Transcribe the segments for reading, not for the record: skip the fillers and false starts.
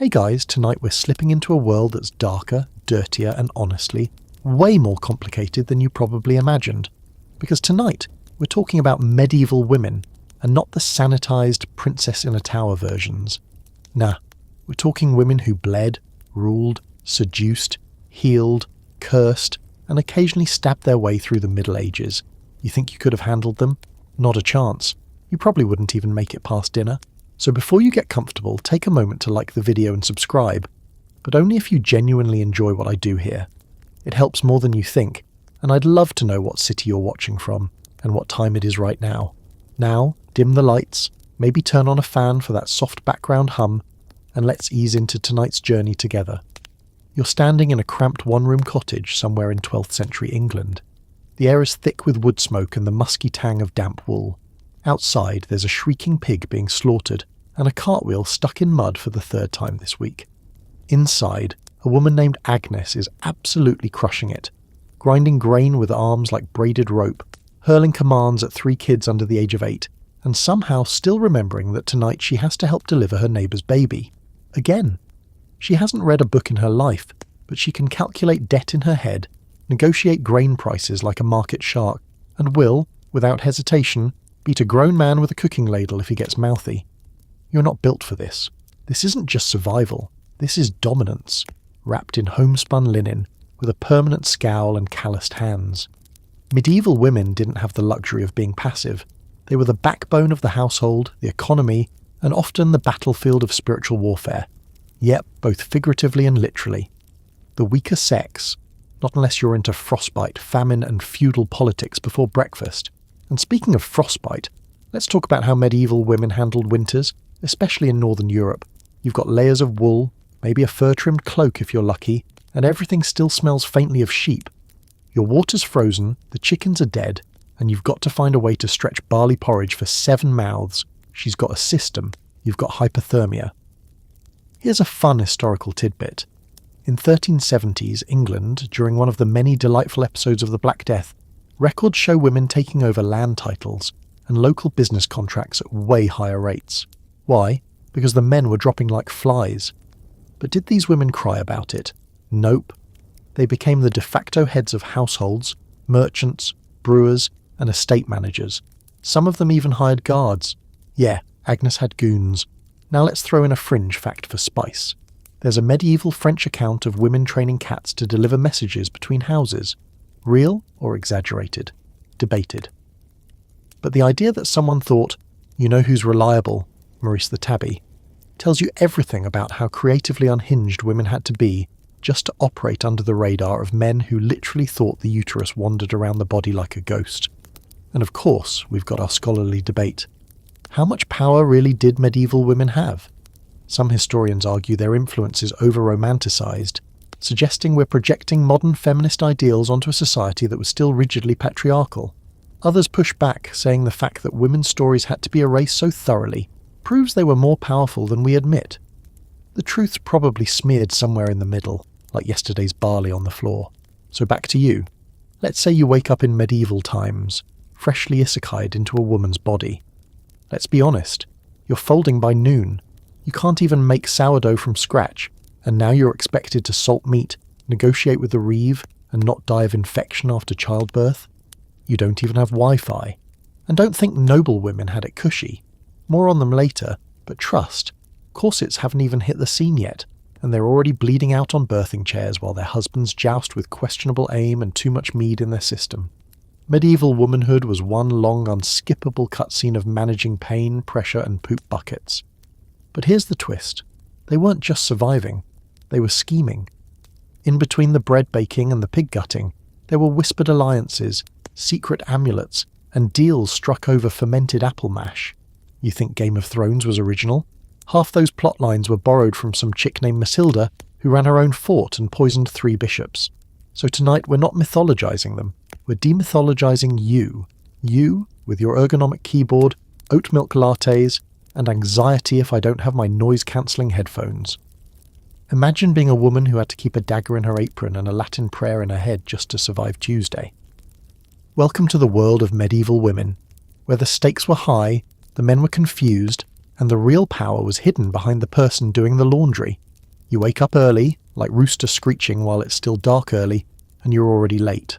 Hey guys, tonight we're slipping into a world that's darker, dirtier, and honestly, way more complicated than you probably imagined. Because tonight, we're talking about medieval women, and not the sanitized princess in a tower versions. Nah, we're talking women who bled, ruled, seduced, healed, cursed, and occasionally stabbed their way through the Middle Ages. You think you could have handled them? Not a chance. You probably wouldn't even make it past dinner. So before you get comfortable, take a moment to like the video and subscribe, but only if you genuinely enjoy what I do here. It helps more than you think, and I'd love to know what city you're watching from, and what time it is right now. Now, dim the lights, maybe turn on a fan for that soft background hum, and let's ease into tonight's journey together. You're standing in a cramped one-room cottage somewhere in 12th century England. The air is thick with wood smoke and the musky tang of damp wool. Outside, there's a shrieking pig being slaughtered, and a cartwheel stuck in mud for the third time this week. Inside, a woman named Agnes is absolutely crushing it, grinding grain with arms like braided rope, hurling commands at 3 kids under the age of 8, and somehow still remembering that tonight she has to help deliver her neighbour's baby. Again. She hasn't read a book in her life, but she can calculate debt in her head, negotiate grain prices like a market shark, and will, without hesitation, beat a grown man with a cooking ladle if he gets mouthy. You're not built for this. This isn't just survival. This is dominance, wrapped in homespun linen, with a permanent scowl and calloused hands. Medieval women didn't have the luxury of being passive. They were the backbone of the household, the economy, and often the battlefield of spiritual warfare. Yep, both figuratively and literally. The weaker sex, not unless you're into frostbite, famine, and feudal politics before breakfast. And speaking of frostbite, let's talk about how medieval women handled winters, especially in Northern Europe. You've got layers of wool, maybe a fur-trimmed cloak if you're lucky, and everything still smells faintly of sheep. Your water's frozen, the chickens are dead, and you've got to find a way to stretch barley porridge for 7 mouths. She's got a system. You've got hypothermia. Here's a fun historical tidbit. In 1370s England, during one of the many delightful episodes of the Black Death, records show women taking over land titles and local business contracts at way higher rates. Why? Because the men were dropping like flies. But did these women cry about it? Nope. They became the de facto heads of households, merchants, brewers, and estate managers. Some of them even hired guards. Yeah, Agnes had goons. Now let's throw in a fringe fact for spice. There's a medieval French account of women training cats to deliver messages between houses. Real or exaggerated? Debated. But the idea that someone thought, you know who's reliable, Maurice the Tabby, tells you everything about how creatively unhinged women had to be just to operate under the radar of men who literally thought the uterus wandered around the body like a ghost. And of course, we've got our scholarly debate. How much power really did medieval women have? Some historians argue their influence is over-romanticized, suggesting we're projecting modern feminist ideals onto a society that was still rigidly patriarchal. Others push back, saying the fact that women's stories had to be erased so thoroughly proves they were more powerful than we admit. The truth's probably smeared somewhere in the middle, like yesterday's barley on the floor. So back to you. Let's say you wake up in medieval times, freshly isekai'd into a woman's body. Let's be honest, you're folding by noon. You can't even make sourdough from scratch, and now you're expected to salt meat, negotiate with the reeve, and not die of infection after childbirth. You don't even have Wi-Fi. And don't think noble women had it cushy. More on them later, but trust, corsets haven't even hit the scene yet, and they're already bleeding out on birthing chairs while their husbands joust with questionable aim and too much mead in their system. Medieval womanhood was one long, unskippable cutscene of managing pain, pressure, and poop buckets. But here's the twist. They weren't just surviving, they were scheming. In between the bread baking and the pig gutting, there were whispered alliances, secret amulets, and deals struck over fermented apple mash. You think Game of Thrones was original? Half those plot lines were borrowed from some chick named Matilda, who ran her own fort and poisoned 3 bishops. So tonight we're not mythologizing them, we're demythologizing you. You, with your ergonomic keyboard, oat milk lattes, and anxiety if I don't have my noise-cancelling headphones. Imagine being a woman who had to keep a dagger in her apron and a Latin prayer in her head just to survive Tuesday. Welcome to the world of medieval women, where the stakes were high, the men were confused, and the real power was hidden behind the person doing the laundry. You wake up early, like rooster screeching while it's still dark early, and you're already late.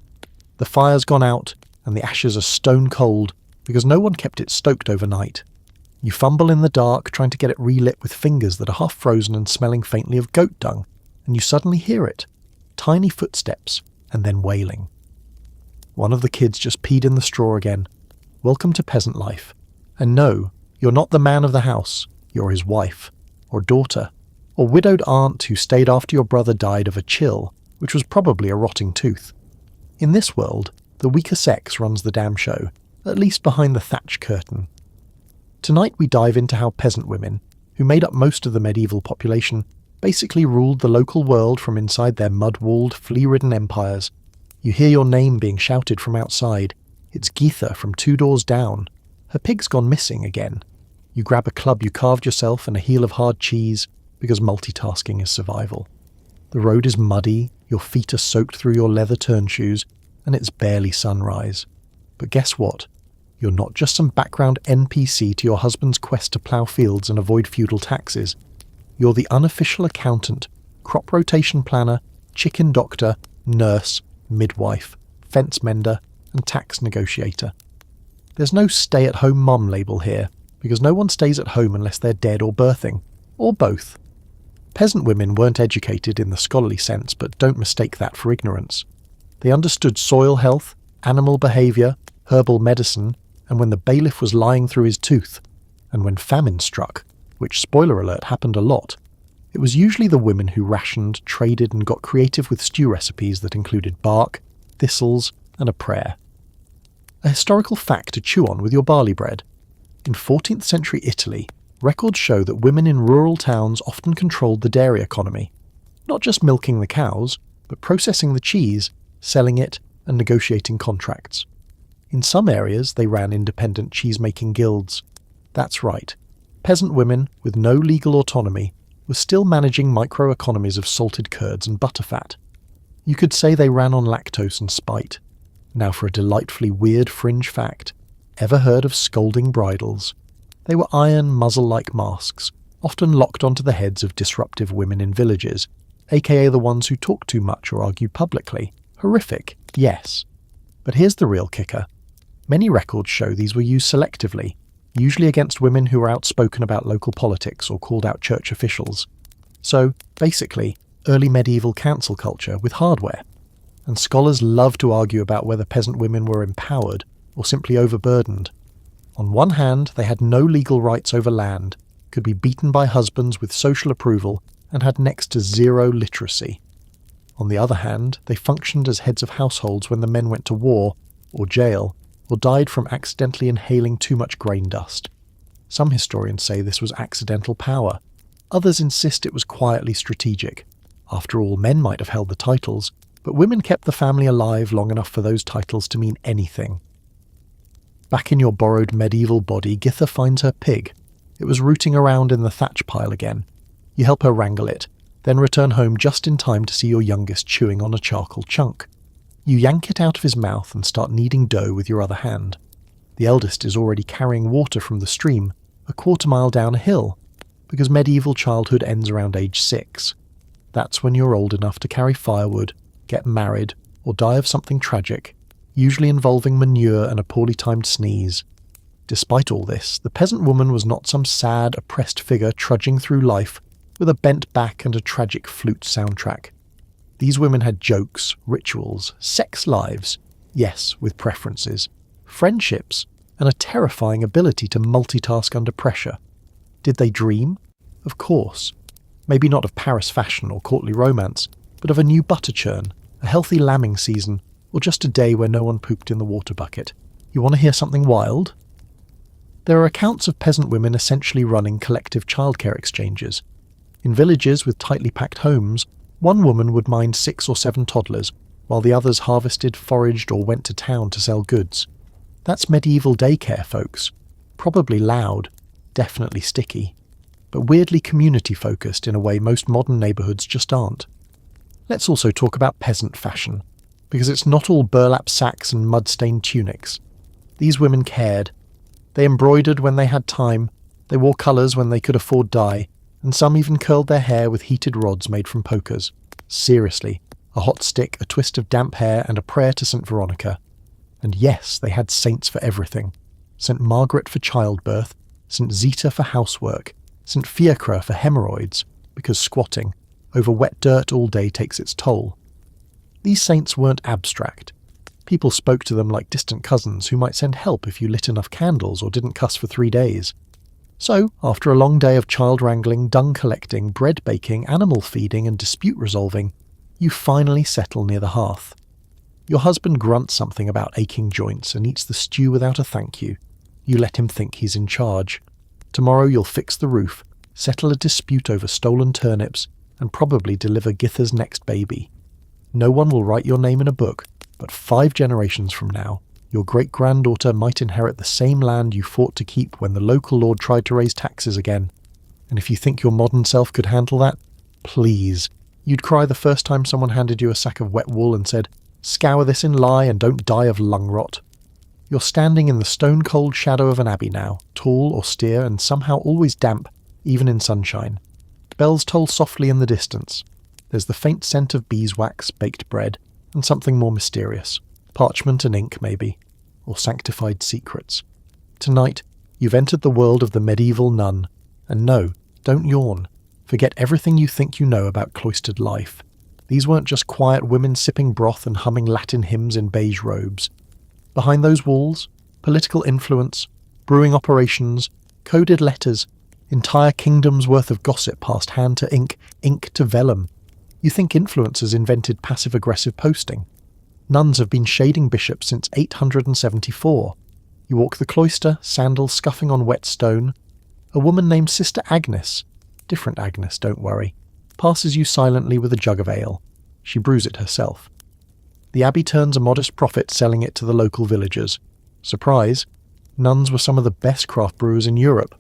The fire's gone out, and the ashes are stone cold because no one kept it stoked overnight. You fumble in the dark trying to get it relit with fingers that are half frozen and smelling faintly of goat dung, and you suddenly hear it. Tiny footsteps, and then wailing. One of the kids just peed in the straw again. Welcome to peasant life. And no, you're not the man of the house. You're his wife, or daughter, or widowed aunt who stayed after your brother died of a chill, which was probably a rotting tooth. In this world, the weaker sex runs the damn show, at least behind the thatch curtain. Tonight we dive into how peasant women, who made up most of the medieval population, basically ruled the local world from inside their mud-walled, flea-ridden empires. You hear your name being shouted from outside. It's Geetha from 2 doors down. Her pig's gone missing again. You grab a club you carved yourself and a heel of hard cheese, because multitasking is survival. The road is muddy, your feet are soaked through your leather turn shoes, and it's barely sunrise. But guess what? You're not just some background NPC to your husband's quest to plough fields and avoid feudal taxes. You're the unofficial accountant, crop rotation planner, chicken doctor, nurse, midwife, fence mender, and tax negotiator. There's no stay-at-home mum label here, because no one stays at home unless they're dead or birthing, or both. Peasant women weren't educated in the scholarly sense, but don't mistake that for ignorance. They understood soil health, animal behaviour, herbal medicine, and when the bailiff was lying through his tooth, and when famine struck, which, spoiler alert, happened a lot, it was usually the women who rationed, traded, and got creative with stew recipes that included bark, thistles, and a prayer. A historical fact to chew on with your barley bread. In 14th century Italy, records show that women in rural towns often controlled the dairy economy, not just milking the cows, but processing the cheese, selling it, and negotiating contracts. In some areas, they ran independent cheese-making guilds. That's right. Peasant women, with no legal autonomy, were still managing microeconomies of salted curds and butterfat. You could say they ran on lactose and spite. Now for a delightfully weird fringe fact. Ever heard of scolding bridles? They were iron muzzle-like masks, often locked onto the heads of disruptive women in villages, aka the ones who talk too much or argue publicly. Horrific, yes. But here's the real kicker. Many records show these were used selectively, usually against women who were outspoken about local politics or called out church officials. So, basically, early medieval cancel culture with hardware. And scholars love to argue about whether peasant women were empowered or simply overburdened. On one hand, they had no legal rights over land, could be beaten by husbands with social approval, and had next to zero literacy. On the other hand, they functioned as heads of households when the men went to war, or jail, or died from accidentally inhaling too much grain dust. Some historians say this was accidental power. Others insist it was quietly strategic. After all, men might have held the titles, but women kept the family alive long enough for those titles to mean anything. Back in your borrowed medieval body, Geetha finds her pig. It was rooting around in the thatch pile again. You help her wrangle it, then return home just in time to see your youngest chewing on a charcoal chunk. You yank it out of his mouth and start kneading dough with your other hand. The eldest is already carrying water from the stream, a quarter-mile down a hill, because medieval childhood ends around age 6. That's when you're old enough to carry firewood, get married, or die of something tragic, usually involving manure and a poorly timed sneeze. Despite all this, the peasant woman was not some sad, oppressed figure trudging through life with a bent back and a tragic flute soundtrack. These women had jokes, rituals, sex lives, yes, with preferences, friendships, and a terrifying ability to multitask under pressure. Did they dream? Of course. Maybe not of Paris fashion or courtly romance, but of a new butter churn, a healthy lambing season, or just a day where no one pooped in the water bucket. You want to hear something wild? There are accounts of peasant women essentially running collective childcare exchanges. In villages with tightly packed homes, one woman would mind 6 or 7 toddlers, while the others harvested, foraged, or went to town to sell goods. That's medieval daycare, folks. Probably loud, definitely sticky, but weirdly community-focused in a way most modern neighbourhoods just aren't. Let's also talk about peasant fashion, because it's not all burlap sacks and mud-stained tunics. These women cared. They embroidered when they had time, they wore colours when they could afford dye, and some even curled their hair with heated rods made from pokers. Seriously, a hot stick, a twist of damp hair, and a prayer to St. Veronica. And yes, they had saints for everything. St. Margaret for childbirth, St. Zita for housework, St. Fiacre for hemorrhoids, because squatting over wet dirt all day takes its toll. These saints weren't abstract. People spoke to them like distant cousins who might send help if you lit enough candles or didn't cuss for 3 days. So, after a long day of child wrangling, dung collecting, bread baking, animal feeding and dispute resolving, you finally settle near the hearth. Your husband grunts something about aching joints and eats the stew without a thank you. You let him think he's in charge. Tomorrow you'll fix the roof, settle a dispute over stolen turnips, and probably deliver Githa's next baby. No one will write your name in a book, but 5 generations from now, your great-granddaughter might inherit the same land you fought to keep when the local lord tried to raise taxes again. And if you think your modern self could handle that, please. You'd cry the first time someone handed you a sack of wet wool and said, "Scour this in lye and don't die of lung rot." You're standing in the stone-cold shadow of an abbey now, tall, austere, and somehow always damp, even in sunshine. Bells toll softly in the distance. There's the faint scent of beeswax, baked bread, and something more mysterious. Parchment and ink, maybe. Or sanctified secrets. Tonight, you've entered the world of the medieval nun. And no, don't yawn. Forget everything you think you know about cloistered life. These weren't just quiet women sipping broth and humming Latin hymns in beige robes. Behind those walls, political influence, brewing operations, coded letters, entire kingdoms worth of gossip passed hand to ink, ink to vellum. You think influencers invented passive-aggressive posting. Nuns have been shading bishops since 874. You walk the cloister, sandals scuffing on wet stone. A woman named Sister Agnes, different Agnes, don't worry, passes you silently with a jug of ale. She brews it herself. The abbey turns a modest profit selling it to the local villagers. Surprise, nuns were some of the best craft brewers in Europe.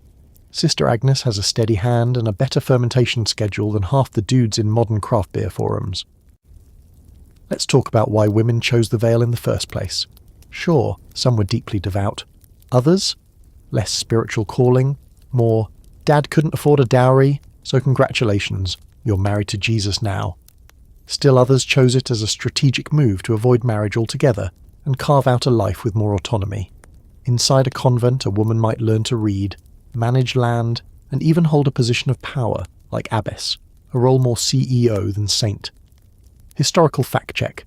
Sister Agnes has a steady hand and a better fermentation schedule than half the dudes in modern craft beer forums. Let's talk about why women chose the veil in the first place. Sure, some were deeply devout. Others? Less spiritual calling, more, Dad couldn't afford a dowry, so congratulations, you're married to Jesus now. Still others chose it as a strategic move to avoid marriage altogether and carve out a life with more autonomy. Inside a convent, a woman might learn to read, manage land, and even hold a position of power, like abbess, a role more CEO than saint. Historical fact check.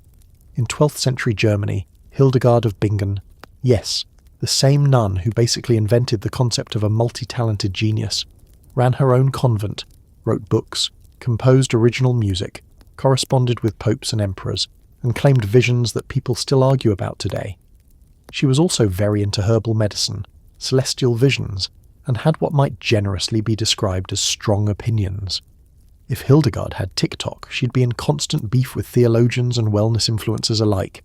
In 12th century Germany, Hildegard of Bingen, yes, the same nun who basically invented the concept of a multi-talented genius, ran her own convent, wrote books, composed original music, corresponded with popes and emperors, and claimed visions that people still argue about today. She was also very into herbal medicine, celestial visions, and had what might generously be described as strong opinions. If Hildegard had TikTok, she'd be in constant beef with theologians and wellness influencers alike.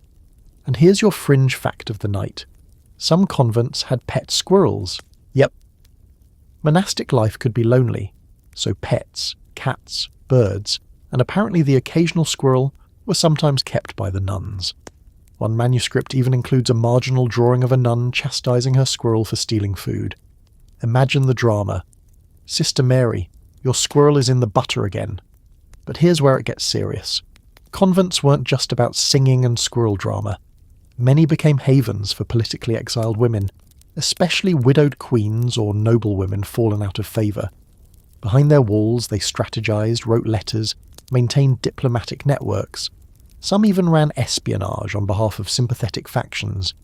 And here's your fringe fact of the night. Some convents had pet squirrels. Yep. Monastic life could be lonely, so pets, cats, birds, and apparently the occasional squirrel were sometimes kept by the nuns. One manuscript even includes a marginal drawing of a nun chastising her squirrel for stealing food. Imagine the drama. Sister Mary, your squirrel is in the butter again. But here's where it gets serious. Convents weren't just about singing and squirrel drama. Many became havens for politically exiled women, especially widowed queens or noblewomen fallen out of favour. Behind their walls they strategized, wrote letters, maintained diplomatic networks. Some even ran espionage on behalf of sympathetic factions.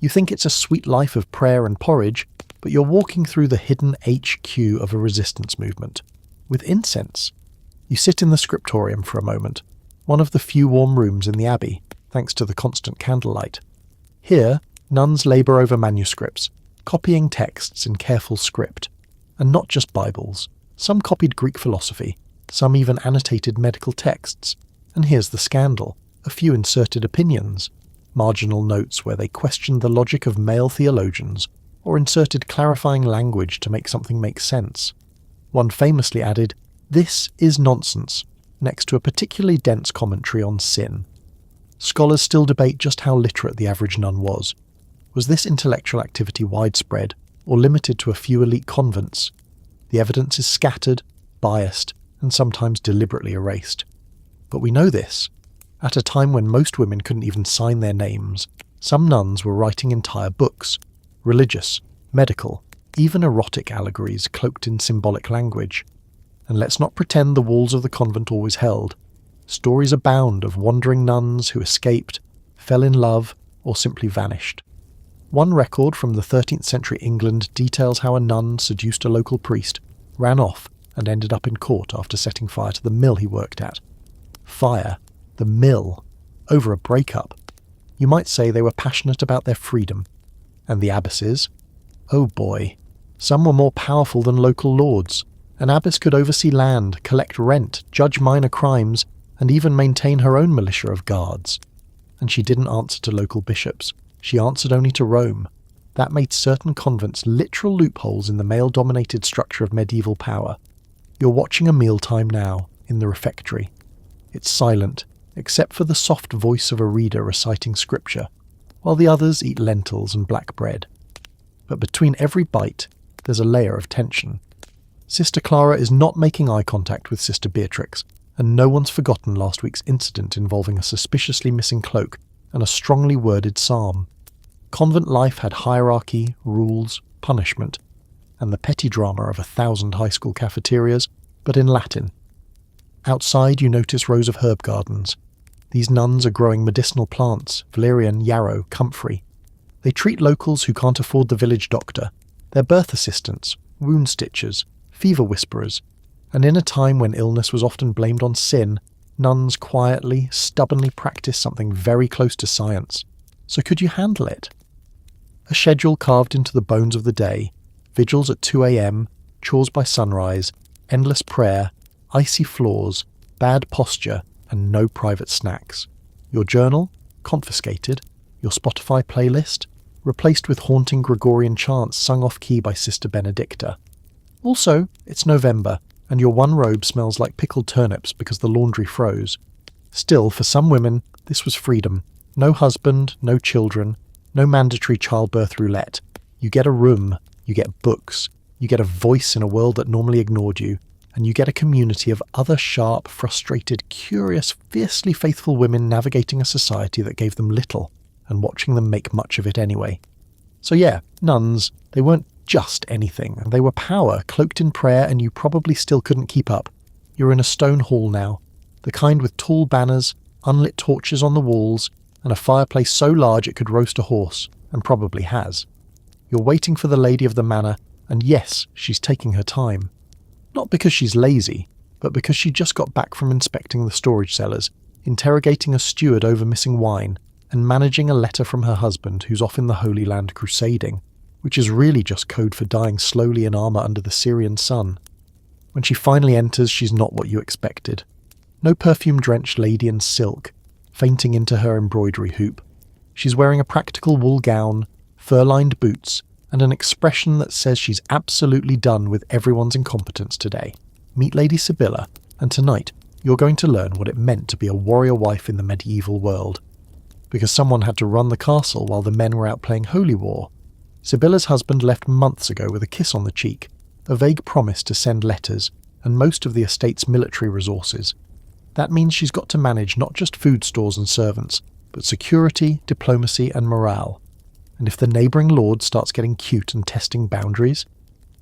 You think it's a sweet life of prayer and porridge, but you're walking through the hidden HQ of a resistance movement. With incense. You sit in the scriptorium for a moment, one of the few warm rooms in the abbey, thanks to the constant candlelight. Here, nuns labour over manuscripts, copying texts in careful script. And not just Bibles. Some copied Greek philosophy, some even annotated medical texts. And here's the scandal. A few inserted opinions. Marginal notes where they questioned the logic of male theologians, or inserted clarifying language to make something make sense. One famously added, "This is nonsense," next to a particularly dense commentary on sin. Scholars still debate just how literate the average nun was. Was this intellectual activity widespread, or limited to a few elite convents? The evidence is scattered, biased, and sometimes deliberately erased. But we know this. At a time when most women couldn't even sign their names, some nuns were writing entire books, religious, medical, even erotic allegories cloaked in symbolic language. And let's not pretend the walls of the convent always held. Stories abound of wandering nuns who escaped, fell in love, or simply vanished. One record from the 13th century England details how a nun seduced a local priest, ran off, and ended up in court after setting fire to the mill he worked at. Fire, the mill, over a breakup. You might say they were passionate about their freedom. And the abbesses? Oh boy. Some were more powerful than local lords. An abbess could oversee land, collect rent, judge minor crimes, and even maintain her own militia of guards. And she didn't answer to local bishops. She answered only to Rome. That made certain convents literal loopholes in the male-dominated structure of medieval power. You're watching a mealtime now, in the refectory. It's silent, except for the soft voice of a reader reciting scripture, while the others eat lentils and black bread. But between every bite, there's a layer of tension. Sister Clara is not making eye contact with Sister Beatrix, and no one's forgotten last week's incident involving a suspiciously missing cloak and a strongly worded psalm. Convent life had hierarchy, rules, punishment, and the petty drama of 1,000 high school cafeterias, but in Latin. Outside you notice rows of herb gardens. These nuns are growing medicinal plants, valerian, yarrow, comfrey. They treat locals who can't afford the village doctor. They're birth assistants, wound stitchers, fever whisperers, and in a time when illness was often blamed on sin, nuns quietly, stubbornly practice something very close to science. So could you handle it? A schedule carved into the bones of the day, vigils at 2 a.m, chores by sunrise, endless prayer, icy floors, bad posture, and no private snacks. Your journal? Confiscated. Your Spotify playlist? Replaced with haunting Gregorian chants sung off-key by Sister Benedicta. Also, it's November, and your one robe smells like pickled turnips because the laundry froze. Still, for some women, this was freedom. No husband, no children, no mandatory childbirth roulette. You get a room, you get books, you get a voice in a world that normally ignored you, and you get a community of other sharp, frustrated, curious, fiercely faithful women navigating a society that gave them little, and watching them make much of it anyway. So yeah, nuns, they weren't just anything. They were power, cloaked in prayer, and you probably still couldn't keep up. You're in a stone hall now, the kind with tall banners, unlit torches on the walls, and a fireplace so large it could roast a horse, and probably has. You're waiting for the lady of the manor, and yes, she's taking her time. Not because she's lazy, but because she just got back from inspecting the storage cellars, interrogating a steward over missing wine, and managing a letter from her husband who's off in the Holy Land crusading, which is really just code for dying slowly in armour under the Syrian sun. When she finally enters, she's not what you expected. No perfume-drenched lady in silk, fainting into her embroidery hoop. She's wearing a practical wool gown, fur-lined boots, and an expression that says she's absolutely done with everyone's incompetence today. Meet Lady Sibylla, and tonight you're going to learn what it meant to be a warrior wife in the medieval world. Because someone had to run the castle while the men were out playing Holy War. Sibylla's husband left months ago with a kiss on the cheek, a vague promise to send letters, and most of the estate's military resources. That means she's got to manage not just food stores and servants, but security, diplomacy, and morale. And if the neighbouring lord starts getting cute and testing boundaries,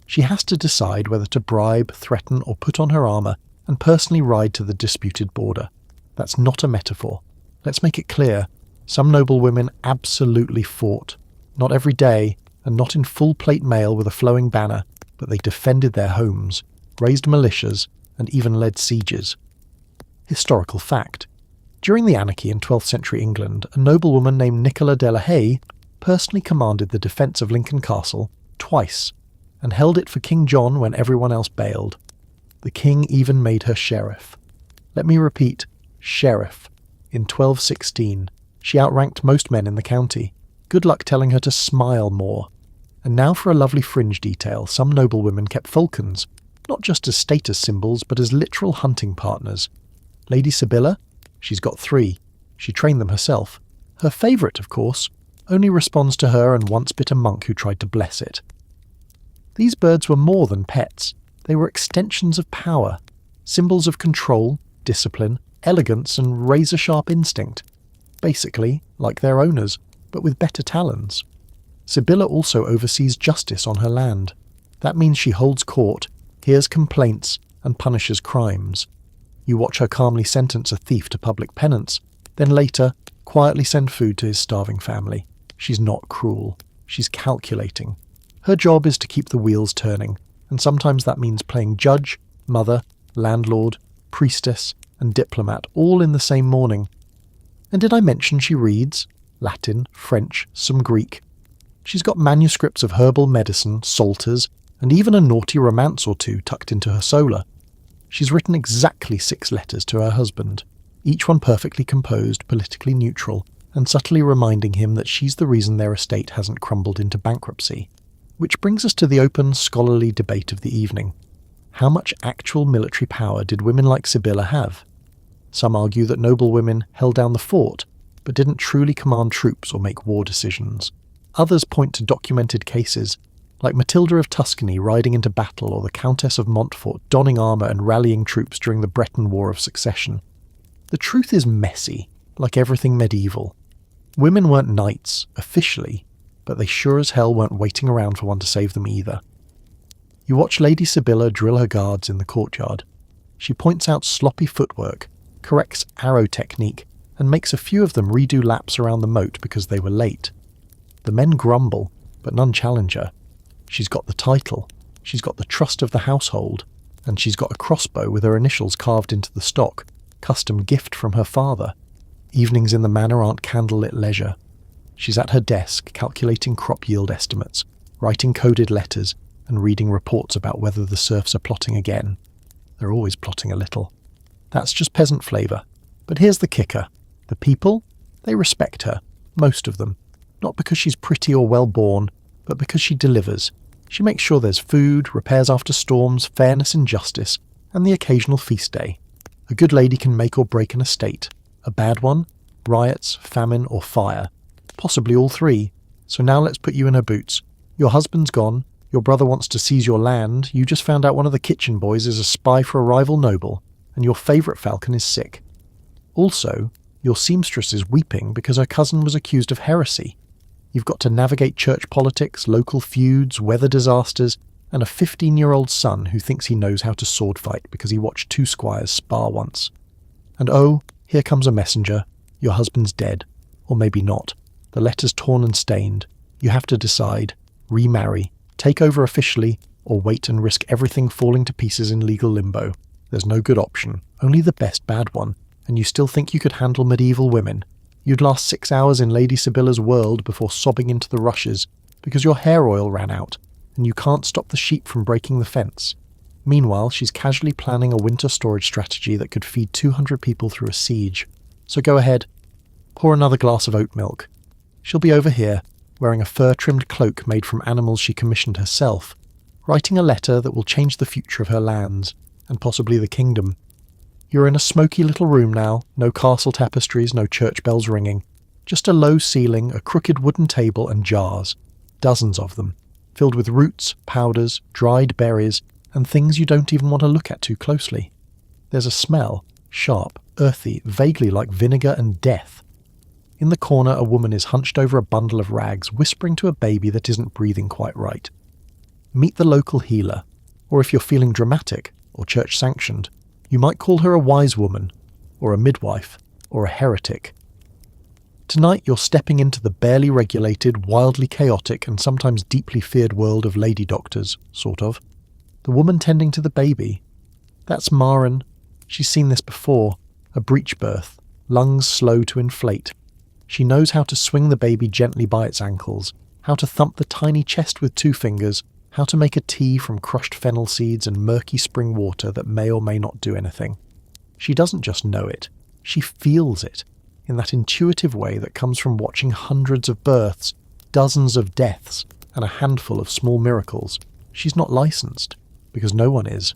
she has to decide whether to bribe, threaten, or put on her armour and personally ride to the disputed border. That's not a metaphor. Let's make it clear, some noble women absolutely fought. Not every day, and not in full plate mail with a flowing banner, but they defended their homes, raised militias, and even led sieges. Historical fact. During the anarchy in 12th century England, a noblewoman named Nicola de la Haye personally commanded the defence of Lincoln Castle twice, and held it for King John when everyone else bailed. The king even made her sheriff. Let me repeat, sheriff. In 1216, she outranked most men in the county. Good luck telling her to smile more. And now for a lovely fringe detail, some noblewomen kept falcons, not just as status symbols, but as literal hunting partners. Lady Sibylla? She's got 3. She trained them herself. Her favourite, of course, only responds to her and once bit a monk who tried to bless it. These birds were more than pets. They were extensions of power, symbols of control, discipline, elegance and razor-sharp instinct. Basically, like their owners, but with better talons. Sibylla also oversees justice on her land. That means she holds court, hears complaints, and punishes crimes. You watch her calmly sentence a thief to public penance, then later quietly send food to his starving family. She's not cruel. She's calculating. Her job is to keep the wheels turning, and sometimes that means playing judge, mother, landlord, priestess, and diplomat all in the same morning. And did I mention she reads? Latin, French, some Greek. She's got manuscripts of herbal medicine, psalters, and even a naughty romance or two tucked into her solar. She's written exactly 6 letters to her husband, each one perfectly composed, politically neutral, and subtly reminding him that she's the reason their estate hasn't crumbled into bankruptcy. Which brings us to the open, scholarly debate of the evening. How much actual military power did women like Sibylla have? Some argue that noble women held down the fort, but didn't truly command troops or make war decisions. Others point to documented cases, like Matilda of Tuscany riding into battle or the Countess of Montfort donning armour and rallying troops during the Breton War of Succession. The truth is messy, like everything medieval. Women weren't knights, officially, but they sure as hell weren't waiting around for one to save them either. You watch Lady Sibylla drill her guards in the courtyard. She points out sloppy footwork, corrects arrow technique, and makes a few of them redo laps around the moat because they were late. The men grumble, but none challenge her. She's got the title, she's got the trust of the household, and she's got a crossbow with her initials carved into the stock, custom gift from her father. Evenings in the manor aren't candlelit leisure. She's at her desk calculating crop yield estimates, writing coded letters, and reading reports about whether the serfs are plotting again. They're always plotting a little. That's just peasant flavour. But here's the kicker. The people? They respect her. Most of them. Not because she's pretty or well-born, but because she delivers. She makes sure there's food, repairs after storms, fairness and justice, and the occasional feast day. A good lady can make or break an estate. A bad one? Riots, famine, or fire. Possibly all 3. So now let's put you in her boots. Your husband's gone. Your brother wants to seize your land. You just found out one of the kitchen boys is a spy for a rival noble. And your favourite falcon is sick. Also, your seamstress is weeping because her cousin was accused of heresy. You've got to navigate church politics, local feuds, weather disasters, and a 15-year-old son who thinks he knows how to sword fight because he watched 2 squires spar once. And oh, here comes a messenger. Your husband's dead. Or maybe not. The letter's torn and stained. You have to decide. Remarry. Take over officially, or wait and risk everything falling to pieces in legal limbo. There's no good option, only the best bad one, and you still think you could handle medieval women. You'd last 6 hours in Lady Sibylla's world before sobbing into the rushes, because your hair oil ran out, and you can't stop the sheep from breaking the fence. Meanwhile, she's casually planning a winter storage strategy that could feed 200 people through a siege. So go ahead, pour another glass of oat milk. She'll be over here, wearing a fur-trimmed cloak made from animals she commissioned herself, writing a letter that will change the future of her lands, and possibly the kingdom. You're in a smoky little room now, no castle tapestries, no church bells ringing. Just a low ceiling, a crooked wooden table and jars. Dozens of them, filled with roots, powders, dried berries, and things you don't even want to look at too closely. There's a smell, sharp, earthy, vaguely like vinegar and death. In the corner, a woman is hunched over a bundle of rags, whispering to a baby that isn't breathing quite right. Meet the local healer, or if you're feeling dramatic, or church-sanctioned, you might call her a wise woman, or a midwife, or a heretic. Tonight you're stepping into the barely regulated, wildly chaotic, and sometimes deeply feared world of lady doctors, sort of. The woman tending to the baby. That's Maren. She's seen this before. A breech birth, lungs slow to inflate. She knows how to swing the baby gently by its ankles, how to thump the tiny chest with 2 fingers, how to make a tea from crushed fennel seeds and murky spring water that may or may not do anything. She doesn't just know it, she feels it, in that intuitive way that comes from watching hundreds of births, dozens of deaths, and a handful of small miracles. She's not licensed, because no one is.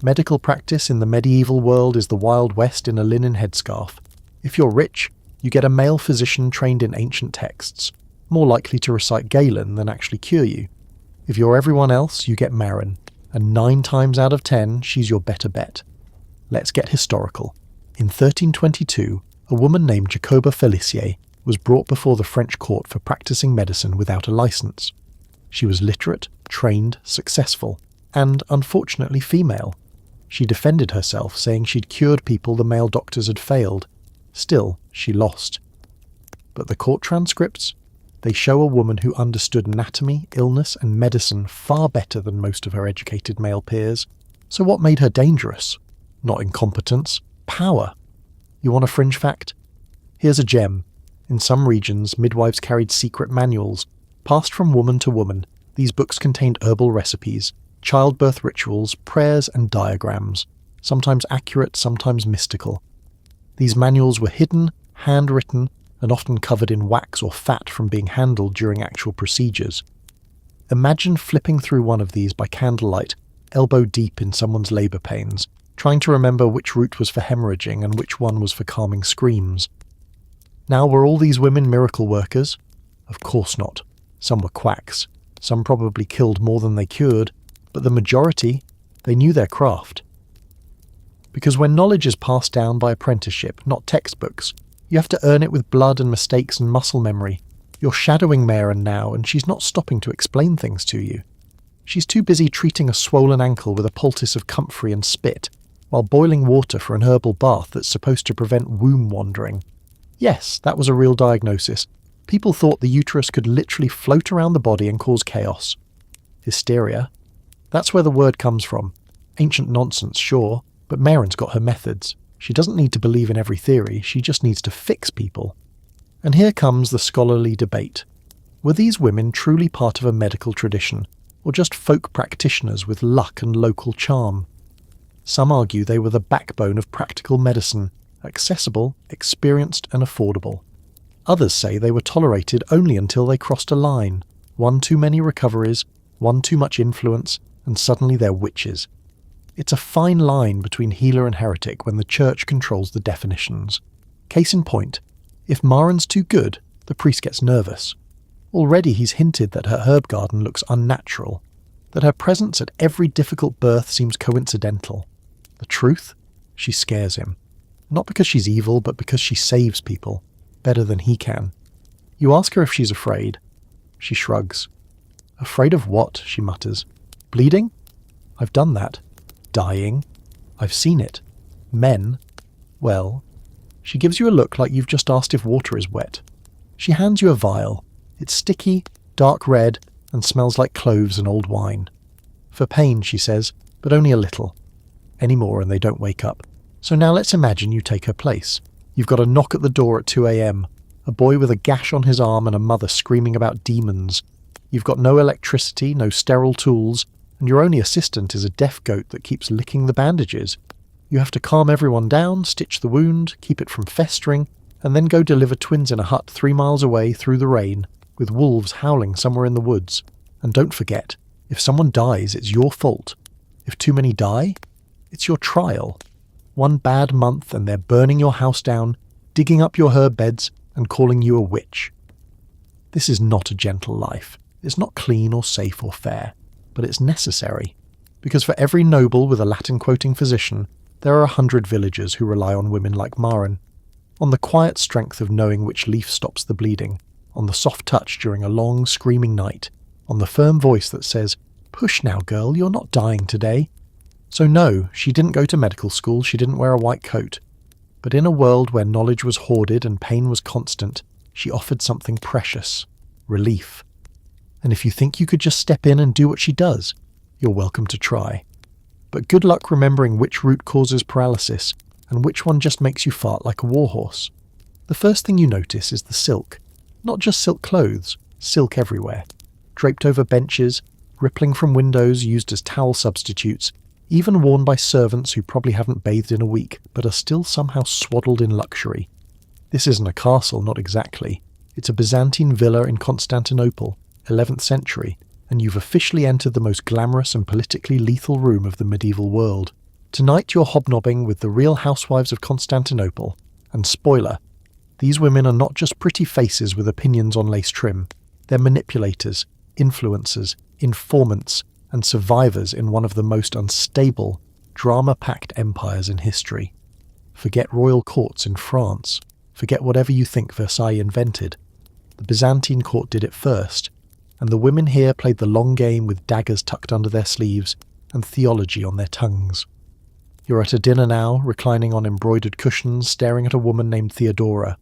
Medical practice in the medieval world is the Wild West in a linen headscarf. If you're rich, you get a male physician trained in ancient texts, more likely to recite Galen than actually cure you. If you're everyone else, you get Maren, and 9 times out of 10 she's your better bet. Let's get historical. In 1322, a woman named Jacoba Felicie was brought before the French court for practicing medicine without a license. She was literate, trained, successful, and, unfortunately, female. She defended herself, saying she'd cured people the male doctors had failed. Still, she lost. But the court transcripts? They show a woman who understood anatomy, illness, and medicine far better than most of her educated male peers. So what made her dangerous? Not incompetence, power. You want a fringe fact? Here's a gem. In some regions, midwives carried secret manuals. Passed from woman to woman, these books contained herbal recipes, childbirth rituals, prayers, and diagrams, sometimes accurate, sometimes mystical. These manuals were hidden, handwritten, and often covered in wax or fat from being handled during actual procedures. Imagine flipping through one of these by candlelight, elbow deep in someone's labour pains, trying to remember which route was for hemorrhaging and which one was for calming screams. Now, were all these women miracle workers? Of course not. Some were quacks. Some probably killed more than they cured, but the majority, they knew their craft. Because when knowledge is passed down by apprenticeship, not textbooks, you have to earn it with blood and mistakes and muscle memory. You're shadowing Maren now, and she's not stopping to explain things to you. She's too busy treating a swollen ankle with a poultice of comfrey and spit, while boiling water for an herbal bath that's supposed to prevent womb wandering. Yes, that was a real diagnosis. People thought the uterus could literally float around the body and cause chaos. Hysteria. That's where the word comes from. Ancient nonsense, sure, but Maren's got her methods. She doesn't need to believe in every theory, she just needs to fix people. And here comes the scholarly debate. Were these women truly part of a medical tradition, or just folk practitioners with luck and local charm? Some argue they were the backbone of practical medicine, accessible, experienced, and affordable. Others say they were tolerated only until they crossed a line. One too many recoveries, one too much influence, and suddenly they're witches. It's a fine line between healer and heretic when the church controls the definitions. Case in point, if Maren's too good, the priest gets nervous. Already he's hinted that her herb garden looks unnatural, that her presence at every difficult birth seems coincidental. The truth? She scares him. Not because she's evil, but because she saves people. Better than he can. You ask her if she's afraid. She shrugs. Afraid of what? She mutters. Bleeding? I've done that. Dying? I've seen it. Men? Well. She gives you a look like you've just asked if water is wet. She hands you a vial. It's sticky, dark red, and smells like cloves and old wine. For pain, she says, but only a little. Any more and they don't wake up. So now let's imagine you take her place. You've got a knock at the door at 2 a.m, a boy with a gash on his arm and a mother screaming about demons. You've got no electricity, no sterile tools, and your only assistant is a deaf goat that keeps licking the bandages. You have to calm everyone down, stitch the wound, keep it from festering, and then go deliver twins in a hut 3 miles away through the rain, with wolves howling somewhere in the woods. And don't forget, if someone dies, it's your fault. If too many die, it's your trial. One bad month and they're burning your house down, digging up your herb beds, and calling you a witch. This is not a gentle life. It's not clean or safe or fair, but it's necessary. Because for every noble with a Latin-quoting physician, there are 100 villagers who rely on women like Maren. On the quiet strength of knowing which leaf stops the bleeding, on the soft touch during a long, screaming night, on the firm voice that says, "Push now, girl, you're not dying today." So no, she didn't go to medical school, she didn't wear a white coat. But in a world where knowledge was hoarded and pain was constant, she offered something precious, relief. And if you think you could just step in and do what she does, you're welcome to try. But good luck remembering which root causes paralysis and which one just makes you fart like a warhorse. The first thing you notice is the silk. Not just silk clothes, silk everywhere. Draped over benches, rippling from windows used as towel substitutes, even worn by servants who probably haven't bathed in a week, but are still somehow swaddled in luxury. This isn't a castle, not exactly. It's a Byzantine villa in Constantinople, 11th century, and you've officially entered the most glamorous and politically lethal room of the medieval world. Tonight you're hobnobbing with the real housewives of Constantinople, and spoiler, these women are not just pretty faces with opinions on lace trim. They're manipulators, influencers, informants, and survivors in one of the most unstable, drama-packed empires in history. Forget royal courts in France. Forget whatever you think Versailles invented. The Byzantine court did it first, and the women here played the long game with daggers tucked under their sleeves and theology on their tongues. You're at a dinner now, reclining on embroidered cushions, staring at a woman named Theodora.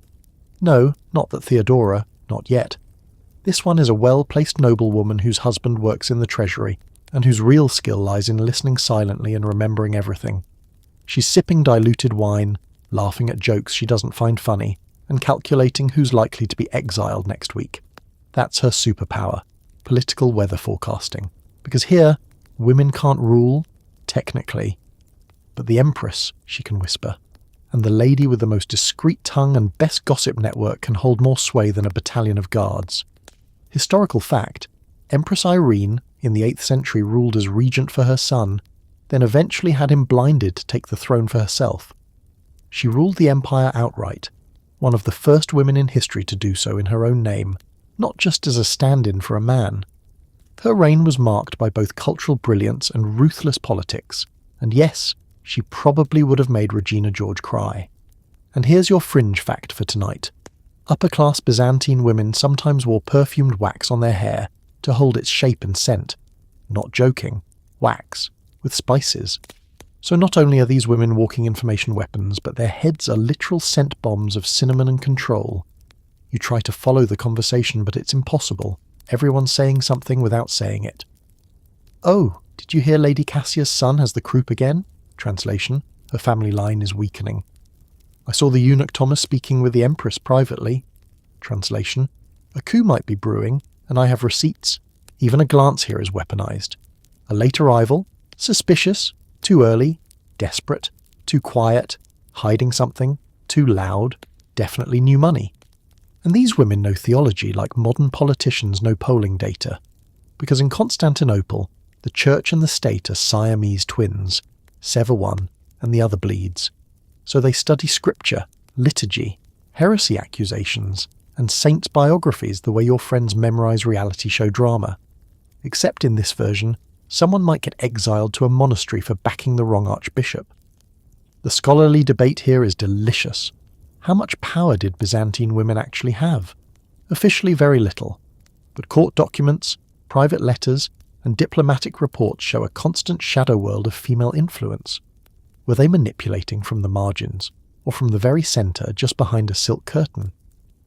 No, not that Theodora, not yet. This one is a well-placed noblewoman whose husband works in the treasury, and whose real skill lies in listening silently and remembering everything. She's sipping diluted wine, laughing at jokes she doesn't find funny, and calculating who's likely to be exiled next week. That's her superpower, political weather forecasting. Because here, women can't rule, technically. But the Empress, she can whisper, and the lady with the most discreet tongue and best gossip network can hold more sway than a battalion of guards. Historical fact, Empress Irene, in the 8th century, ruled as regent for her son, then eventually had him blinded to take the throne for herself. She ruled the empire outright, one of the first women in history to do so in her own name, not just as a stand-in for a man. Her reign was marked by both cultural brilliance and ruthless politics, and yes, she probably would have made Regina George cry. And here's your fringe fact for tonight. Upper-class Byzantine women sometimes wore perfumed wax on their hair to hold its shape and scent. Not joking, wax, with spices. So not only are these women walking information weapons, but their heads are literal scent bombs of cinnamon and control. You try to follow the conversation, but it's impossible. Everyone's saying something without saying it. Oh, did you hear Lady Cassia's son has the croup again? Translation, her family line is weakening. I saw the eunuch Thomas speaking with the Empress privately. Translation, a coup might be brewing, and I have receipts. Even a glance here is weaponized. A late arrival, suspicious, too early, desperate, too quiet, hiding something, too loud, definitely new money. And these women know theology like modern politicians know polling data. Because in Constantinople, the church and the state are Siamese twins. Sever one, and the other bleeds. So they study scripture, liturgy, heresy accusations, and saints' biographies the way your friends memorize reality show drama. Except in this version, someone might get exiled to a monastery for backing the wrong archbishop. The scholarly debate here is delicious. How much power did Byzantine women actually have? Officially very little, but court documents, private letters, and diplomatic reports show a constant shadow world of female influence. Were they manipulating from the margins, or from the very centre just behind a silk curtain?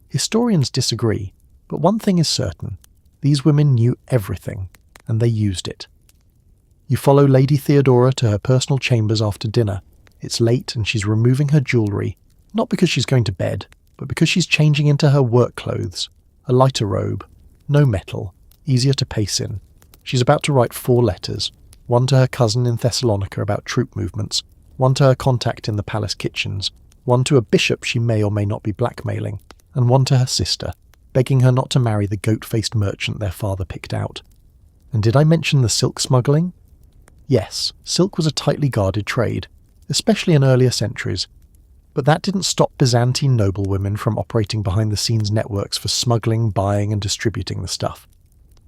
Historians disagree, but one thing is certain. These women knew everything, and they used it. You follow Lady Theodora to her personal chambers after dinner. It's late and she's removing her jewellery, not because she's going to bed, but because she's changing into her work clothes. A lighter robe, no metal, easier to pace in. She's about to write 4 letters, one to her cousin in Thessalonica about troop movements, one to her contact in the palace kitchens, one to a bishop she may or may not be blackmailing, and one to her sister, begging her not to marry the goat-faced merchant their father picked out. And did I mention the silk smuggling? Yes, silk was a tightly guarded trade, especially in earlier centuries, but that didn't stop Byzantine noblewomen from operating behind-the-scenes networks for smuggling, buying and distributing the stuff.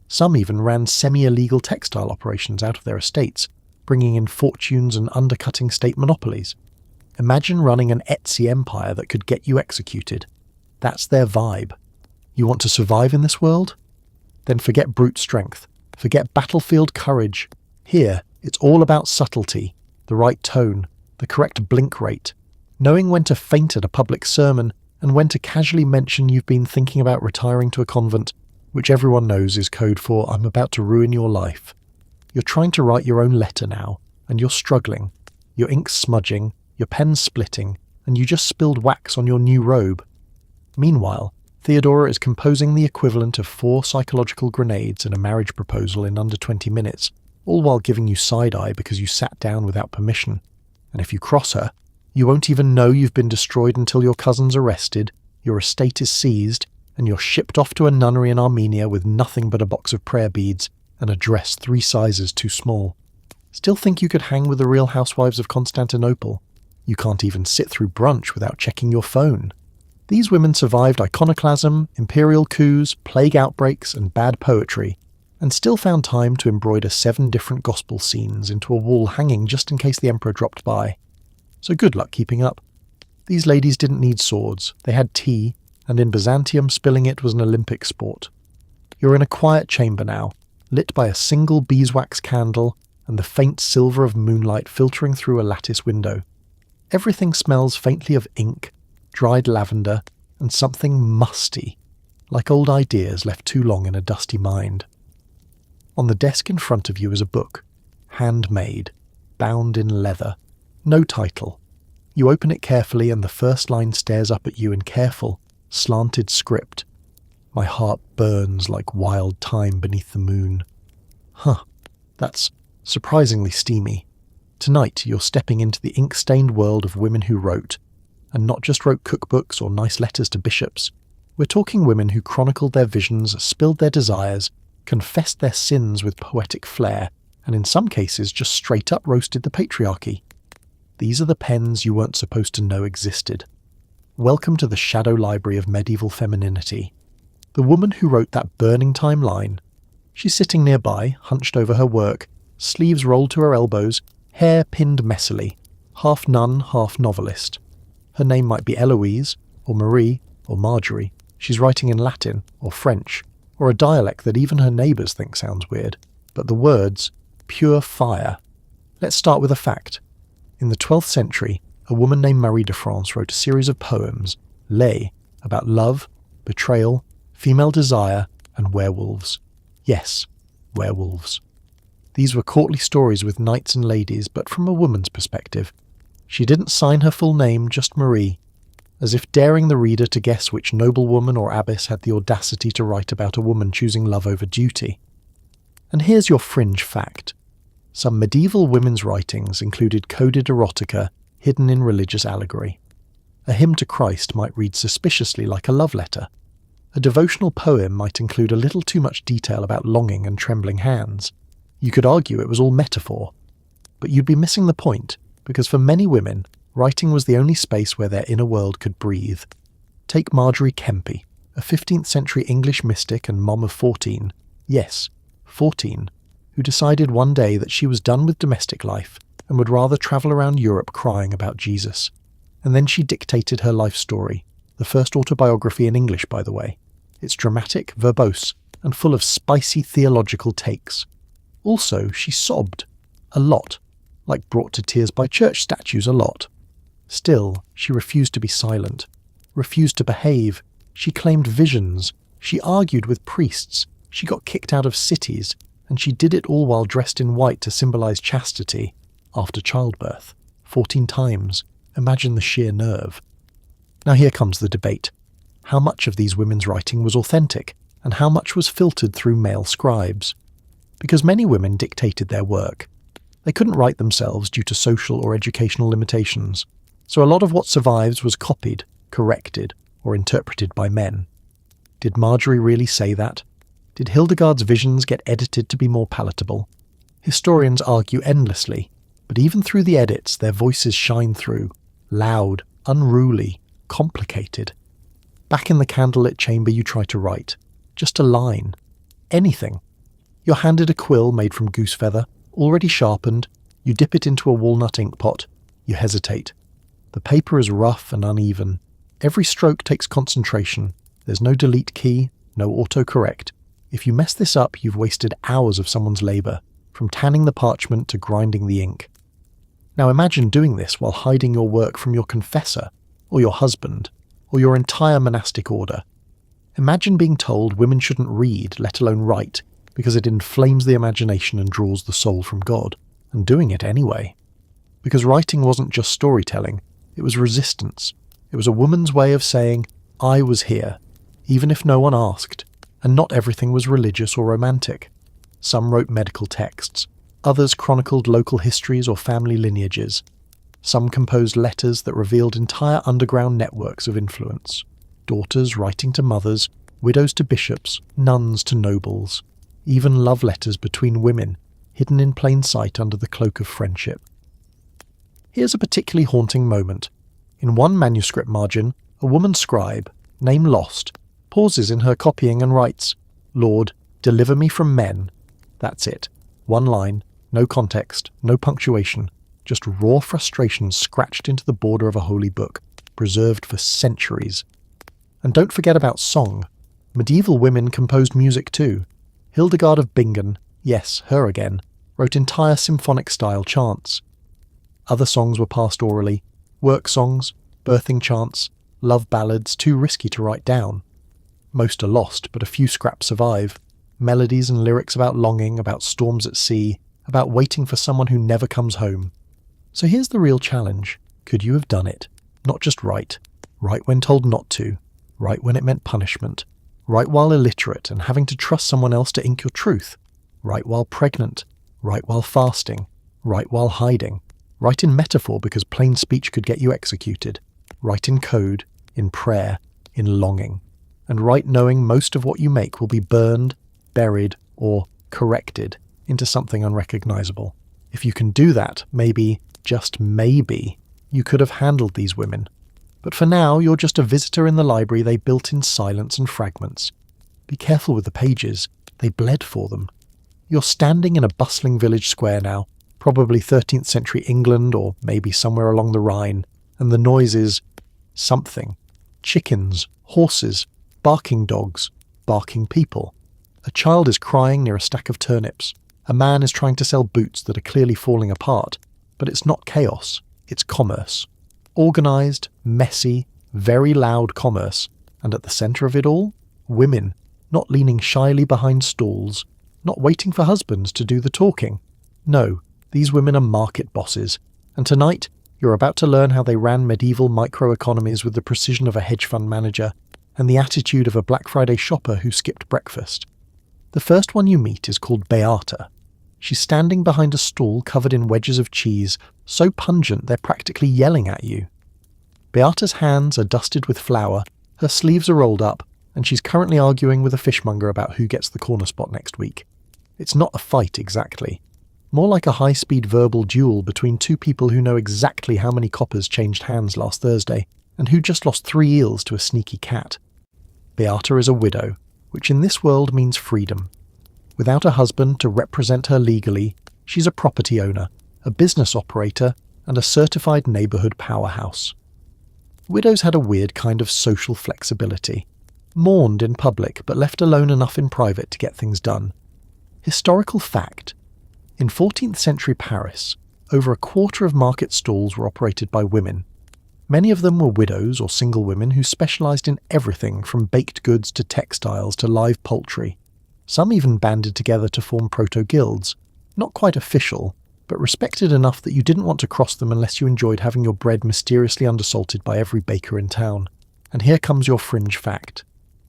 Some even ran semi-illegal textile operations out of their estates, bringing in fortunes and undercutting state monopolies. Imagine running an Etsy empire that could get you executed. That's their vibe. You want to survive in this world? Then forget brute strength. Forget battlefield courage. Here, it's all about subtlety, the right tone, the correct blink rate, knowing when to faint at a public sermon and when to casually mention you've been thinking about retiring to a convent, which everyone knows is code for I'm about to ruin your life. You're trying to write your own letter now, and you're struggling. Your ink's smudging, your pen's splitting, and you just spilled wax on your new robe. Meanwhile, Theodora is composing the equivalent of 4 psychological grenades and a marriage proposal in under 20 minutes, all while giving you side-eye because you sat down without permission. And if you cross her, you won't even know you've been destroyed until your cousin's arrested, your estate is seized, and you're shipped off to a nunnery in Armenia with nothing but a box of prayer beads and a dress 3 sizes too small. Still think you could hang with the Real Housewives of Constantinople? You can't even sit through brunch without checking your phone. These women survived iconoclasm, imperial coups, plague outbreaks, and bad poetry, and still found time to embroider 7 different gospel scenes into a wall hanging just in case the emperor dropped by. So good luck keeping up. These ladies didn't need swords, they had tea, and in Byzantium spilling it was an Olympic sport. You're in a quiet chamber now, lit by a single beeswax candle and the faint silver of moonlight filtering through a lattice window. Everything smells faintly of ink, dried lavender, and something musty, like old ideas left too long in a dusty mind. On the desk in front of you is a book, handmade, bound in leather, no title. You open it carefully and the first line stares up at you in careful, slanted script. My heart burns like wild thyme beneath the moon. That's surprisingly steamy. Tonight you're stepping into the ink-stained world of women who wrote, and not just wrote cookbooks or nice letters to bishops. We're talking women who chronicled their visions, spilled their desires, confessed their sins with poetic flair, and in some cases just straight up roasted the patriarchy. These are the pens you weren't supposed to know existed. Welcome to the shadow library of medieval femininity. The woman who wrote that burning time line. She's sitting nearby, hunched over her work, sleeves rolled to her elbows, hair pinned messily, half nun, half novelist. Her name might be Eloise, or Marie, or Marjorie. She's writing in Latin, or French, or a dialect that even her neighbours think sounds weird. But the words, pure fire. Let's start with a fact. In the 12th century, a woman named Marie de France wrote a series of poems, Les, about love, betrayal, female desire, and werewolves. Yes, werewolves. These were courtly stories with knights and ladies, but from a woman's perspective. She didn't sign her full name, just Marie, as if daring the reader to guess which noblewoman or abbess had the audacity to write about a woman choosing love over duty. And here's your fringe fact. Some medieval women's writings included coded erotica hidden in religious allegory. A hymn to Christ might read suspiciously like a love letter. A devotional poem might include a little too much detail about longing and trembling hands. You could argue it was all metaphor. But you'd be missing the point, because for many women, writing was the only space where their inner world could breathe. Take Marjorie Kempe, a 15th century English mystic and mom of 14, yes, 14, who decided one day that she was done with domestic life and would rather travel around Europe crying about Jesus. And then she dictated her life story, the first autobiography in English, by the way. It's dramatic, verbose, and full of spicy theological takes. Also, she sobbed. A lot. Like brought to tears by church statues a lot. Still, she refused to be silent. Refused to behave. She claimed visions. She argued with priests. She got kicked out of cities. And she did it all while dressed in white to symbolize chastity. After childbirth. 14 times. Imagine the sheer nerve. Now here comes the debate. How much of these women's writing was authentic, and how much was filtered through male scribes? Because many women dictated their work. They couldn't write themselves due to social or educational limitations, so a lot of what survives was copied, corrected, or interpreted by men. Did Marjorie really say that? Did Hildegard's visions get edited to be more palatable? Historians argue endlessly, but even through the edits their voices shine through, loud, unruly, complicated. Back in the candlelit chamber you try to write. Just a line. Anything. You're handed a quill made from goose feather, already sharpened. You dip it into a walnut ink pot. You hesitate. The paper is rough and uneven. Every stroke takes concentration. There's no delete key, no autocorrect. If you mess this up, you've wasted hours of someone's labour, from tanning the parchment to grinding the ink. Now imagine doing this while hiding your work from your confessor, or your husband, or your entire monastic order. Imagine being told women shouldn't read, let alone write, because it inflames the imagination and draws the soul from God, and doing it anyway. Because writing wasn't just storytelling, it was resistance. It was a woman's way of saying, I was here, even if no one asked, and not everything was religious or romantic. Some wrote medical texts, others chronicled local histories or family lineages. Some composed letters that revealed entire underground networks of influence. Daughters writing to mothers, widows to bishops, nuns to nobles. Even love letters between women, hidden in plain sight under the cloak of friendship. Here's a particularly haunting moment. In one manuscript margin, a woman scribe, name lost, pauses in her copying and writes, Lord, Deliver me from men. That's it. One line, no context, no punctuation, just raw frustration scratched into the border of a holy book, preserved for centuries. And don't forget about song. Medieval women composed music too. Hildegard of Bingen, yes, her again, wrote entire symphonic-style chants. Other songs were passed orally, work songs, birthing chants, love ballads too risky to write down. Most are lost, but a few scraps survive. Melodies and lyrics about longing, about storms at sea, about waiting for someone who never comes home. So here's the real challenge. Could you have done it? Not just write. Write when told not to. Write when it meant punishment. Write while illiterate and having to trust someone else to ink your truth. Write while pregnant. Write while fasting. Write while hiding. Write in metaphor because plain speech could get you executed. Write in code, in prayer, in longing. And write knowing most of what you make will be burned, buried, or corrected into something unrecognizable. If you can do that, maybe, just maybe, you could have handled these women. But for now, you're just a visitor in the library they built in silence and fragments. Be careful with the pages. They bled for them. You're standing in a bustling village square now, probably 13th century England or maybe somewhere along the Rhine, and the noise is something. Chickens, horses, barking dogs, barking people. A child is crying near a stack of turnips. A man is trying to sell boots that are clearly falling apart. But it's not chaos, it's commerce. Organised, messy, very loud commerce. And at the centre of it all, women, not leaning shyly behind stalls, not waiting for husbands to do the talking. No, these women are market bosses. And tonight, you're about to learn how they ran medieval microeconomies with the precision of a hedge fund manager and the attitude of a Black Friday shopper who skipped breakfast. The first one you meet is called Beata. She's standing behind a stall covered in wedges of cheese, so pungent they're practically yelling at you. Beata's hands are dusted with flour, her sleeves are rolled up, and she's currently arguing with a fishmonger about who gets the corner spot next week. It's not a fight exactly. More like a high-speed verbal duel between two people who know exactly how many coppers changed hands last Thursday, and who just lost 3 eels to a sneaky cat. Beata is a widow, which in this world means freedom. Without a husband to represent her legally, she's a property owner, a business operator, and a certified neighbourhood powerhouse. Widows had a weird kind of social flexibility. Mourned in public, but left alone enough in private to get things done. Historical fact. In 14th century Paris, over a quarter of market stalls were operated by women. Many of them were widows or single women who specialised in everything from baked goods to textiles to live poultry. Some even banded together to form proto-guilds, not quite official, but respected enough that you didn't want to cross them unless you enjoyed having your bread mysteriously undersalted by every baker in town. And here comes your fringe fact.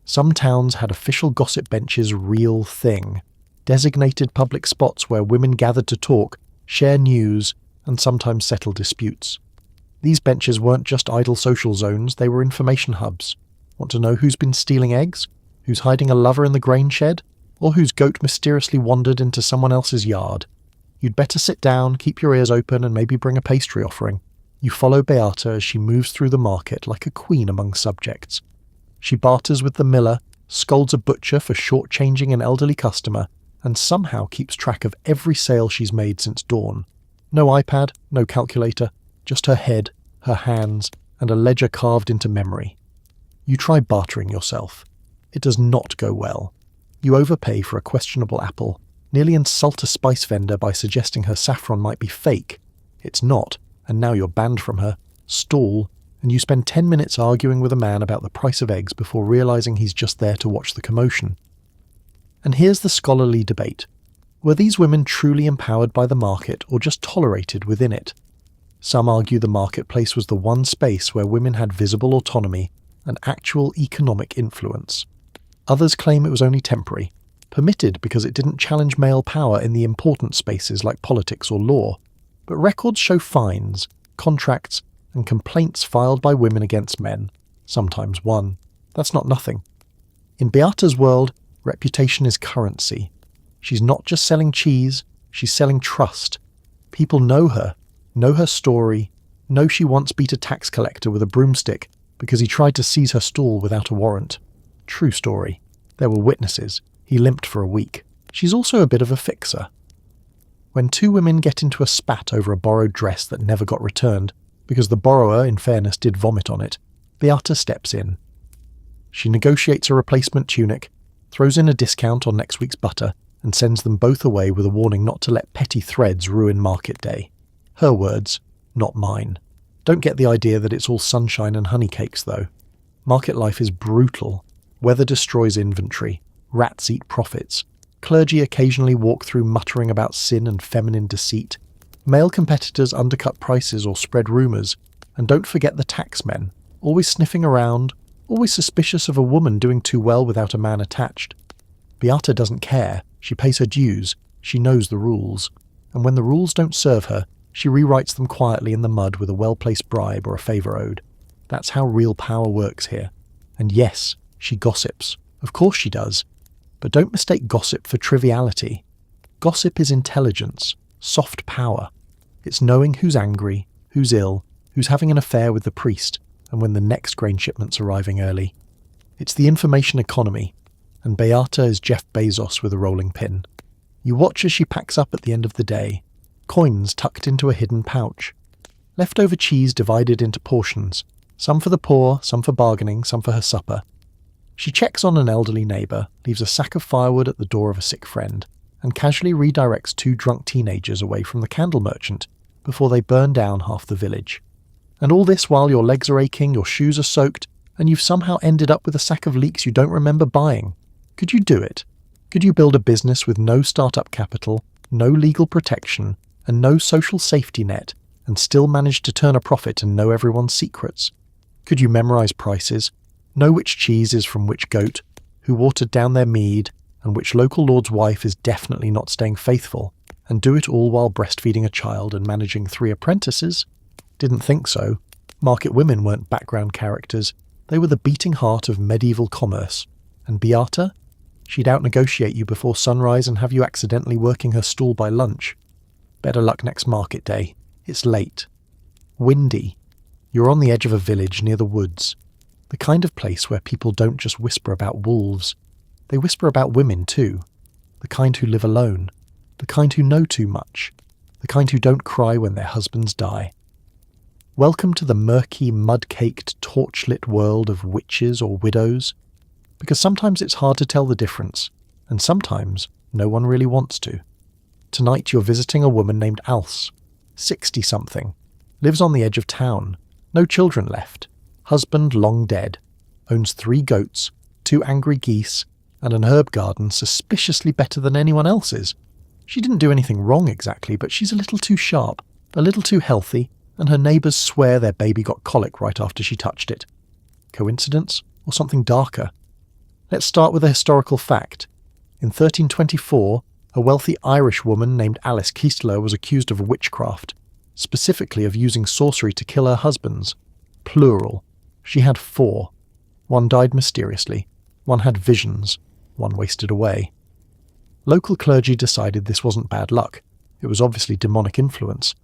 Some towns had official gossip benches real thing, designated public spots where women gathered to talk, share news, and sometimes settle disputes. These benches weren't just idle social zones, they were information hubs. Want to know who's been stealing eggs? Who's hiding a lover in the grain shed? Or whose goat mysteriously wandered into someone else's yard? You'd better sit down, keep your ears open, and maybe bring a pastry offering. You follow Beata as she moves through the market like a queen among subjects. She barters with the miller, scolds a butcher for shortchanging an elderly customer, and somehow keeps track of every sale she's made since dawn. No iPad, no calculator, just her head, her hands, and a ledger carved into memory. You try bartering yourself. It does not go well. You overpay for a questionable apple, nearly insult a spice vendor by suggesting her saffron might be fake. It's not, and now you're banned from her. Stall, and you spend 10 minutes arguing with a man about the price of eggs before realising he's just there to watch the commotion. And here's the scholarly debate. Were these women truly empowered by the market or just tolerated within it? Some argue the marketplace was the one space where women had visible autonomy and actual economic influence. Others claim it was only temporary, permitted because it didn't challenge male power in the important spaces like politics or law. But records show fines, contracts, and complaints filed by women against men, sometimes won. That's not nothing. In Beata's world, reputation is currency. She's not just selling cheese, she's selling trust. People know her story, know she once beat a tax collector with a broomstick because he tried to seize her stall without a warrant. True story. There were witnesses. He limped for a week. She's also a bit of a fixer. When two women get into a spat over a borrowed dress that never got returned, because the borrower, in fairness, did vomit on it, Beata steps in. She negotiates a replacement tunic, throws in a discount on next week's butter, and sends them both away with a warning not to let petty threads ruin market day. Her words, not mine. Don't get the idea that it's all sunshine and honey cakes, though. Market life is brutal. Weather destroys inventory. Rats eat profits. Clergy occasionally walk through muttering about sin and feminine deceit. Male competitors undercut prices or spread rumours. And don't forget the taxmen, always sniffing around, always suspicious of a woman doing too well without a man attached. Beata doesn't care. She pays her dues. She knows the rules. And when the rules don't serve her, she rewrites them quietly in the mud with a well-placed bribe or a favour owed. That's how real power works here. And yes, she gossips. Of course she does. But don't mistake gossip for triviality. Gossip is intelligence, soft power. It's knowing who's angry, who's ill, who's having an affair with the priest, and when the next grain shipment's arriving early. It's the information economy, and Beata is Jeff Bezos with a rolling pin. You watch as she packs up at the end of the day, coins tucked into a hidden pouch, leftover cheese divided into portions, some for the poor, some for bargaining, some for her supper. She checks on an elderly neighbour, leaves a sack of firewood at the door of a sick friend, and casually redirects two drunk teenagers away from the candle merchant before they burn down half the village. And all this while your legs are aching, your shoes are soaked, and you've somehow ended up with a sack of leeks you don't remember buying. Could you do it? Could you build a business with no startup capital, no legal protection, and no social safety net, and still manage to turn a profit and know everyone's secrets? Could you memorise prices, know which cheese is from which goat, who watered down their mead, and which local lord's wife is definitely not staying faithful, and do it all while breastfeeding a child and managing 3 apprentices? Didn't think so. Market women weren't background characters. They were the beating heart of medieval commerce. And Beata? She'd out-negotiate you before sunrise and have you accidentally working her stall by lunch. Better luck next market day. It's late. Windy. You're on the edge of a village near the woods. The kind of place where people don't just whisper about wolves. They whisper about women too. The kind who live alone. The kind who know too much. The kind who don't cry when their husbands die. Welcome to the murky, mud-caked, torch-lit world of witches or widows. Because sometimes it's hard to tell the difference, and sometimes no one really wants to. Tonight you're visiting a woman named Alce, 60-something, lives on the edge of town, no children left, husband long dead, owns 3 goats, 2 angry geese, and an herb garden suspiciously better than anyone else's. She didn't do anything wrong exactly, but she's a little too sharp, a little too healthy, and her neighbours swear their baby got colic right after she touched it. Coincidence, or something darker? Let's start with a historical fact. In 1324, a wealthy Irish woman named Alice Keistler was accused of witchcraft, specifically of using sorcery to kill her husbands. Plural. She had 4. 1 died mysteriously. 1 had visions. 1 wasted away. Local clergy decided this wasn't bad luck. It was obviously demonic influence.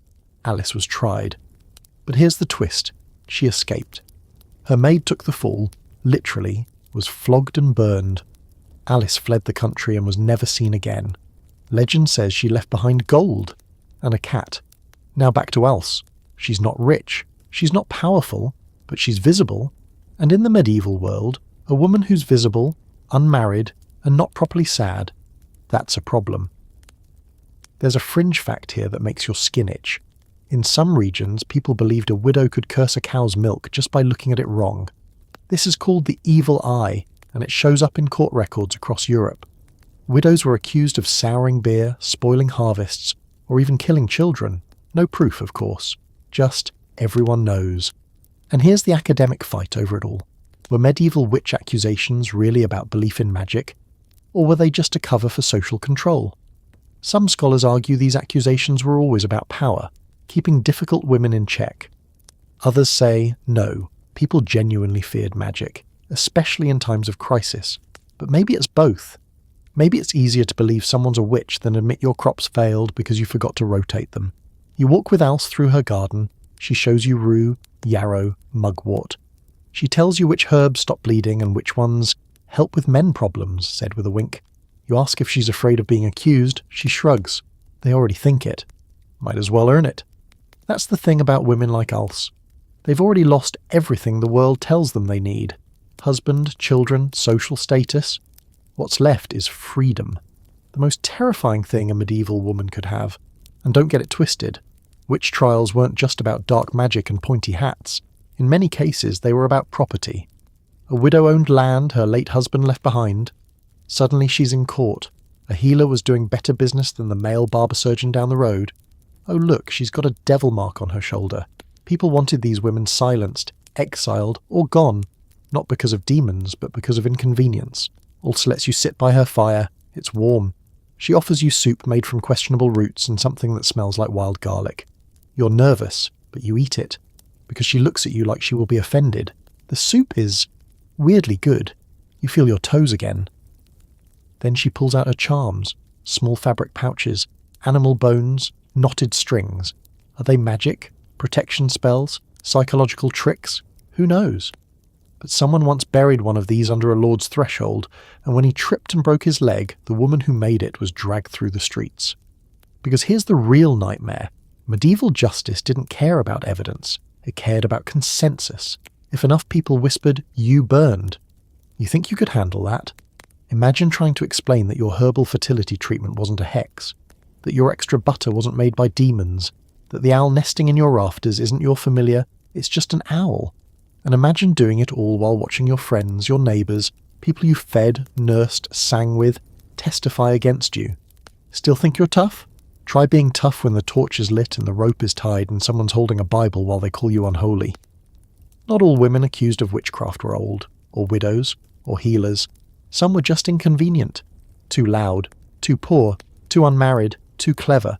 Alice was tried. But here's the twist. She escaped. Her maid took the fall, literally, was flogged and burned. Alice fled the country and was never seen again. Legend says she left behind gold and a cat. Now back to Alce. She's not rich, she's not powerful, but she's visible. And in the medieval world, a woman who's visible, unmarried, and not properly sad, that's a problem. There's a fringe fact here that makes your skin itch. In some regions, people believed a widow could curse a cow's milk just by looking at it wrong. This is called the evil eye, and it shows up in court records across Europe. Widows were accused of souring beer, spoiling harvests, or even killing children. No proof, of course. Just everyone knows. And here's the academic fight over it all. Were medieval witch accusations really about belief in magic? Or were they just a cover for social control? Some scholars argue these accusations were always about power, keeping difficult women in check. Others say, no, people genuinely feared magic, especially in times of crisis. But maybe it's both. Maybe it's easier to believe someone's a witch than admit your crops failed because you forgot to rotate them. You walk with Alce through her garden. She shows you rue, yarrow, mugwort. She tells you which herbs stop bleeding and which ones help with men problems, said with a wink. You ask if she's afraid of being accused, she shrugs. They already think it. Might as well earn it. That's the thing about women like Ulse. They've already lost everything the world tells them they need. Husband, children, social status. What's left is freedom. The most terrifying thing a medieval woman could have. And don't get it twisted. Witch trials weren't just about dark magic and pointy hats. In many cases, they were about property. A widow owned land her late husband left behind. Suddenly she's in court. A healer was doing better business than the male barber surgeon down the road. Oh look, she's got a devil mark on her shoulder. People wanted these women silenced, exiled, or gone. Not because of demons, but because of inconvenience. Also lets you sit by her fire. It's warm. She offers you soup made from questionable roots and something that smells like wild garlic. You're nervous, but you eat it. Because she looks at you like she will be offended. The soup is weirdly good. You feel your toes again. Then she pulls out her charms. Small fabric pouches. Animal bones. Knotted strings. Are they magic? Protection spells? Psychological tricks? Who knows? But someone once buried one of these under a lord's threshold, and when he tripped and broke his leg, the woman who made it was dragged through the streets. Because here's the real nightmare. Medieval justice didn't care about evidence. It cared about consensus. If enough people whispered, "You burned." You think you could handle that? Imagine trying to explain that your herbal fertility treatment wasn't a hex, that your extra butter wasn't made by demons, that the owl nesting in your rafters isn't your familiar, it's just an owl. And imagine doing it all while watching your friends, your neighbours, people you fed, nursed, sang with, testify against you. Still think you're tough? Try being tough when the torch is lit and the rope is tied and someone's holding a Bible while they call you unholy. Not all women accused of witchcraft were old, or widows, or healers. Some were just inconvenient. Too loud, too poor, too unmarried, too clever.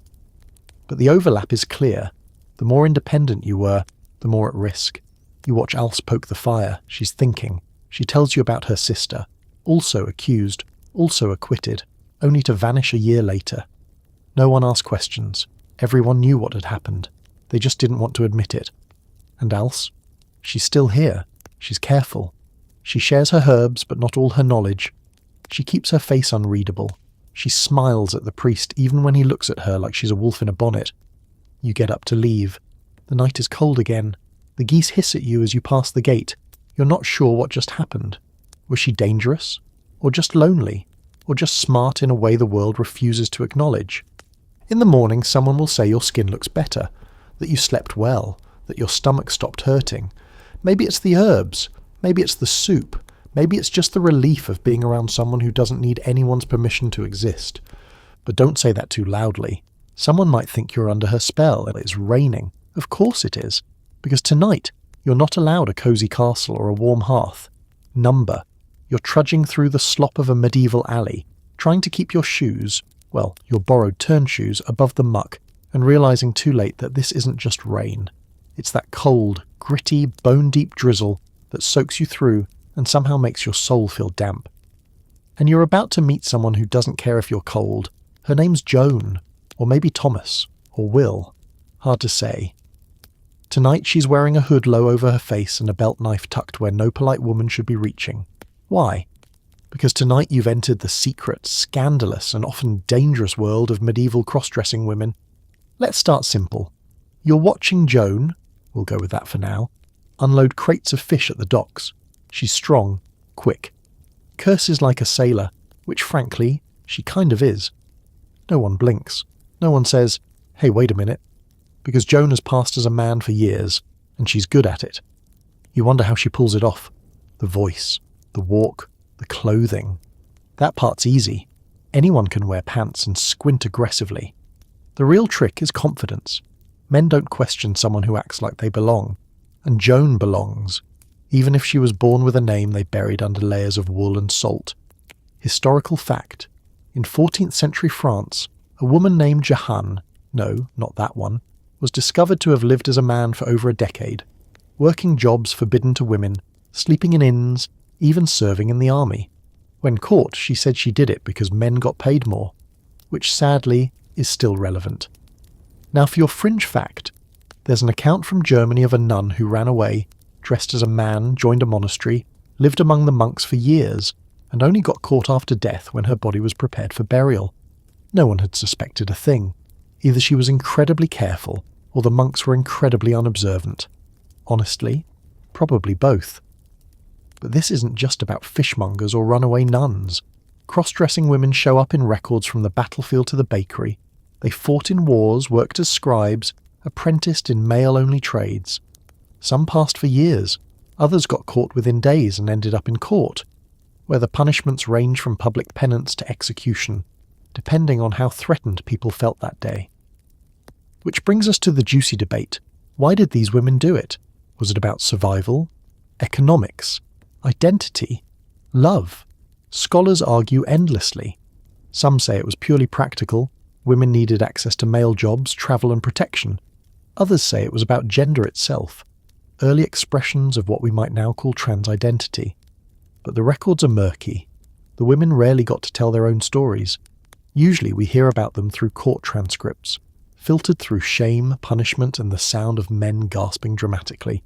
But the overlap is clear. The more independent you were, the more at risk. You watch Ulse poke the fire. She's thinking. She tells you about her sister. Also accused. Also acquitted. Only to vanish a year later. No one asked questions. Everyone knew what had happened. They just didn't want to admit it. And Ulse? She's still here. She's careful. She shares her herbs, but not all her knowledge. She keeps her face unreadable. She smiles at the priest even when he looks at her like she's a wolf in a bonnet. You get up to leave. The night is cold again. The geese hiss at you as you pass the gate. You're not sure what just happened. Was she dangerous? Or just lonely? Or just smart in a way the world refuses to acknowledge? In the morning someone will say your skin looks better, that you slept well, that your stomach stopped hurting. Maybe it's the herbs. Maybe it's the soup. Maybe it's just the relief of being around someone who doesn't need anyone's permission to exist. But don't say that too loudly. Someone might think you're under her spell and it's raining. Of course it is. Because tonight, you're not allowed a cosy castle or a warm hearth. Number. You're trudging through the slop of a medieval alley, trying to keep your shoes, well, your borrowed turn shoes, above the muck, and realizing too late that this isn't just rain. It's that cold, gritty, bone-deep drizzle that soaks you through and somehow makes your soul feel damp. And you're about to meet someone who doesn't care if you're cold. Her name's Joan, or maybe Thomas, or Will. Hard to say. Tonight she's wearing a hood low over her face and a belt knife tucked where no polite woman should be reaching. Why? Because tonight you've entered the secret, scandalous, and often dangerous world of medieval cross-dressing women. Let's start simple. You're watching Joan, we'll go with that for now, unload crates of fish at the docks. She's strong, quick, curses like a sailor, which frankly, she kind of is. No one blinks. No one says, "Hey, wait a minute," because Joan has passed as a man for years, and she's good at it. You wonder how she pulls it off. The voice, the walk, the clothing. That part's easy. Anyone can wear pants and squint aggressively. The real trick is confidence. Men don't question someone who acts like they belong. And Joan belongs, even if she was born with a name they buried under layers of wool and salt. Historical fact. In 14th century France, a woman named Jehanne, no, not that one, was discovered to have lived as a man for over a decade, working jobs forbidden to women, sleeping in inns, even serving in the army. When caught, she said she did it because men got paid more, which sadly is still relevant. Now for your fringe fact, there's an account from Germany of a nun who ran away, dressed as a man, joined a monastery, lived among the monks for years, and only got caught after death when her body was prepared for burial. No one had suspected a thing. Either she was incredibly careful, or the monks were incredibly unobservant. Honestly, probably both. But this isn't just about fishmongers or runaway nuns. Cross-dressing women show up in records from the battlefield to the bakery. They fought in wars, worked as scribes, apprenticed in male-only trades. Some passed for years, others got caught within days and ended up in court, where the punishments range from public penance to execution, depending on how threatened people felt that day. Which brings us to the juicy debate. Why did these women do it? Was it about survival? Economics? Identity? Love? Scholars argue endlessly. Some say it was purely practical. Women needed access to male jobs, travel and protection. Others say it was about gender itself, early expressions of what we might now call trans identity. But the records are murky. The women rarely got to tell their own stories. Usually we hear about them through court transcripts, filtered through shame, punishment, and the sound of men gasping dramatically.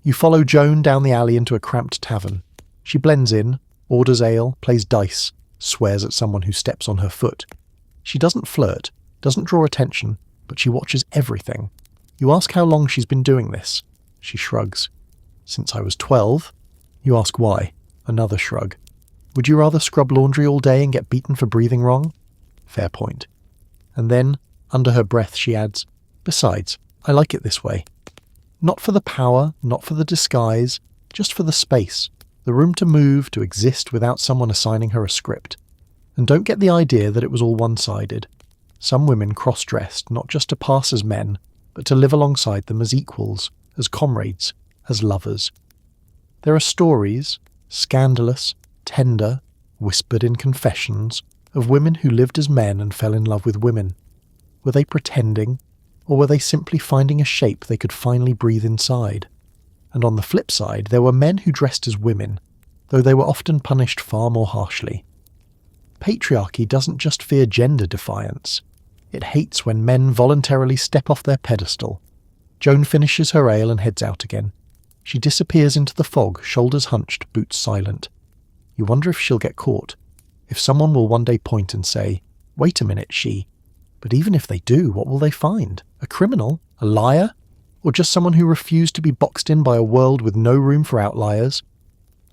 You follow Joan down the alley into a cramped tavern. She blends in, orders ale, plays dice, swears at someone who steps on her foot. She doesn't flirt, doesn't draw attention, but she watches everything. You ask how long she's been doing this. She shrugs. Since I was 12. You ask why. Another shrug. Would you rather scrub laundry all day and get beaten for breathing wrong? Fair point. And then, under her breath, she adds, besides, I like it this way. Not for the power, not for the disguise, just for the space, the room to move, to exist without someone assigning her a script. And don't get the idea that it was all one-sided. Some women cross-dressed not just to pass as men, but to live alongside them as equals, as comrades, as lovers. There are stories, scandalous, tender, whispered in confessions, of women who lived as men and fell in love with women. Were they pretending, or were they simply finding a shape they could finally breathe inside? And on the flip side, there were men who dressed as women, though they were often punished far more harshly. Patriarchy doesn't just fear gender defiance. It hates when men voluntarily step off their pedestal. Joan finishes her ale and heads out again. She disappears into the fog, shoulders hunched, boots silent. You wonder if she'll get caught. If someone will one day point and say, wait a minute, she. But even if they do, what will they find? A criminal? A liar? Or just someone who refused to be boxed in by a world with no room for outliers?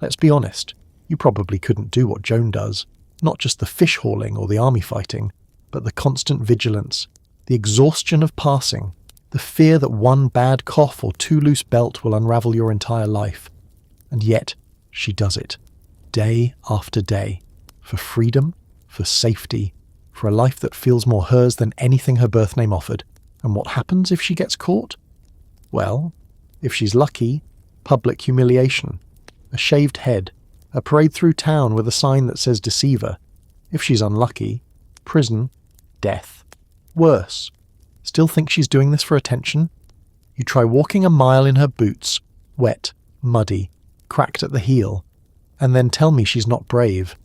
Let's be honest, you probably couldn't do what Joan does. Not just the fish hauling or the army fighting, but the constant vigilance, the exhaustion of passing, the fear that one bad cough or too loose belt will unravel your entire life. And yet, she does it, day after day, for freedom, for safety, for a life that feels more hers than anything her birth name offered. And what happens if she gets caught? Well, if she's lucky, public humiliation, a shaved head, a parade through town with a sign that says deceiver. If she's unlucky, prison, death. Worse, still think she's doing this for attention? You try walking a mile in her boots, wet, muddy, cracked at the heel, and then tell me she's not brave.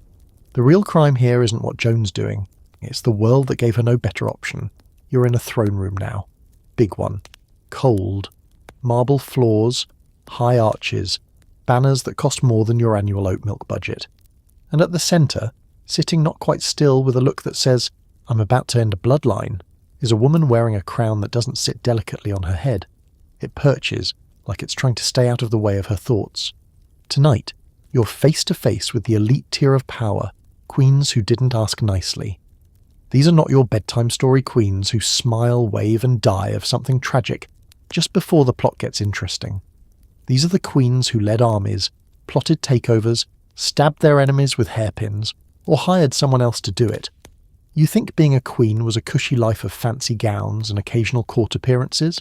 The real crime here isn't what Joan's doing. It's the world that gave her no better option. You're in a throne room now. Big one. Cold. Marble floors. High arches. Banners that cost more than your annual oat milk budget. And at the centre, sitting not quite still with a look that says, I'm about to end a bloodline, is a woman wearing a crown that doesn't sit delicately on her head. It perches, like it's trying to stay out of the way of her thoughts. Tonight, you're face to face with the elite tier of power, queens who didn't ask nicely. These are not your bedtime story queens who smile, wave and die of something tragic just before the plot gets interesting. These are the queens who led armies, plotted takeovers, stabbed their enemies with hairpins, or hired someone else to do it. You think being a queen was a cushy life of fancy gowns and occasional court appearances?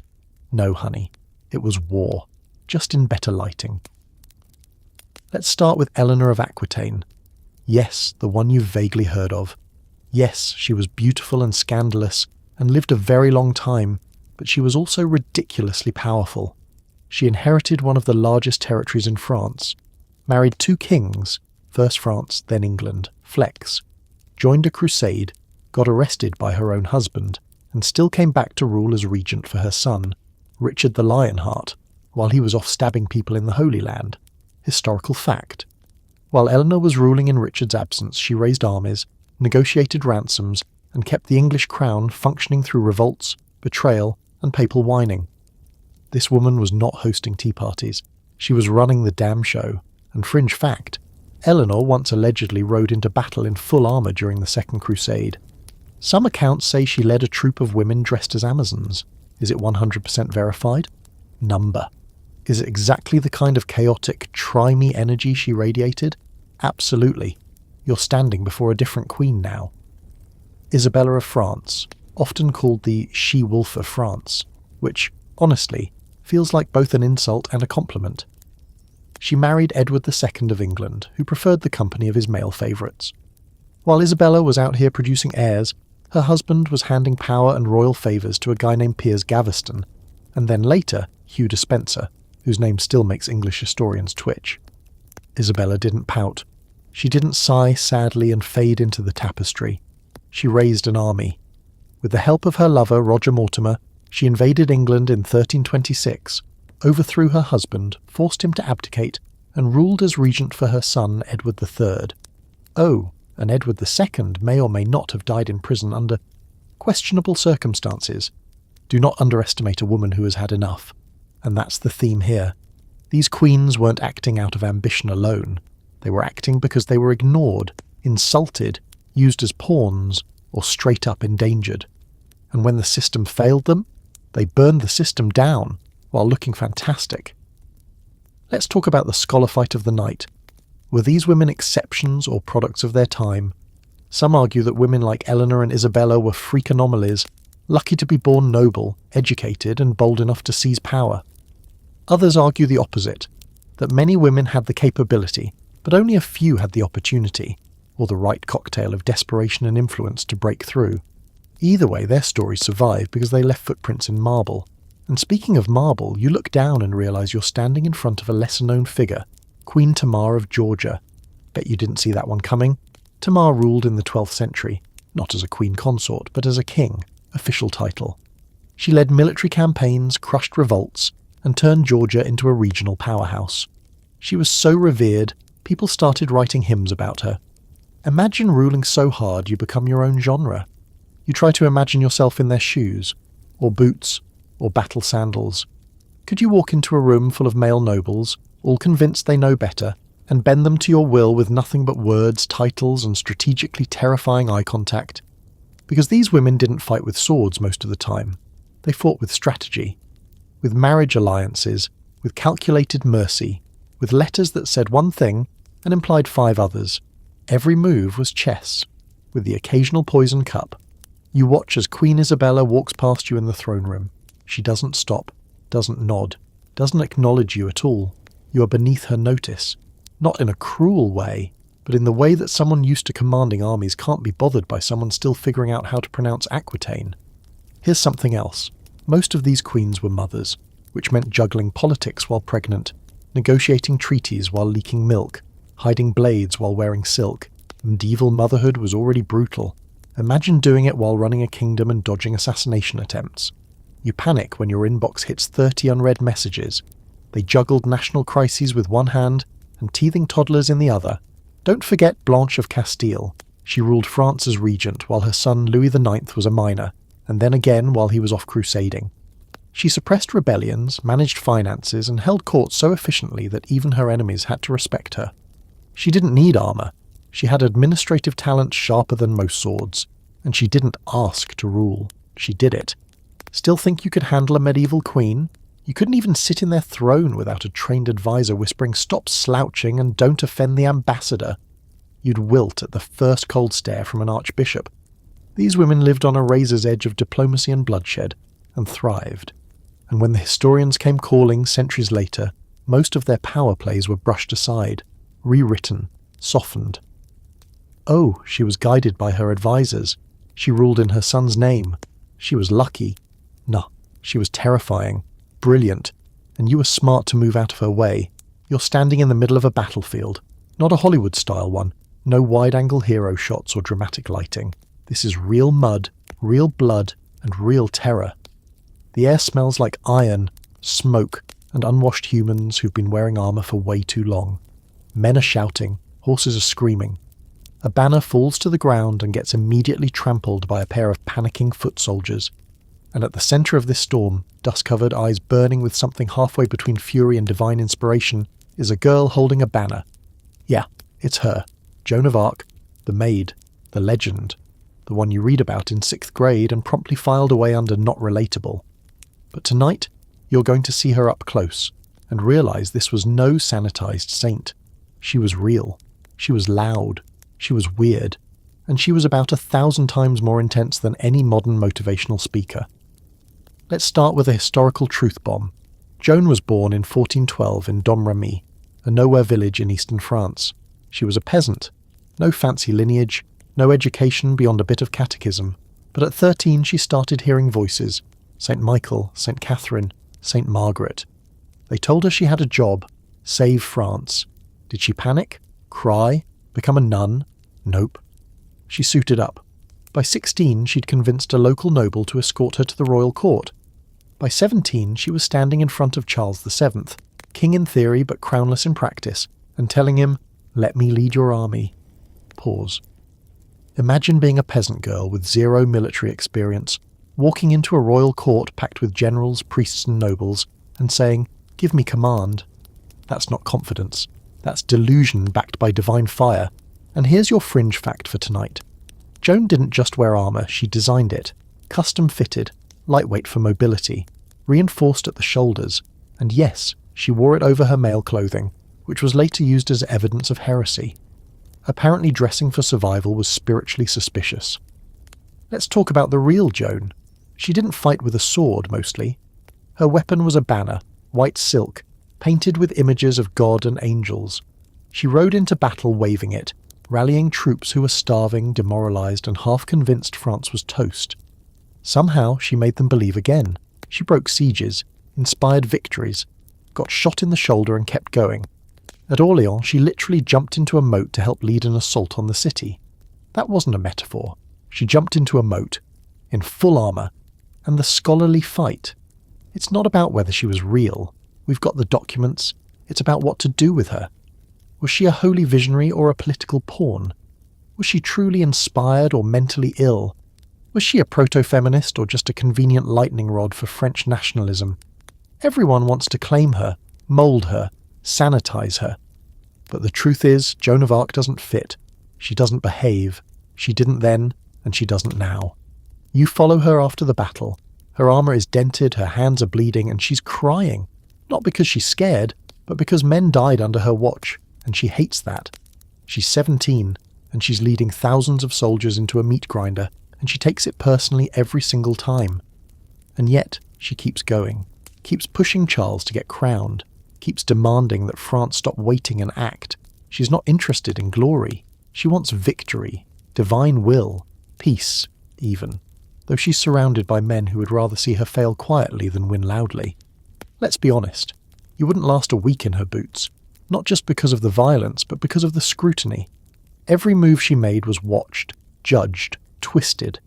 No, honey. It was war, just in better lighting. Let's start with Eleanor of Aquitaine. Yes, the one you've vaguely heard of. Yes, she was beautiful and scandalous, and lived a very long time, but she was also ridiculously powerful. She inherited one of the largest territories in France, married 2 kings, first France, then England, Flex, joined a crusade, got arrested by her own husband, and still came back to rule as regent for her son, Richard the Lionheart, while he was off stabbing people in the Holy Land. Historical fact. While Eleanor was ruling in Richard's absence, she raised armies, negotiated ransoms, and kept the English crown functioning through revolts, betrayal, and papal whining. This woman was not hosting tea parties. She was running the damn show. And fringe fact, Eleanor once allegedly rode into battle in full armour during the Second Crusade. Some accounts say she led a troop of women dressed as Amazons. Is it 100% verified? Number. Is it exactly the kind of chaotic, try-me energy she radiated? Absolutely. You're standing before a different queen now. Isabella of France, often called the she-wolf of France, which, honestly, feels like both an insult and a compliment. She married Edward II of England, who preferred the company of his male favourites. While Isabella was out here producing heirs, her husband was handing power and royal favours to a guy named Piers Gaveston, and then later Hugh Despenser, whose name still makes English historians twitch. Isabella didn't pout. She didn't sigh sadly and fade into the tapestry. She raised an army. With the help of her lover, Roger Mortimer, she invaded England in 1326, overthrew her husband, forced him to abdicate, and ruled as regent for her son, Edward III. Oh, and Edward II may or may not have died in prison under questionable circumstances. Do not underestimate a woman who has had enough. And that's the theme here. These queens weren't acting out of ambition alone. They were acting because they were ignored, insulted, used as pawns, or straight up endangered. And when the system failed them, they burned the system down while looking fantastic. Let's talk about the scholar fight of the night. Were these women exceptions or products of their time? Some argue that women like Eleanor and Isabella were freak anomalies, lucky to be born noble, educated, and bold enough to seize power. Others argue the opposite, that many women had the capability, but only a few had the opportunity, or the right cocktail of desperation and influence to break through. Either way, their stories survive because they left footprints in marble. And speaking of marble, you look down and realise you're standing in front of a lesser-known figure, Queen Tamar of Georgia. Bet you didn't see that one coming. Tamar ruled in the 12th century, not as a queen consort, but as a king, official title. She led military campaigns, crushed revolts, and turned Georgia into a regional powerhouse. She was so revered, people started writing hymns about her. Imagine ruling so hard you become your own genre. You try to imagine yourself in their shoes, or boots, or battle sandals. Could you walk into a room full of male nobles, all convinced they know better, and bend them to your will with nothing but words, titles, and strategically terrifying eye contact? Because these women didn't fight with swords most of the time. They fought with strategy, with marriage alliances, with calculated mercy, with letters that said one thing and implied 5 others. Every move was chess, with the occasional poison cup. You watch as Queen Isabella walks past you in the throne room. She doesn't stop, doesn't nod, doesn't acknowledge you at all. You are beneath her notice. Not in a cruel way, but in the way that someone used to commanding armies can't be bothered by someone still figuring out how to pronounce Aquitaine. Here's something else. Most of these queens were mothers, which meant juggling politics while pregnant, negotiating treaties while leaking milk, hiding blades while wearing silk. Medieval motherhood was already brutal. Imagine doing it while running a kingdom and dodging assassination attempts. You panic when your inbox hits 30 unread messages. They juggled national crises with one hand and teething toddlers in the other. Don't forget Blanche of Castile. She ruled France as regent while her son Louis IX was a minor, and then again while he was off crusading. She suppressed rebellions, managed finances, and held court so efficiently that even her enemies had to respect her. She didn't need armour. She had administrative talent sharper than most swords, and she didn't ask to rule. She did it. Still think you could handle a medieval queen? You couldn't even sit in their throne without a trained advisor whispering, "Stop slouching and don't offend the ambassador." You'd wilt at the first cold stare from an archbishop. These women lived on a razor's edge of diplomacy and bloodshed, and thrived. And when the historians came calling centuries later, most of their power plays were brushed aside, rewritten, softened. Oh, she was guided by her advisors. She ruled in her son's name. She was lucky. No, she was terrifying, brilliant, and you were smart to move out of her way. You're standing in the middle of a battlefield, not a Hollywood-style one, no wide-angle hero shots or dramatic lighting. This is real mud, real blood, and real terror. The air smells like iron, smoke, and unwashed humans who've been wearing armour for way too long. Men are shouting, Horses are screaming. A banner falls to the ground and gets immediately trampled by a pair of panicking foot soldiers. And at the centre of this storm, dust-covered, eyes burning with something halfway between fury and divine inspiration, is a girl holding a banner. Yeah, it's her, Joan of Arc, the maid, the legend, the one you read about in 6th grade and promptly filed away under not relatable. But tonight, you're going to see her up close and realise this was no sanitised saint. She was real. She was loud. She was weird. And she was about 1,000 times more intense than any modern motivational speaker. Let's start with a historical truth bomb. Joan was born in 1412 in Domremy, a nowhere village in eastern France. She was a peasant. No fancy lineage, no education beyond a bit of catechism. But at 13 she started hearing voices. St. Michael, St. Catherine, St. Margaret. They told her she had a job. Save France. Did she panic? Cry? Become a nun? Nope. She suited up. By 16 she'd convinced a local noble to escort her to the royal court. By 17 she was standing in front of Charles VII, king in theory but crownless in practice, and telling him, "Let me lead your army." Pause. Imagine being a peasant girl with zero military experience, walking into a royal court packed with generals, priests and nobles, and saying, "Give me command." That's not confidence. That's delusion backed by divine fire. And here's your fringe fact for tonight. Joan didn't just wear armour, she designed it. Custom fitted, lightweight for mobility, reinforced at the shoulders, and yes, she wore it over her male clothing, which was later used as evidence of heresy. Apparently dressing for survival was spiritually suspicious. Let's talk about the real Joan. She didn't fight with a sword, mostly. Her weapon was a banner, white silk, painted with images of God and angels. She rode into battle waving it, rallying troops who were starving, demoralised, and half-convinced France was toast. Somehow she made them believe again. She broke sieges, inspired victories, got shot in the shoulder and kept going. At Orléans, she literally jumped into a moat to help lead an assault on the city. That wasn't a metaphor. She jumped into a moat, in full armour, and the scholarly fight. It's not about whether she was real. We've got the documents. It's about what to do with her. Was she a holy visionary or a political pawn? Was she truly inspired or mentally ill? Was she a proto-feminist or just a convenient lightning rod for French nationalism? Everyone wants to claim her, mould her, sanitize her. But the truth is, Joan of Arc doesn't fit. She doesn't behave. She didn't then, and she doesn't now. You follow her after the battle. Her armour is dented, her hands are bleeding, and she's crying. Not because she's scared, but because men died under her watch, and she hates that. She's 17, and she's leading thousands of soldiers into a meat grinder, and she takes it personally every single time. And yet, she keeps going, keeps pushing Charles to get crowned, keeps demanding that France stop waiting and act. She's not interested in glory. She wants victory, divine will, peace, even, though she's surrounded by men who would rather see her fail quietly than win loudly. Let's be honest, you wouldn't last a week in her boots, not just because of the violence, but because of the scrutiny. Every move she made was watched, judged, twisted.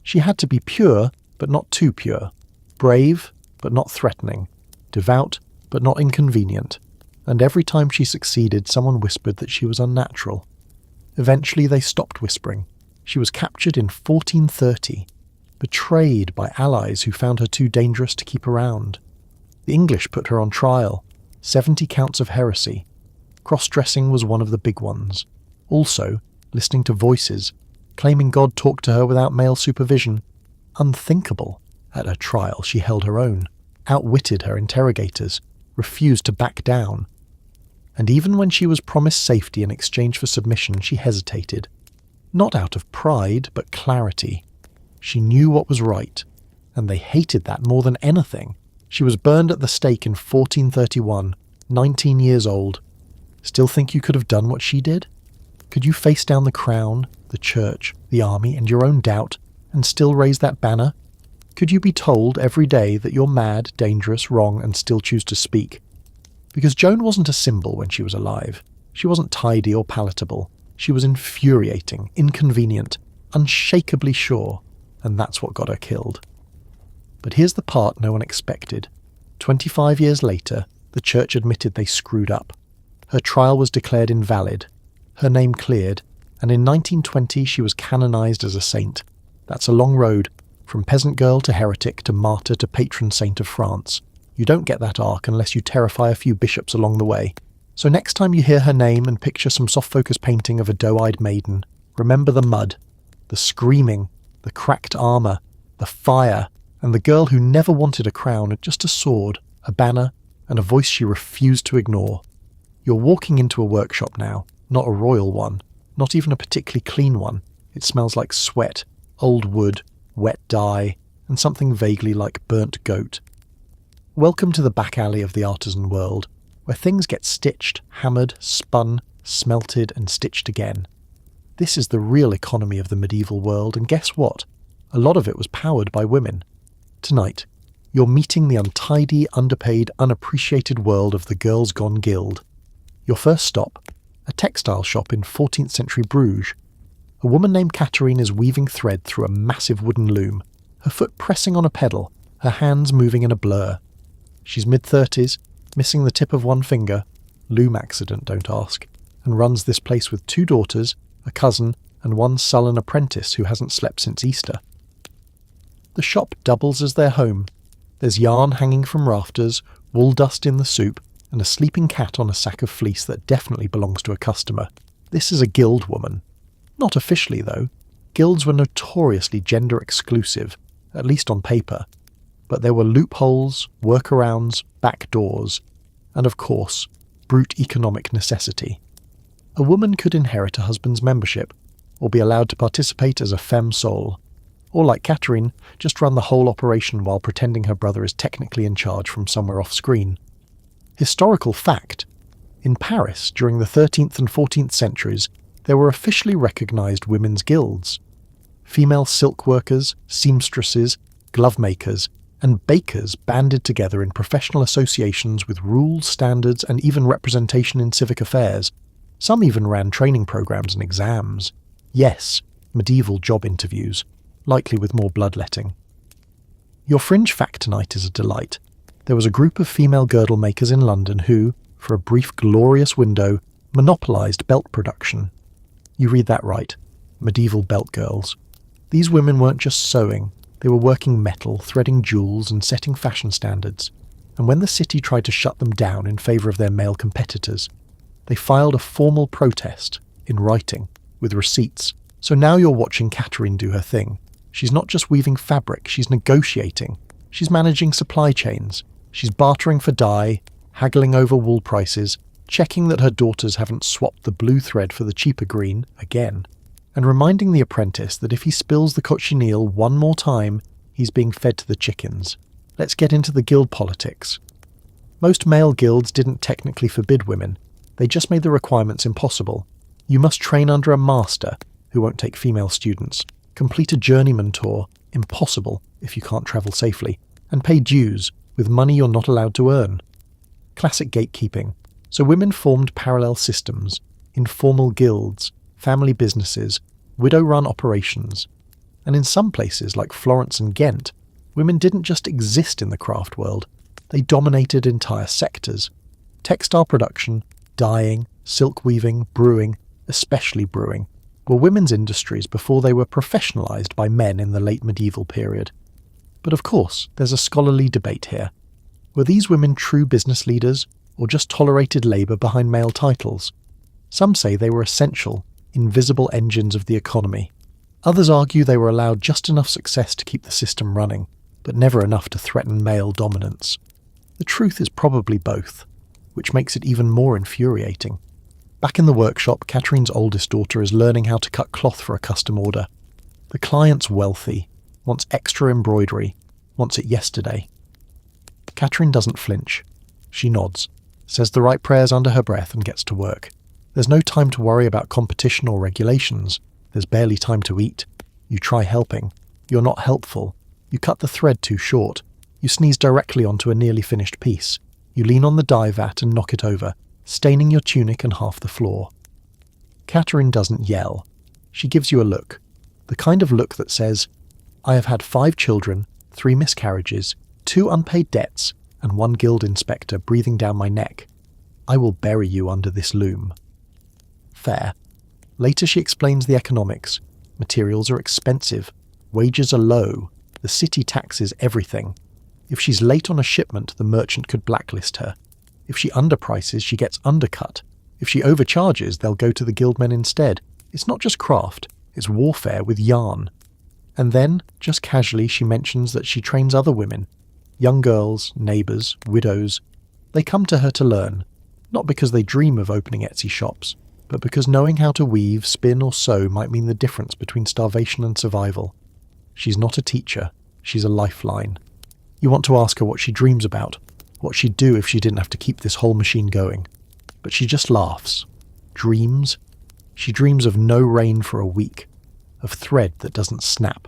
She had to be pure, but not too pure, brave, but not threatening, devout, but not inconvenient, and every time she succeeded, someone whispered that she was unnatural. Eventually they stopped whispering. She was captured in 1430, betrayed by allies who found her too dangerous to keep around. The English put her on trial, 70 counts of heresy. Cross-dressing was one of the big ones. Also, listening to voices, claiming God talked to her without male supervision. Unthinkable. At her trial, she held her own, outwitted her interrogators, refused to back down. And even when she was promised safety in exchange for submission, she hesitated. Not out of pride, but clarity. She knew what was right, and they hated that more than anything. She was burned at the stake in 1431, 19 years old. Still think you could have done what she did? Could you face down the crown, the church, the army, and your own doubt, and still raise that banner? Could you be told every day that you're mad, dangerous, wrong, and still choose to speak? Because Joan wasn't a symbol when she was alive. She wasn't tidy or palatable. She was infuriating, inconvenient, unshakably sure, and that's what got her killed. But here's the part no one expected. 25 years later, the church admitted they screwed up. Her trial was declared invalid. her name cleared, and in 1920 she was canonised as a saint. That's a long road, from peasant girl to heretic to martyr to patron saint of France. You don't get that arc unless you terrify a few bishops along the way. So next time you hear her name and picture some soft-focus painting of a doe-eyed maiden, remember the mud, the screaming, the cracked armour, the fire, and the girl who never wanted a crown, just a sword, a banner, and a voice she refused to ignore. You're walking into a workshop now, not a royal one, not even a particularly clean one. It smells like sweat, old wood, wet dye, and something vaguely like burnt goat. Welcome to the back alley of the artisan world, where things get stitched, hammered, spun, smelted, and stitched again. This is the real economy of the medieval world, and guess what? A lot of it was powered by women. Tonight, you're meeting the untidy, underpaid, unappreciated world of the Girls Gone Guild. Your first stop, a textile shop in 14th century Bruges. A woman named Catherine is weaving thread through a massive wooden loom, her foot pressing on a pedal, her hands moving in a blur. She's mid-30s, missing the tip of one finger, loom accident, don't ask, and runs this place with 2 daughters, a cousin, and one sullen apprentice who hasn't slept since Easter. The shop doubles as their home. There's yarn hanging from rafters, wool dust in the soup, and a sleeping cat on a sack of fleece that definitely belongs to a customer. This is a guild woman. Not officially, though. Guilds were notoriously gender exclusive, at least on paper. But there were loopholes, workarounds, back doors, and of course, brute economic necessity. A woman could inherit a husband's membership, or be allowed to participate as a femme sole, or like Catherine, just run the whole operation while pretending her brother is technically in charge from somewhere off-screen. Historical fact: in Paris, during the 13th and 14th centuries, there were officially recognised women's guilds. Female silk workers, seamstresses, glove makers, and bakers banded together in professional associations with rules, standards, and even representation in civic affairs. Some even ran training programs and exams. Yes, medieval job interviews, likely with more bloodletting. Your fringe fact tonight is a delight. There was a group of female girdle makers in London who, for a brief glorious window, monopolised belt production. You read that right. Medieval belt girls. These women weren't just sewing, they were working metal, threading jewels, and setting fashion standards. And when the city tried to shut them down in favour of their male competitors, they filed a formal protest, in writing, with receipts. So now you're watching Catherine do her thing. She's not just weaving fabric, she's negotiating. She's managing supply chains. She's bartering for dye, haggling over wool prices, checking that her daughters haven't swapped the blue thread for the cheaper green, again, and reminding the apprentice that if he spills the cochineal one more time, he's being fed to the chickens. Let's get into the guild politics. Most male guilds didn't technically forbid women. They just made the requirements impossible. You must train under a master, who won't take female students, complete a journeyman tour, impossible if you can't travel safely, and pay dues, with money you're not allowed to earn. Classic gatekeeping. So women formed parallel systems, informal guilds, family businesses, widow-run operations. And in some places, like Florence and Ghent, women didn't just exist in the craft world, they dominated entire sectors. Textile production, dyeing, silk weaving, brewing, especially brewing, were women's industries before they were professionalised by men in the late medieval period. But of course, there's a scholarly debate here. Were these women true business leaders, or just tolerated labour behind male titles? Some say they were essential, invisible engines of the economy. Others argue they were allowed just enough success to keep the system running, but never enough to threaten male dominance. The truth is probably both, which makes it even more infuriating. Back in the workshop, Catherine's oldest daughter is learning how to cut cloth for a custom order. The client's wealthy, wants extra embroidery, wants it yesterday. Catherine doesn't flinch. She nods, says the right prayers under her breath and gets to work. There's no time to worry about competition or regulations. There's barely time to eat. You try helping. You're not helpful. You cut the thread too short. You sneeze directly onto a nearly finished piece. You lean on the dye vat and knock it over, staining your tunic and half the floor. Catherine doesn't yell. She gives you a look. The kind of look that says, I have had 5 children, 3 miscarriages, 2 unpaid debts, and 1 guild inspector breathing down my neck. I will bury you under this loom. Fair. Later she explains the economics. Materials are expensive. Wages are low. The city taxes everything. If she's late on a shipment, the merchant could blacklist her. If she underprices, she gets undercut. If she overcharges, they'll go to the guildmen instead. It's not just craft, it's warfare with yarn. And then, just casually, she mentions that she trains other women. Young girls, neighbours, widows. They come to her to learn, not because they dream of opening Etsy shops, but because knowing how to weave, spin or sew might mean the difference between starvation and survival. She's not a teacher, she's a lifeline. You want to ask her what she dreams about, what she'd do if she didn't have to keep this whole machine going. But she just laughs. Dreams? She dreams of no rain for a week, of thread that doesn't snap,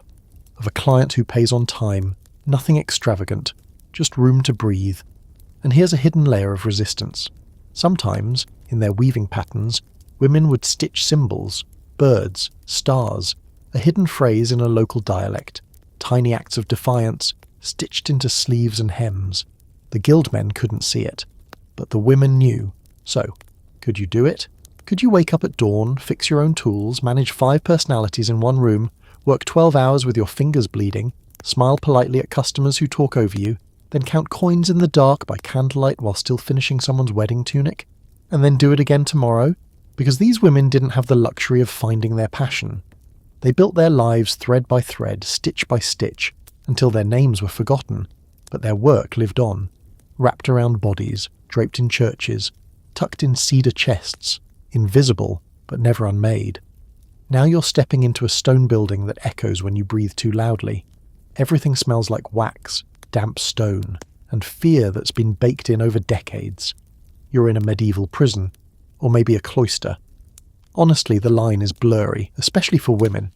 of a client who pays on time, nothing extravagant, just room to breathe. And here's a hidden layer of resistance. Sometimes, in their weaving patterns, women would stitch symbols, birds, stars, a hidden phrase in a local dialect, tiny acts of defiance, stitched into sleeves and hems. The guildmen couldn't see it, but the women knew. So, could you do it? Could you wake up at dawn, fix your own tools, manage 5 personalities in one room, work 12 hours with your fingers bleeding, smile politely at customers who talk over you, then count coins in the dark by candlelight while still finishing someone's wedding tunic, and then do it again tomorrow? Because these women didn't have the luxury of finding their passion. They built their lives thread by thread, stitch by stitch, until their names were forgotten, but their work lived on, wrapped around bodies, draped in churches, tucked in cedar chests, invisible but never unmade. Now you're stepping into a stone building that echoes when you breathe too loudly. Everything smells like wax, damp stone, and fear that's been baked in over decades. You're in a medieval prison, or maybe a cloister. Honestly, the line is blurry, especially for women,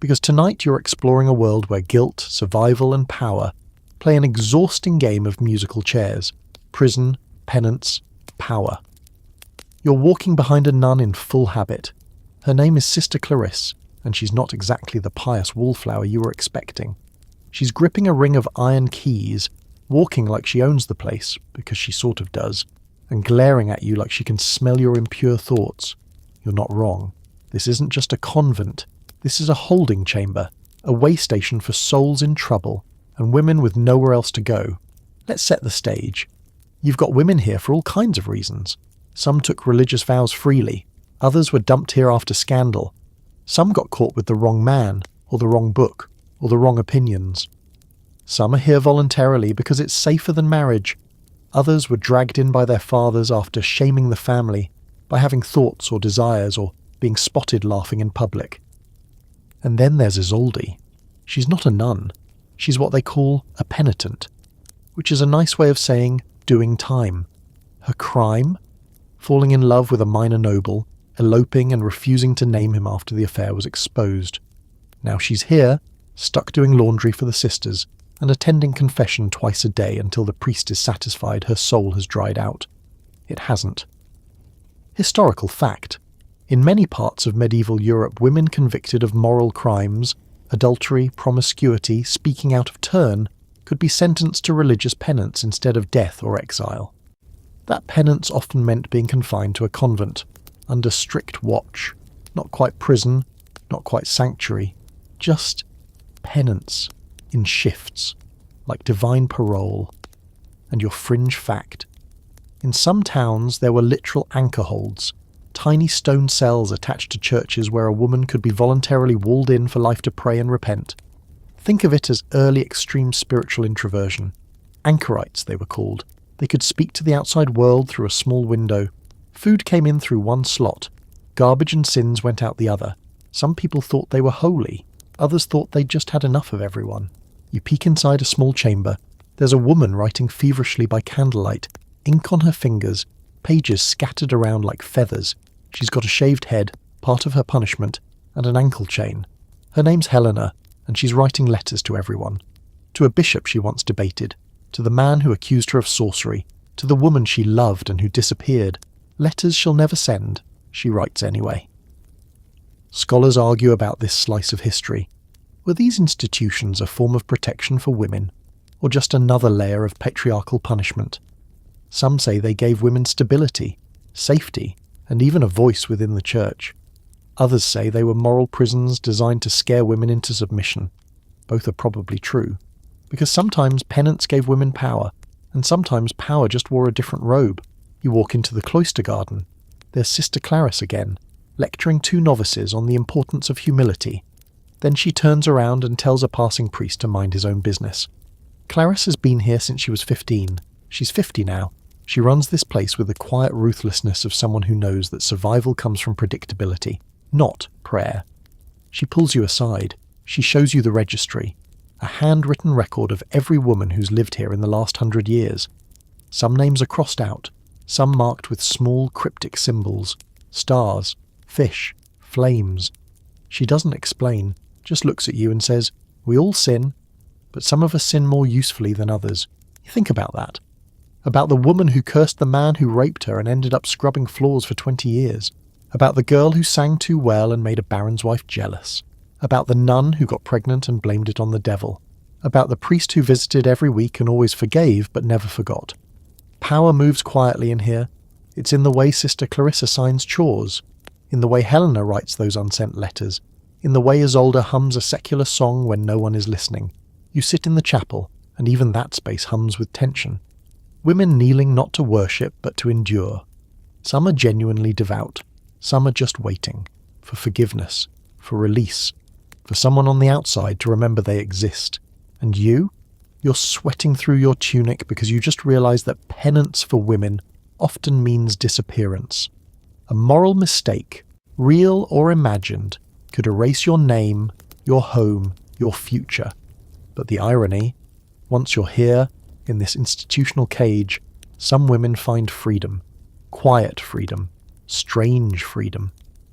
because tonight you're exploring a world where guilt, survival, and power play an exhausting game of musical chairs. Prison, penance, power. You're walking behind a nun in full habit. Her name is Sister Clarisse, and she's not exactly the pious wallflower you were expecting. She's gripping a ring of iron keys, walking like she owns the place, because she sort of does, and glaring at you like she can smell your impure thoughts. You're not wrong. This isn't just a convent. This is a holding chamber, a way station for souls in trouble, and women with nowhere else to go. Let's set the stage. You've got women here for all kinds of reasons. Some took religious vows freely. Others were dumped here after scandal. Some got caught with the wrong man, or the wrong book, or the wrong opinions. Some are here voluntarily because it's safer than marriage. Others were dragged in by their fathers after shaming the family, by having thoughts or desires, or being spotted laughing in public. And then there's Isolde. She's not a nun. She's what they call a penitent, which is a nice way of saying doing time. Her crime? Falling in love with a minor noble, eloping and refusing to name him after the affair was exposed. Now she's here, stuck doing laundry for the sisters, and attending confession twice a day until the priest is satisfied her soul has dried out. It hasn't. Historical fact. In many parts of medieval Europe, women convicted of moral crimes, adultery, promiscuity, speaking out of turn, could be sentenced to religious penance instead of death or exile. That penance often meant being confined to a convent, under strict watch. Not quite prison, not quite sanctuary, just penance, in shifts, like divine parole. And your fringe fact. In some towns there were literal anchor holds, tiny stone cells attached to churches where a woman could be voluntarily walled in for life to pray and repent. Think of it as early extreme spiritual introversion. Anchorites, they were called. They could speak to the outside world through a small window. Food came in through one slot. Garbage and sins went out the other. Some people thought they were holy. Others thought they'd just had enough of everyone. You peek inside a small chamber. There's a woman writing feverishly by candlelight, ink on her fingers, pages scattered around like feathers. She's got a shaved head, part of her punishment, and an ankle chain. Her name's Helena, and she's writing letters to everyone. To a bishop she once debated, to the man who accused her of sorcery, to the woman she loved and who disappeared. Letters she'll never send, she writes anyway. Scholars argue about this slice of history. Were these institutions a form of protection for women, or just another layer of patriarchal punishment? Some say they gave women stability, safety, and even a voice within the church. Others say they were moral prisons designed to scare women into submission. Both are probably true, because sometimes penance gave women power, and sometimes power just wore a different robe. You walk into the cloister garden. There's Sister Clarice again, lecturing two novices on the importance of humility. Then she turns around and tells a passing priest to mind his own business. Clarice has been here since she was 15. She's 50 now. She runs this place with the quiet ruthlessness of someone who knows that survival comes from predictability, not prayer. She pulls you aside. She shows you the registry, a handwritten record of every woman who's lived here in the last 100 years. Some names are crossed out, some marked with small cryptic symbols, stars, fish, flames. She doesn't explain, just looks at you and says, "We all sin, but some of us sin more usefully than others." Think about that. About the woman who cursed the man who raped her and ended up scrubbing floors for 20 years. About the girl who sang too well and made a baron's wife jealous. About the nun who got pregnant and blamed it on the devil. About the priest who visited every week and always forgave but never forgot. Power moves quietly in here. It's in the way Sister Clarissa signs chores, in the way Helena writes those unsent letters, in the way Isolde hums a secular song when no one is listening. You sit in the chapel, and even that space hums with tension. Women kneeling not to worship but to endure. Some are genuinely devout. Some are just waiting for forgiveness, for release, for someone on the outside to remember they exist. And you're sweating through your tunic because you just realize that penance for women often means disappearance. A moral mistake, real or imagined, could erase your name, your home, your future. But the irony, once you're here, in this institutional cage, some women find freedom. Quiet freedom. Strange freedom.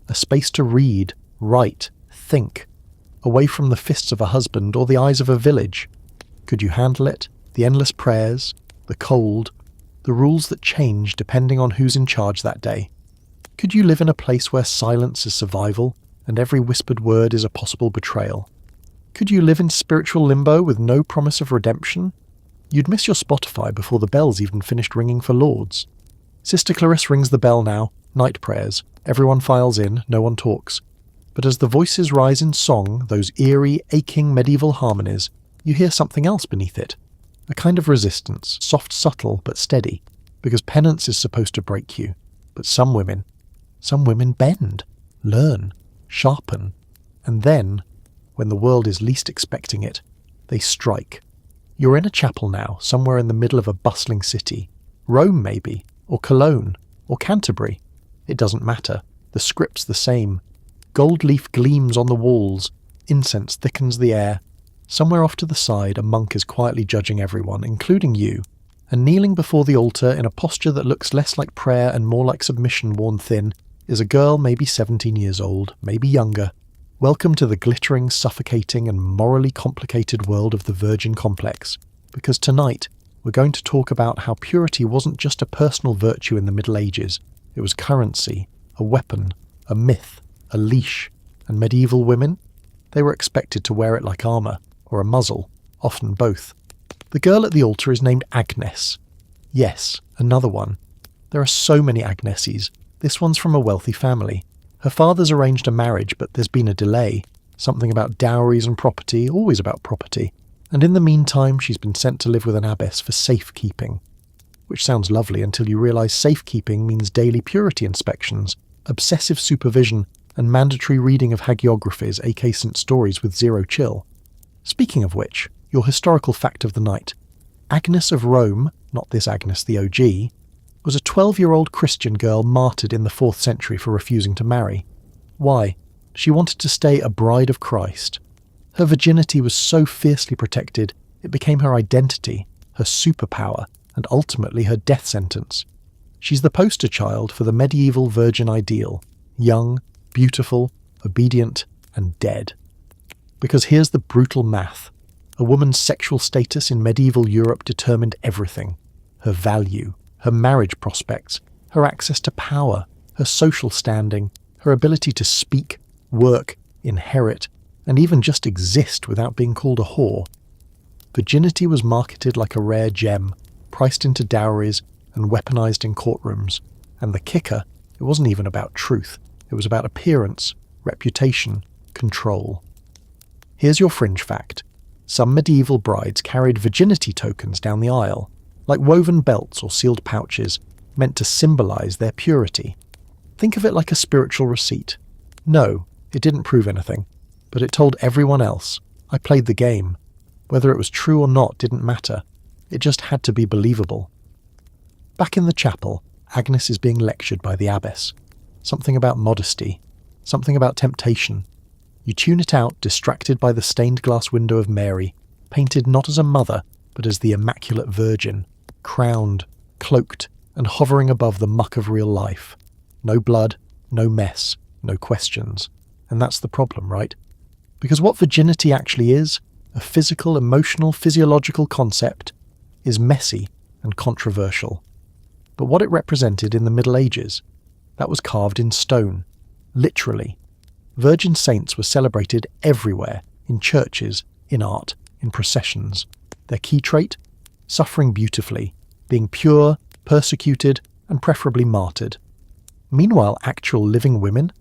A space to read, write, think. Away from the fists of a husband or the eyes of a village. Could you handle it? The endless prayers, the cold, the rules that change depending on who's in charge that day. Could you live in a place where silence is survival and every whispered word is a possible betrayal? Could you live in spiritual limbo with no promise of redemption? You'd miss your Spotify before the bells even finished ringing for Lords. Sister Clarisse rings the bell now, night prayers. Everyone files in, no one talks. But as the voices rise in song, those eerie, aching medieval harmonies, you hear something else beneath it. A kind of resistance, soft, subtle, but steady, because penance is supposed to break you. But some women bend, learn, sharpen, and then, when the world is least expecting it, they strike. You're in a chapel now, somewhere in the middle of a bustling city. Rome, maybe, or Cologne, or Canterbury. It doesn't matter. The script's the same. Gold leaf gleams on the walls. Incense thickens the air. Somewhere off to the side, a monk is quietly judging everyone, including you, and kneeling before the altar in a posture that looks less like prayer and more like submission worn thin, is a girl maybe 17 years old, maybe younger. Welcome to the glittering, suffocating and morally complicated world of the Virgin Complex, because tonight we're going to talk about how purity wasn't just a personal virtue in the Middle Ages, it was currency, a weapon, a myth, a leash, and medieval women? They were expected to wear it like armour, or a muzzle, often both. The girl at the altar is named Agnes. Yes, another one. There are so many Agneses. This one's from a wealthy family. Her father's arranged a marriage, but there's been a delay. Something about dowries and property, always about property. And in the meantime, she's been sent to live with an abbess for safekeeping. Which sounds lovely until you realise safekeeping means daily purity inspections, obsessive supervision, and mandatory reading of hagiographies, aka St. Stories with zero chill. Speaking of which, your historical fact of the night. Agnes of Rome, not this Agnes the OG, was a 12-year-old Christian girl martyred in the 4th century for refusing to marry. Why? She wanted to stay a bride of Christ. Her virginity was so fiercely protected, it became her identity, her superpower, and ultimately her death sentence. She's the poster child for the medieval virgin ideal, young, beautiful, obedient, and dead. Because here's the brutal math. A woman's sexual status in medieval Europe determined everything. Her value, her marriage prospects, her access to power, her social standing, her ability to speak, work, inherit, and even just exist without being called a whore. Virginity was marketed like a rare gem, priced into dowries and weaponized in courtrooms. And the kicker, it wasn't even about truth. It was about appearance, reputation, control. Here's your fringe fact. Some medieval brides carried virginity tokens down the aisle, like woven belts or sealed pouches, meant to symbolize their purity. Think of it like a spiritual receipt. No, it didn't prove anything, but it told everyone else, I played the game. Whether it was true or not didn't matter. It just had to be believable. Back in the chapel, Agnes is being lectured by the abbess. Something about modesty, something about temptation. You tune it out, distracted by the stained glass window of Mary, painted not as a mother, but as the Immaculate Virgin, crowned, cloaked, and hovering above the muck of real life. No blood, no mess, no questions. And that's the problem, right? Because what virginity actually is, a physical, emotional, physiological concept, is messy and controversial. But what it represented in the Middle Ages, that was carved in stone, literally. Virgin saints were celebrated everywhere, in churches, in art, in processions. Their key trait? Suffering beautifully, being pure, persecuted, and preferably martyred. Meanwhile, actual living women?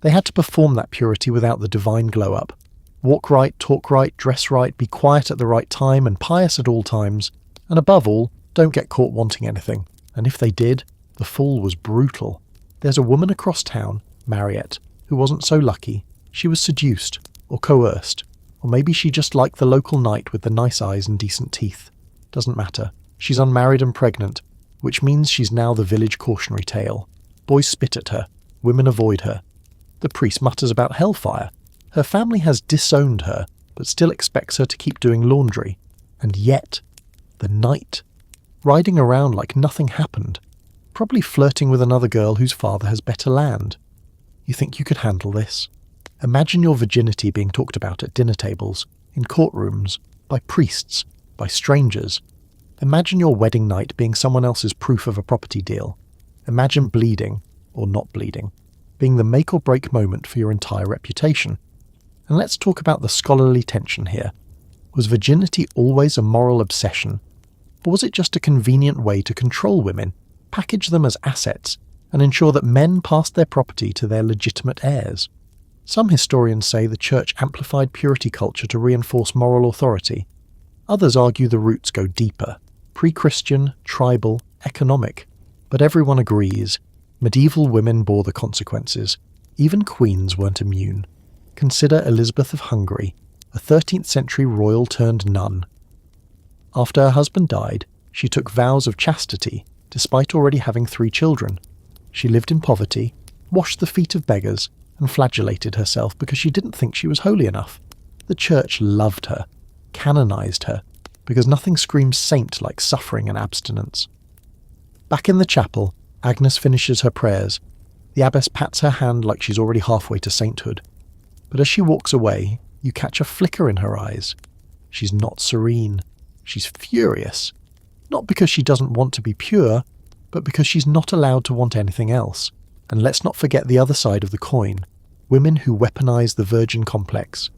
They had to perform that purity without the divine glow-up. Walk right, talk right, dress right, be quiet at the right time and pious at all times, and above all, don't get caught wanting anything. And if they did, the fall was brutal. There's a woman across town, Mariette, who wasn't so lucky. She was seduced, or coerced, or maybe she just liked the local knight with the nice eyes and decent teeth. Doesn't matter. She's unmarried and pregnant, which means she's now the village cautionary tale. Boys spit at her, women avoid her. The priest mutters about hellfire. Her family has disowned her, but still expects her to keep doing laundry. And yet, the knight, riding around like nothing happened, probably flirting with another girl whose father has better land. You think you could handle this? Imagine your virginity being talked about at dinner tables, in courtrooms, by priests, by strangers. Imagine your wedding night being someone else's proof of a property deal. Imagine bleeding, or not bleeding, being the make or break moment for your entire reputation. And let's talk about the scholarly tension here. Was virginity always a moral obsession? Or was it just a convenient way to control women, package them as assets, and ensure that men passed their property to their legitimate heirs? Some historians say the church amplified purity culture to reinforce moral authority. Others argue the roots go deeper, pre-Christian, tribal, economic. But everyone agrees, medieval women bore the consequences. Even queens weren't immune. Consider Elizabeth of Hungary, a 13th century royal turned nun. After her husband died, she took vows of chastity, despite already having 3 children. She lived in poverty, washed the feet of beggars, and flagellated herself because she didn't think she was holy enough. The church loved her, canonized her, because nothing screams saint like suffering and abstinence. Back in the chapel, Agnes finishes her prayers. The abbess pats her hand like she's already halfway to sainthood. But as she walks away, you catch a flicker in her eyes. She's not serene. She's furious. Not because she doesn't want to be pure, but because she's not allowed to want anything else. And let's not forget the other side of the coin. Women who weaponize the virgin complex.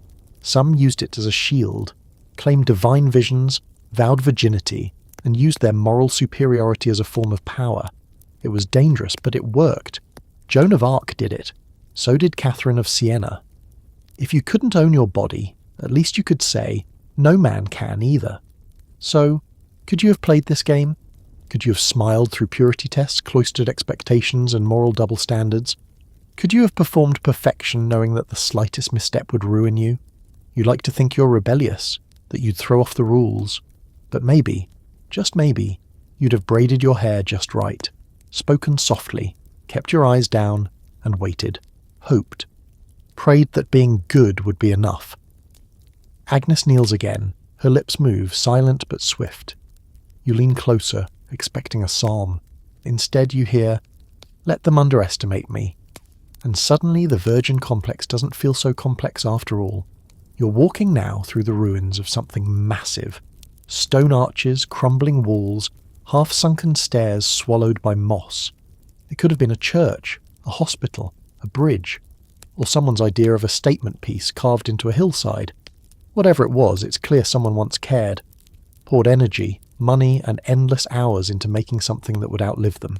Some used it as a shield, claimed divine visions, vowed virginity, and used their moral superiority as a form of power. It was dangerous, but it worked. Joan of Arc did it. So did Catherine of Siena. If you couldn't own your body, at least you could say, no man can either. So, could you have played this game? Could you have smiled through purity tests, cloistered expectations, and moral double standards? Could you have performed perfection knowing that the slightest misstep would ruin you? You like to think you're rebellious, that you'd throw off the rules. But maybe, just maybe, you'd have braided your hair just right, spoken softly, kept your eyes down, and waited, hoped, prayed that being good would be enough. Agnes kneels again, her lips move, silent but swift. You lean closer, expecting a psalm. Instead you hear, "Let them underestimate me." And suddenly the virgin complex doesn't feel so complex after all. You're walking now through the ruins of something massive. Stone arches, crumbling walls, half-sunken stairs swallowed by moss. It could have been a church, a hospital, a bridge, or someone's idea of a statement piece carved into a hillside. Whatever it was, it's clear someone once cared, poured energy, money, and endless hours into making something that would outlive them.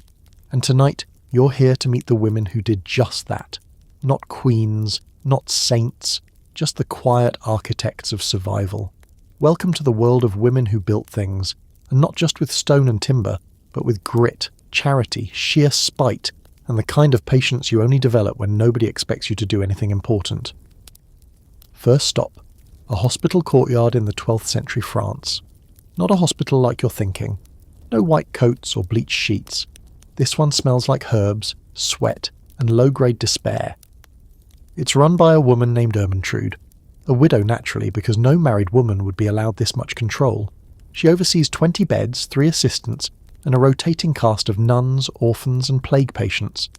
And tonight, you're here to meet the women who did just that. Not queens, not saints, just the quiet architects of survival. Welcome to the world of women who built things, and not just with stone and timber, but with grit, charity, sheer spite, and the kind of patience you only develop when nobody expects you to do anything important. First stop, a hospital courtyard in the 12th century France. Not a hospital like you're thinking. No white coats or bleached sheets. This one smells like herbs, sweat, and low-grade despair. It's run by a woman named Ermentrude, a widow naturally because no married woman would be allowed this much control. She oversees 20 beds, 3 assistants, and a rotating cast of nuns, orphans, and plague patients.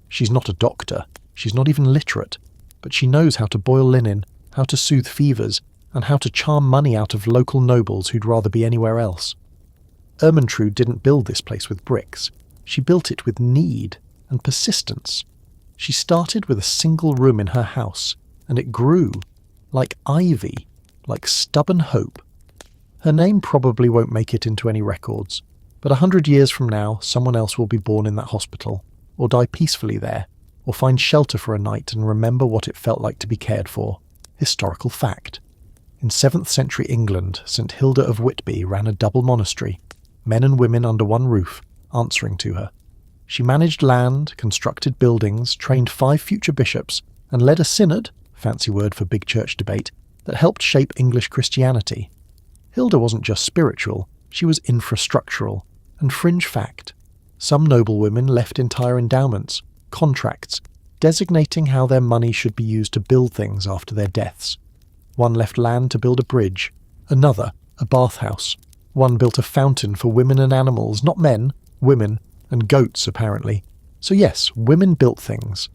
She's not a doctor, she's not even literate, but she knows how to boil linen, how to soothe fevers, and how to charm money out of local nobles who'd rather be anywhere else. Ermentrude didn't build this place with bricks. She built it with need and persistence. She started with a single room in her house, and it grew, like ivy, like stubborn hope. Her name probably won't make it into any records, but 100 years from now, someone else will be born in that hospital, or die peacefully there, or find shelter for a night and remember what it felt like to be cared for. Historical fact. In 7th century England, St. Hilda of Whitby ran a double monastery, men and women under one roof, answering to her. She managed land, constructed buildings, trained 5 future bishops, and led a synod, fancy word for big church debate, that helped shape English Christianity. Hilda wasn't just spiritual, she was infrastructural. And fringe fact, some noblewomen left entire endowments, contracts, designating how their money should be used to build things after their deaths. One left land to build a bridge, another a bathhouse. One built a fountain for women and animals, not men, women, and goats apparently. So yes, women built things,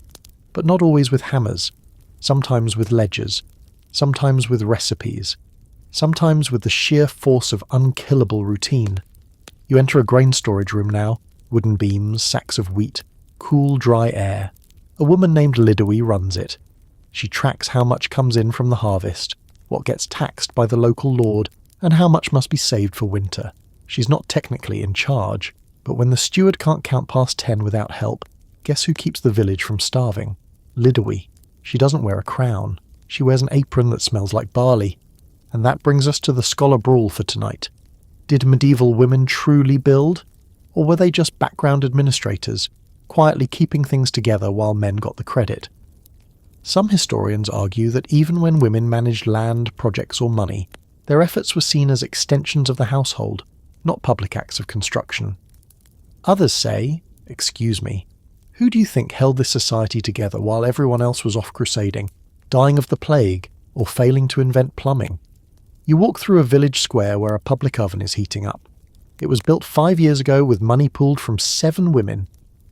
but not always with hammers, sometimes with ledgers, sometimes with recipes, sometimes with the sheer force of unkillable routine. You enter a grain storage room now, wooden beams, sacks of wheat, cool, dry air. A woman named Lidowy runs it. She tracks how much comes in from the harvest, what gets taxed by the local lord, and how much must be saved for winter. She's not technically in charge, but when the steward can't count past 10 without help, guess who keeps the village from starving? Lidowy. She doesn't wear a crown. She wears an apron that smells like barley. And that brings us to the scholar brawl for tonight. Did medieval women truly build? Or were they just background administrators, quietly keeping things together while men got the credit? Some historians argue that even when women managed land, projects or money, their efforts were seen as extensions of the household, not public acts of construction. Others say, excuse me, who do you think held this society together while everyone else was off crusading, dying of the plague, or failing to invent plumbing? You walk through a village square where a public oven is heating up. It was built 5 years ago with money pooled from 7 women,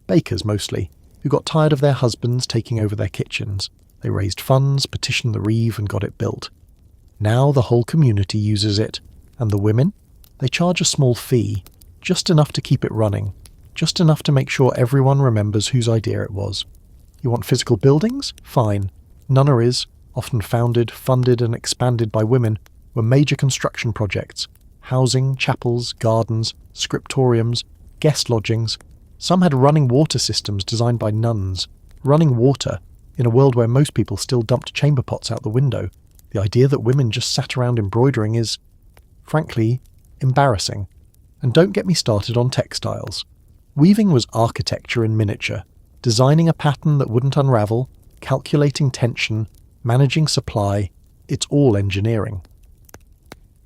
bakers mostly, who got tired of their husbands taking over their kitchens. They raised funds, petitioned the reeve and got it built. Now the whole community uses it, and the women? They charge a small fee, just enough to keep it running, just enough to make sure everyone remembers whose idea it was. You want physical buildings? Fine. Nunneries, often founded, funded and expanded by women, were major construction projects. Housing, chapels, gardens, scriptoriums, guest lodgings. Some had running water systems designed by nuns. Running water, in a world where most people still dumped chamber pots out the window. The idea that women just sat around embroidering is, frankly, embarrassing. And don't get me started on textiles. Weaving was architecture in miniature, designing a pattern that wouldn't unravel, calculating tension, managing supply. It's all engineering.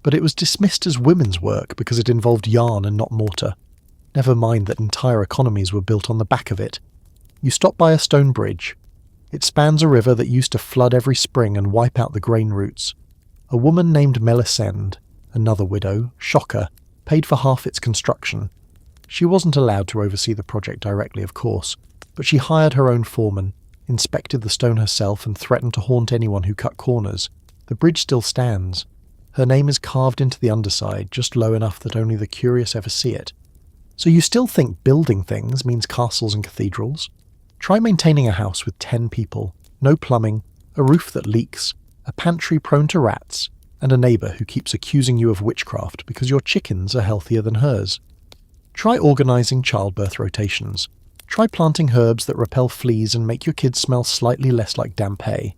But it was dismissed as women's work because it involved yarn and not mortar. Never mind that entire economies were built on the back of it. You stop by a stone bridge. It spans a river that used to flood every spring and wipe out the grain routes. A woman named Melisende, another widow, shocker, paid for half its construction. She wasn't allowed to oversee the project directly, of course, but she hired her own foreman, inspected the stone herself and threatened to haunt anyone who cut corners. The bridge still stands. Her name is carved into the underside, just low enough that only the curious ever see it. So you still think building things means castles and cathedrals? Try maintaining a house with 10 people, no plumbing, a roof that leaks, a pantry prone to rats, and a neighbour who keeps accusing you of witchcraft because your chickens are healthier than hers. Try organising childbirth rotations. Try planting herbs that repel fleas and make your kids smell slightly less like damp hay.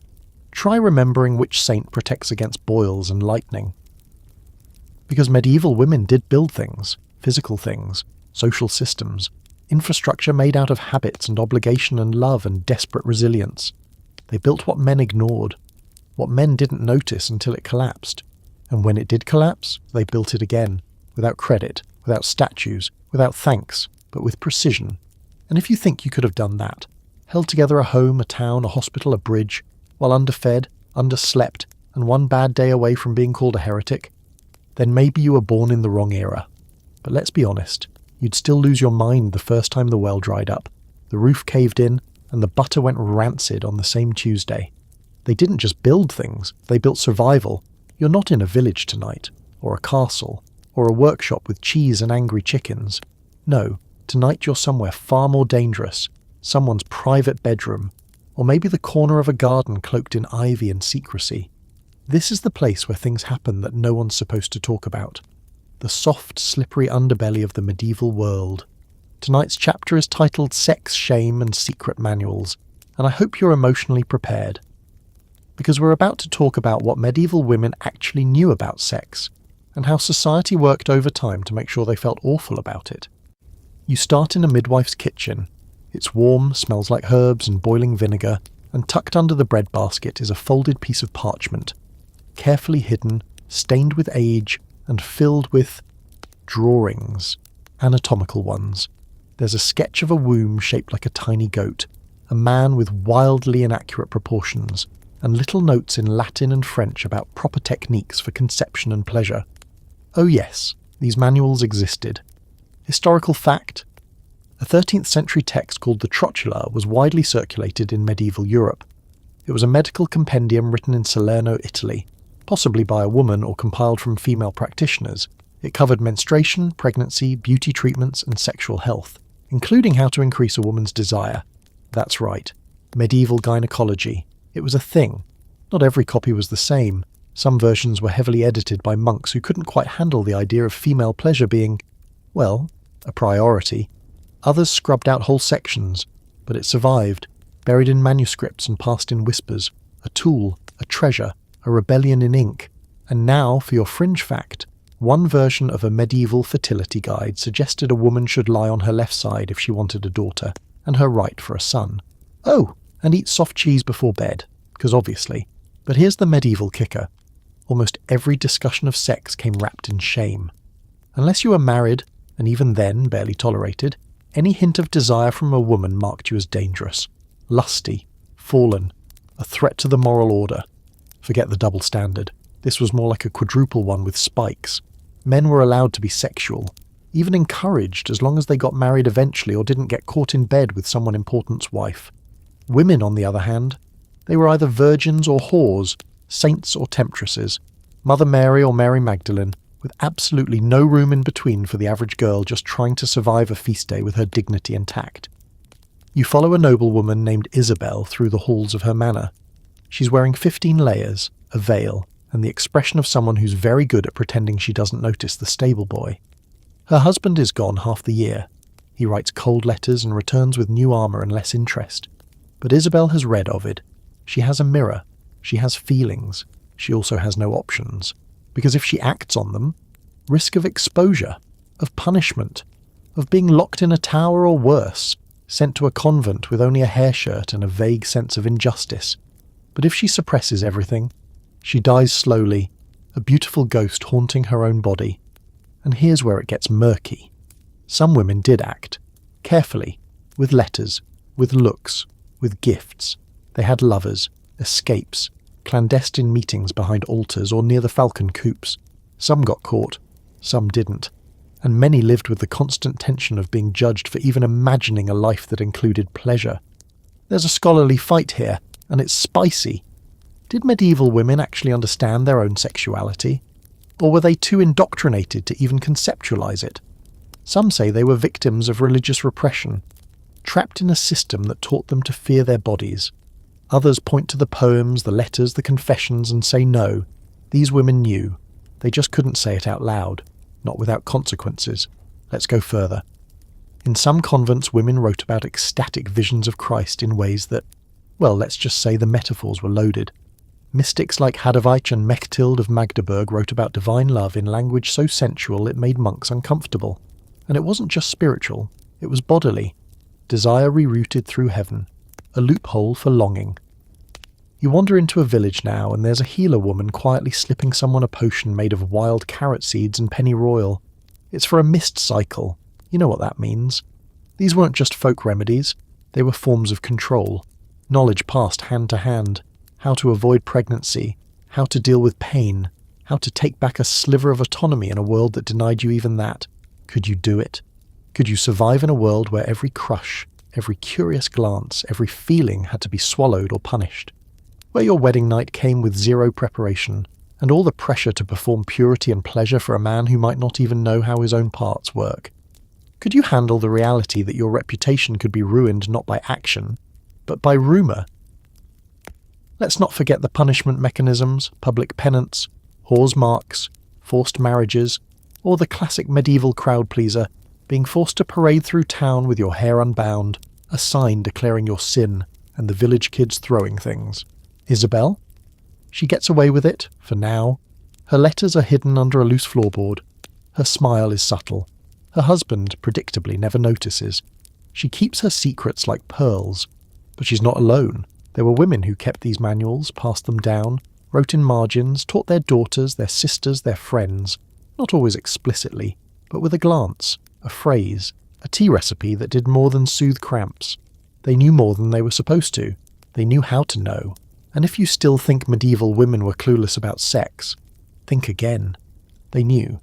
Try remembering which saint protects against boils and lightning. Because medieval women did build things, physical things, social systems, infrastructure made out of habits and obligation and love and desperate resilience. They built what men ignored, what men didn't notice until it collapsed. And when it did collapse, they built it again, without credit, without statues, without thanks, but with precision. And if you think you could have done that, held together a home, a town, a hospital, a bridge, while underfed, underslept, and one bad day away from being called a heretic, then maybe you were born in the wrong era. But let's be honest, you'd still lose your mind the first time the well dried up, the roof caved in, and the butter went rancid on the same Tuesday. They didn't just build things, they built survival. You're not in a village tonight, or a castle, or a workshop with cheese and angry chickens. No, tonight you're somewhere far more dangerous, someone's private bedroom, or maybe the corner of a garden cloaked in ivy and secrecy. This is the place where things happen that no one's supposed to talk about. The soft, slippery underbelly of the medieval world. Tonight's chapter is titled Sex, Shame and Secret Manuals, and I hope you're emotionally prepared. Because we're about to talk about what medieval women actually knew about sex, and how society worked over time to make sure they felt awful about it. You start in a midwife's kitchen. It's warm, smells like herbs and boiling vinegar, and tucked under the bread basket is a folded piece of parchment, carefully hidden, stained with age, and filled with drawings, anatomical ones. There's a sketch of a womb shaped like a tiny goat, a man with wildly inaccurate proportions, and little notes in Latin and French about proper techniques for conception and pleasure. Oh yes, these manuals existed. Historical fact: a 13th century text called the Trotula was widely circulated in medieval Europe. It was a medical compendium written in Salerno, Italy, possibly by a woman or compiled from female practitioners. It covered menstruation, pregnancy, beauty treatments, and sexual health, including how to increase a woman's desire. That's right, medieval gynecology. It was a thing. Not every copy was the same. Some versions were heavily edited by monks who couldn't quite handle the idea of female pleasure being, well, a priority. Others scrubbed out whole sections, but it survived, buried in manuscripts and passed in whispers, a tool, a treasure, a rebellion in ink. And now, for your fringe fact, one version of a medieval fertility guide suggested a woman should lie on her left side if she wanted a daughter, and her right for a son. Oh, and eat soft cheese before bed, because obviously. But here's the medieval kicker. Almost every discussion of sex came wrapped in shame. Unless you were married, and even then barely tolerated, any hint of desire from a woman marked you as dangerous, lusty, fallen, a threat to the moral order. Forget the double standard. This was more like a quadruple one with spikes. Men were allowed to be sexual, even encouraged as long as they got married eventually or didn't get caught in bed with someone important's wife. Women, on the other hand, they were either virgins or whores, saints or temptresses, Mother Mary or Mary Magdalene, with absolutely no room in between for the average girl just trying to survive a feast day with her dignity intact. You follow a noblewoman named Isabel through the halls of her manor. She's wearing 15 layers, a veil, and the expression of someone who's very good at pretending she doesn't notice the stable boy. Her husband is gone half the year. He writes cold letters and returns with new armour and less interest. But Isabel has read Ovid. She has a mirror. She has feelings. She also has no options. Because if she acts on them, risk of exposure, of punishment, of being locked in a tower or worse, sent to a convent with only a hair shirt and a vague sense of injustice. But if she suppresses everything, she dies slowly, a beautiful ghost haunting her own body. And here's where it gets murky. Some women did act, carefully, with letters, with looks, with gifts. They had lovers, escapes, clandestine meetings behind altars or near the falcon coops. Some got caught, some didn't, and many lived with the constant tension of being judged for even imagining a life that included pleasure. There's a scholarly fight here, and it's spicy. Did medieval women actually understand their own sexuality? Or were they too indoctrinated to even conceptualize it? Some say they were victims of religious repression, trapped in a system that taught them to fear their bodies. Others point to the poems, the letters, the confessions, and say no, these women knew. They just couldn't say it out loud, not without consequences. Let's go further. In some convents, women wrote about ecstatic visions of Christ in ways that, well, let's just say the metaphors were loaded. Mystics like Hadovich and Mechthild of Magdeburg wrote about divine love in language so sensual it made monks uncomfortable. And it wasn't just spiritual, it was bodily. Desire rerouted through heaven, a loophole for longing. You wander into a village now and there's a healer woman quietly slipping someone a potion made of wild carrot seeds and pennyroyal. It's for a mist cycle. You know what that means. These weren't just folk remedies, they were forms of control. Knowledge passed hand to hand. How to avoid pregnancy, how to deal with pain, how to take back a sliver of autonomy in a world that denied you even that. Could you do it? Could you survive in a world where every crush, every curious glance, every feeling had to be swallowed or punished? Where your wedding night came with zero preparation, and all the pressure to perform purity and pleasure for a man who might not even know how his own parts work? Could you handle the reality that your reputation could be ruined not by action, but by rumour? Let's not forget the punishment mechanisms, public penance, whores' marks, forced marriages, or the classic medieval crowd pleaser, being forced to parade through town with your hair unbound, a sign declaring your sin, and the village kids throwing things. Isabel? She gets away with it, for now. Her letters are hidden under a loose floorboard. Her smile is subtle. Her husband, predictably, never notices. She keeps her secrets like pearls. But she's not alone. There were women who kept these manuals, passed them down, wrote in margins, taught their daughters, their sisters, their friends, not always explicitly, but with a glance, a phrase, a tea recipe that did more than soothe cramps. They knew more than they were supposed to. They knew how to know. And if you still think medieval women were clueless about sex, think again. They knew.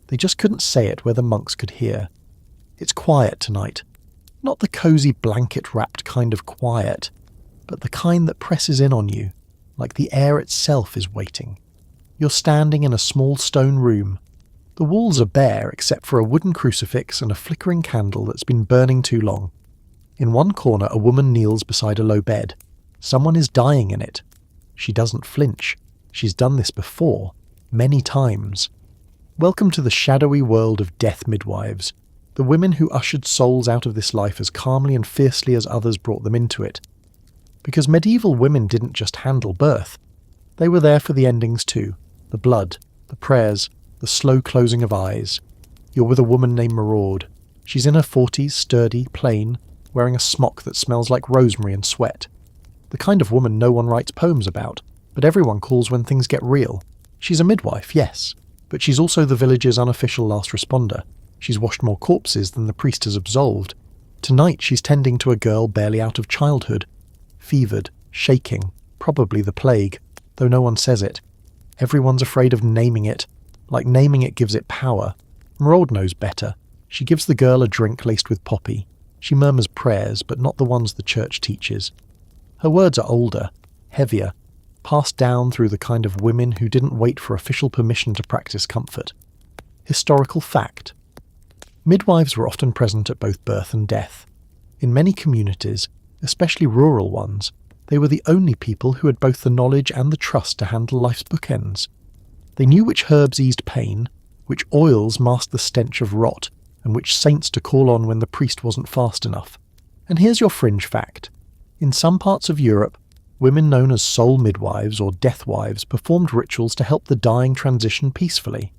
They just couldn't say it where the monks could hear. It's quiet tonight. Not the cosy blanket-wrapped kind of quiet, but the kind that presses in on you, like the air itself is waiting. You're standing in a small stone room. The walls are bare except for a wooden crucifix and a flickering candle that's been burning too long. In one corner, a woman kneels beside a low bed. Someone is dying in it. She doesn't flinch. She's done this before, many times. Welcome to the shadowy world of death midwives, the women who ushered souls out of this life as calmly and fiercely as others brought them into it. Because medieval women didn't just handle birth. They were there for the endings too. The blood, the prayers, the slow closing of eyes. You're with a woman named Maraud. She's in her 40s, sturdy, plain, wearing a smock that smells like rosemary and sweat. The kind of woman no one writes poems about, but everyone calls when things get real. She's a midwife, yes, but she's also the village's unofficial last responder. She's washed more corpses than the priest has absolved. Tonight she's tending to a girl barely out of childhood. Fevered, shaking, probably the plague, though no one says it. Everyone's afraid of naming it, like naming it gives it power. Maraud knows better. She gives the girl a drink laced with poppy. She murmurs prayers, but not the ones the church teaches. Her words are older, heavier, passed down through the kind of women who didn't wait for official permission to practice comfort. Historical fact. Midwives were often present at both birth and death. In many communities, especially rural ones, they were the only people who had both the knowledge and the trust to handle life's bookends. They knew which herbs eased pain, which oils masked the stench of rot, and which saints to call on when the priest wasn't fast enough. And here's your fringe fact. In some parts of Europe, women known as soul midwives or death wives performed rituals to help the dying transition peacefully.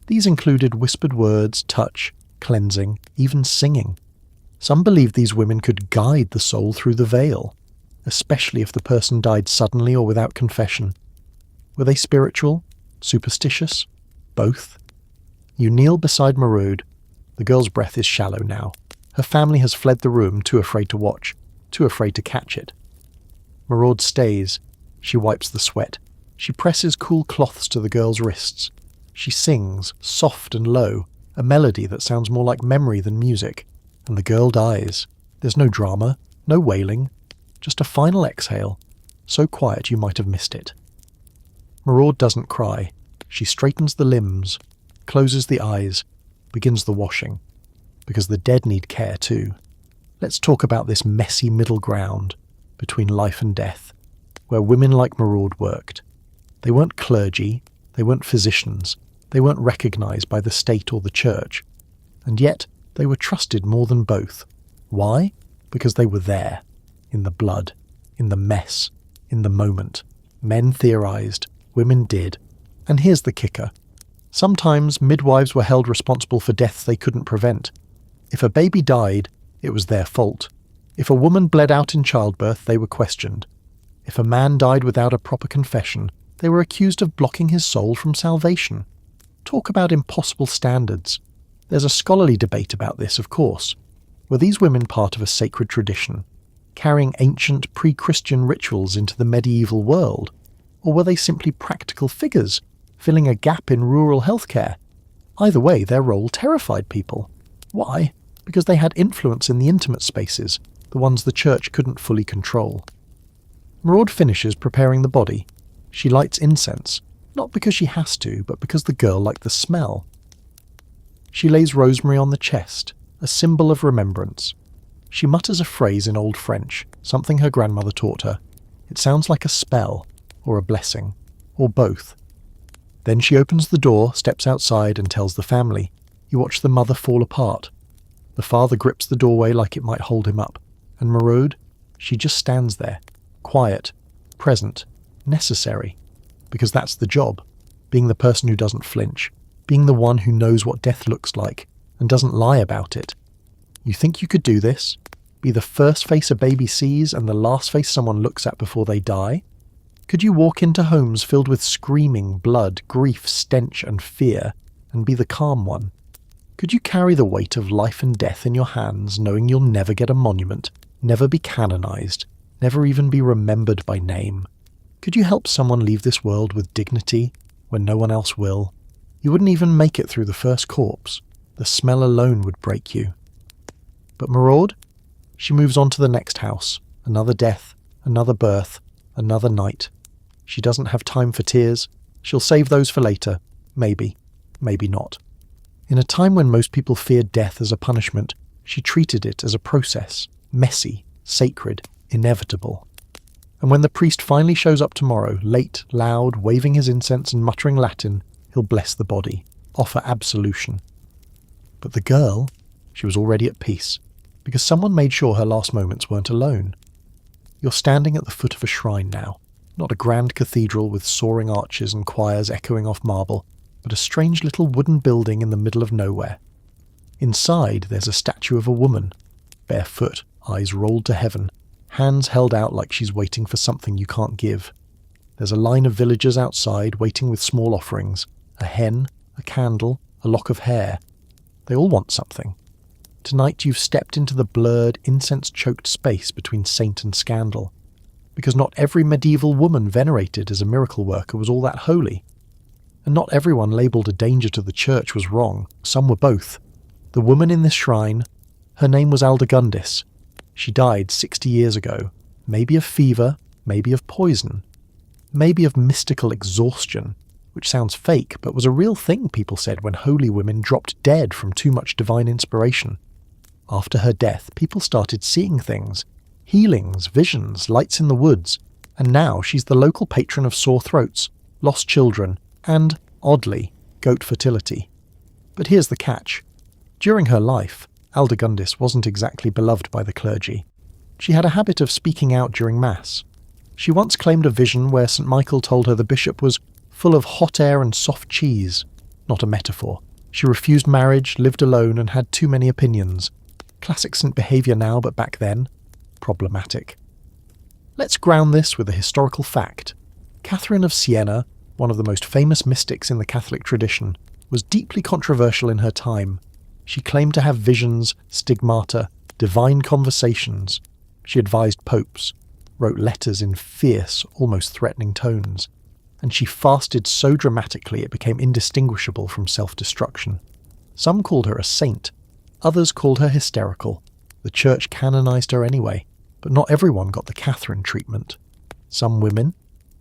These included whispered words, touch, cleansing, even singing. Some believed these women could guide the soul through the veil, especially if the person died suddenly or without confession. Were they spiritual? Superstitious? Both? You kneel beside Maraud. The girl's breath is shallow now. Her family has fled the room, too afraid to watch, too afraid to catch it. Maraud stays. She wipes the sweat. She presses cool cloths to the girl's wrists. She sings, soft and low, a melody that sounds more like memory than music, and the girl dies. There's no drama, no wailing, just a final exhale, so quiet you might have missed it. Maraud doesn't cry. She straightens the limbs, closes the eyes, begins the washing, because the dead need care too. Let's talk about this messy middle ground between life and death, where women like Maraud worked. They weren't clergy, they weren't physicians, they weren't recognised by the state or the church. And yet, They were trusted more than both. Why? Because they were there. In the blood. In the mess. In the moment. Men theorized. Women did. And here's the kicker. Sometimes midwives were held responsible for deaths they couldn't prevent. If a baby died, it was their fault. If a woman bled out in childbirth, they were questioned. If a man died without a proper confession, they were accused of blocking his soul from salvation. Talk about impossible standards. There's a scholarly debate about this, of course. Were these women part of a sacred tradition, carrying ancient pre-Christian rituals into the medieval world? Or were they simply practical figures, filling a gap in rural healthcare? Either way, their role terrified people. Why? Because they had influence in the intimate spaces, the ones the church couldn't fully control. Maraud finishes preparing the body. She lights incense, not because she has to, but because the girl liked the smell. She lays rosemary on the chest, a symbol of remembrance. She mutters a phrase in Old French, something her grandmother taught her. It sounds like a spell, or a blessing, or both. Then she opens the door, steps outside, and tells the family. You watch the mother fall apart. The father grips the doorway like it might hold him up. And Maraud, she just stands there, quiet, present, necessary. Because that's the job, being the person who doesn't flinch, being the one who knows what death looks like, and doesn't lie about it. You think you could do this? Be the first face a baby sees and the last face someone looks at before they die? Could you walk into homes filled with screaming, blood, grief, stench, and fear, and be the calm one? Could you carry the weight of life and death in your hands, knowing you'll never get a monument, never be canonized, never even be remembered by name? Could you help someone leave this world with dignity when no one else will? You wouldn't even make it through the first corpse. The smell alone would break you. But Maraud? She moves on to the next house. Another death, another birth, another night. She doesn't have time for tears. She'll save those for later. Maybe. Maybe not. In a time when most people feared death as a punishment, she treated it as a process. Messy, sacred, inevitable. And when the priest finally shows up tomorrow, late, loud, waving his incense and muttering Latin, he'll bless the body, offer absolution. But the girl, she was already at peace, because someone made sure her last moments weren't alone. You're standing at the foot of a shrine now, not a grand cathedral with soaring arches and choirs echoing off marble, but a strange little wooden building in the middle of nowhere. Inside there's a statue of a woman, barefoot, eyes rolled to heaven, hands held out like she's waiting for something you can't give. There's a line of villagers outside waiting with small offerings, a hen, a candle, a lock of hair. They all want something. Tonight you've stepped into the blurred, incense-choked space between saint and scandal, because not every medieval woman venerated as a miracle worker was all that holy. And not everyone labelled a danger to the church was wrong. Some were both. The woman in this shrine, her name was Aldegundis. She died 60 years ago, maybe of fever, maybe of poison, maybe of mystical exhaustion, which sounds fake, but was a real thing people said when holy women dropped dead from too much divine inspiration. After her death, people started seeing things, healings, visions, lights in the woods, and now she's the local patron of sore throats, lost children, and, oddly, goat fertility. But here's the catch. During her life, Aldegundis wasn't exactly beloved by the clergy. She had a habit of speaking out during Mass. She once claimed a vision where St. Michael told her the bishop was full of hot air and soft cheese. Not a metaphor. She refused marriage, lived alone, and had too many opinions. Classic saint behaviour now, but back then, problematic. Let's ground this with a historical fact. Catherine of Siena, one of the most famous mystics in the Catholic tradition, was deeply controversial in her time. She claimed to have visions, stigmata, divine conversations. She advised popes, wrote letters in fierce, almost threatening tones, and she fasted so dramatically it became indistinguishable from self-destruction. Some called her a saint, others called her hysterical. The church canonized her anyway, but not everyone got the Catherine treatment. Some women,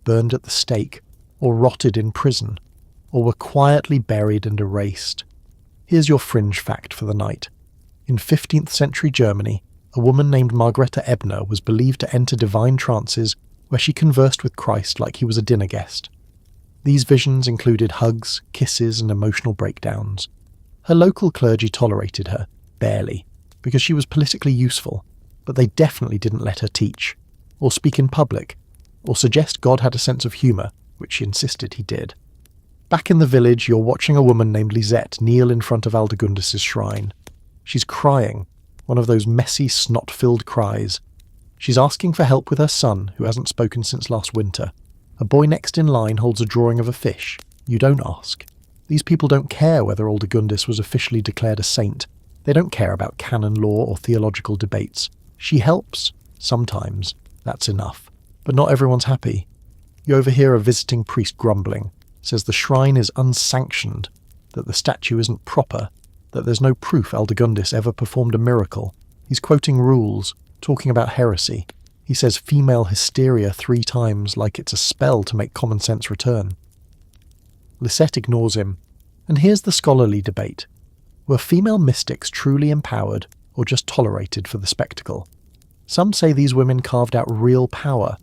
burned at the stake, or rotted in prison, or were quietly buried and erased. Here's your fringe fact for the night. In 15th century Germany, a woman named Margareta Ebner was believed to enter divine trances where she conversed with Christ like he was a dinner guest. These visions included hugs, kisses, and emotional breakdowns. Her local clergy tolerated her, barely, because she was politically useful, but they definitely didn't let her teach, or speak in public, or suggest God had a sense of humour, which she insisted he did. Back in the village, you're watching a woman named Lisette kneel in front of Aldegundis' shrine. She's crying, one of those messy, snot-filled cries. She's asking for help with her son, who hasn't spoken since last winter. A boy next in line holds a drawing of a fish. You don't ask. These people don't care whether Aldegundis was officially declared a saint. They don't care about canon law or theological debates. She helps. Sometimes. That's enough. But not everyone's happy. You overhear a visiting priest grumbling, says the shrine is unsanctioned, that the statue isn't proper, that there's no proof Aldegundis ever performed a miracle. He's quoting rules, talking about heresy. He says female hysteria 3 times like it's a spell to make common sense return. Lisette ignores him, and here's the scholarly debate. Were female mystics truly empowered or just tolerated for the spectacle? Some say these women carved out real power,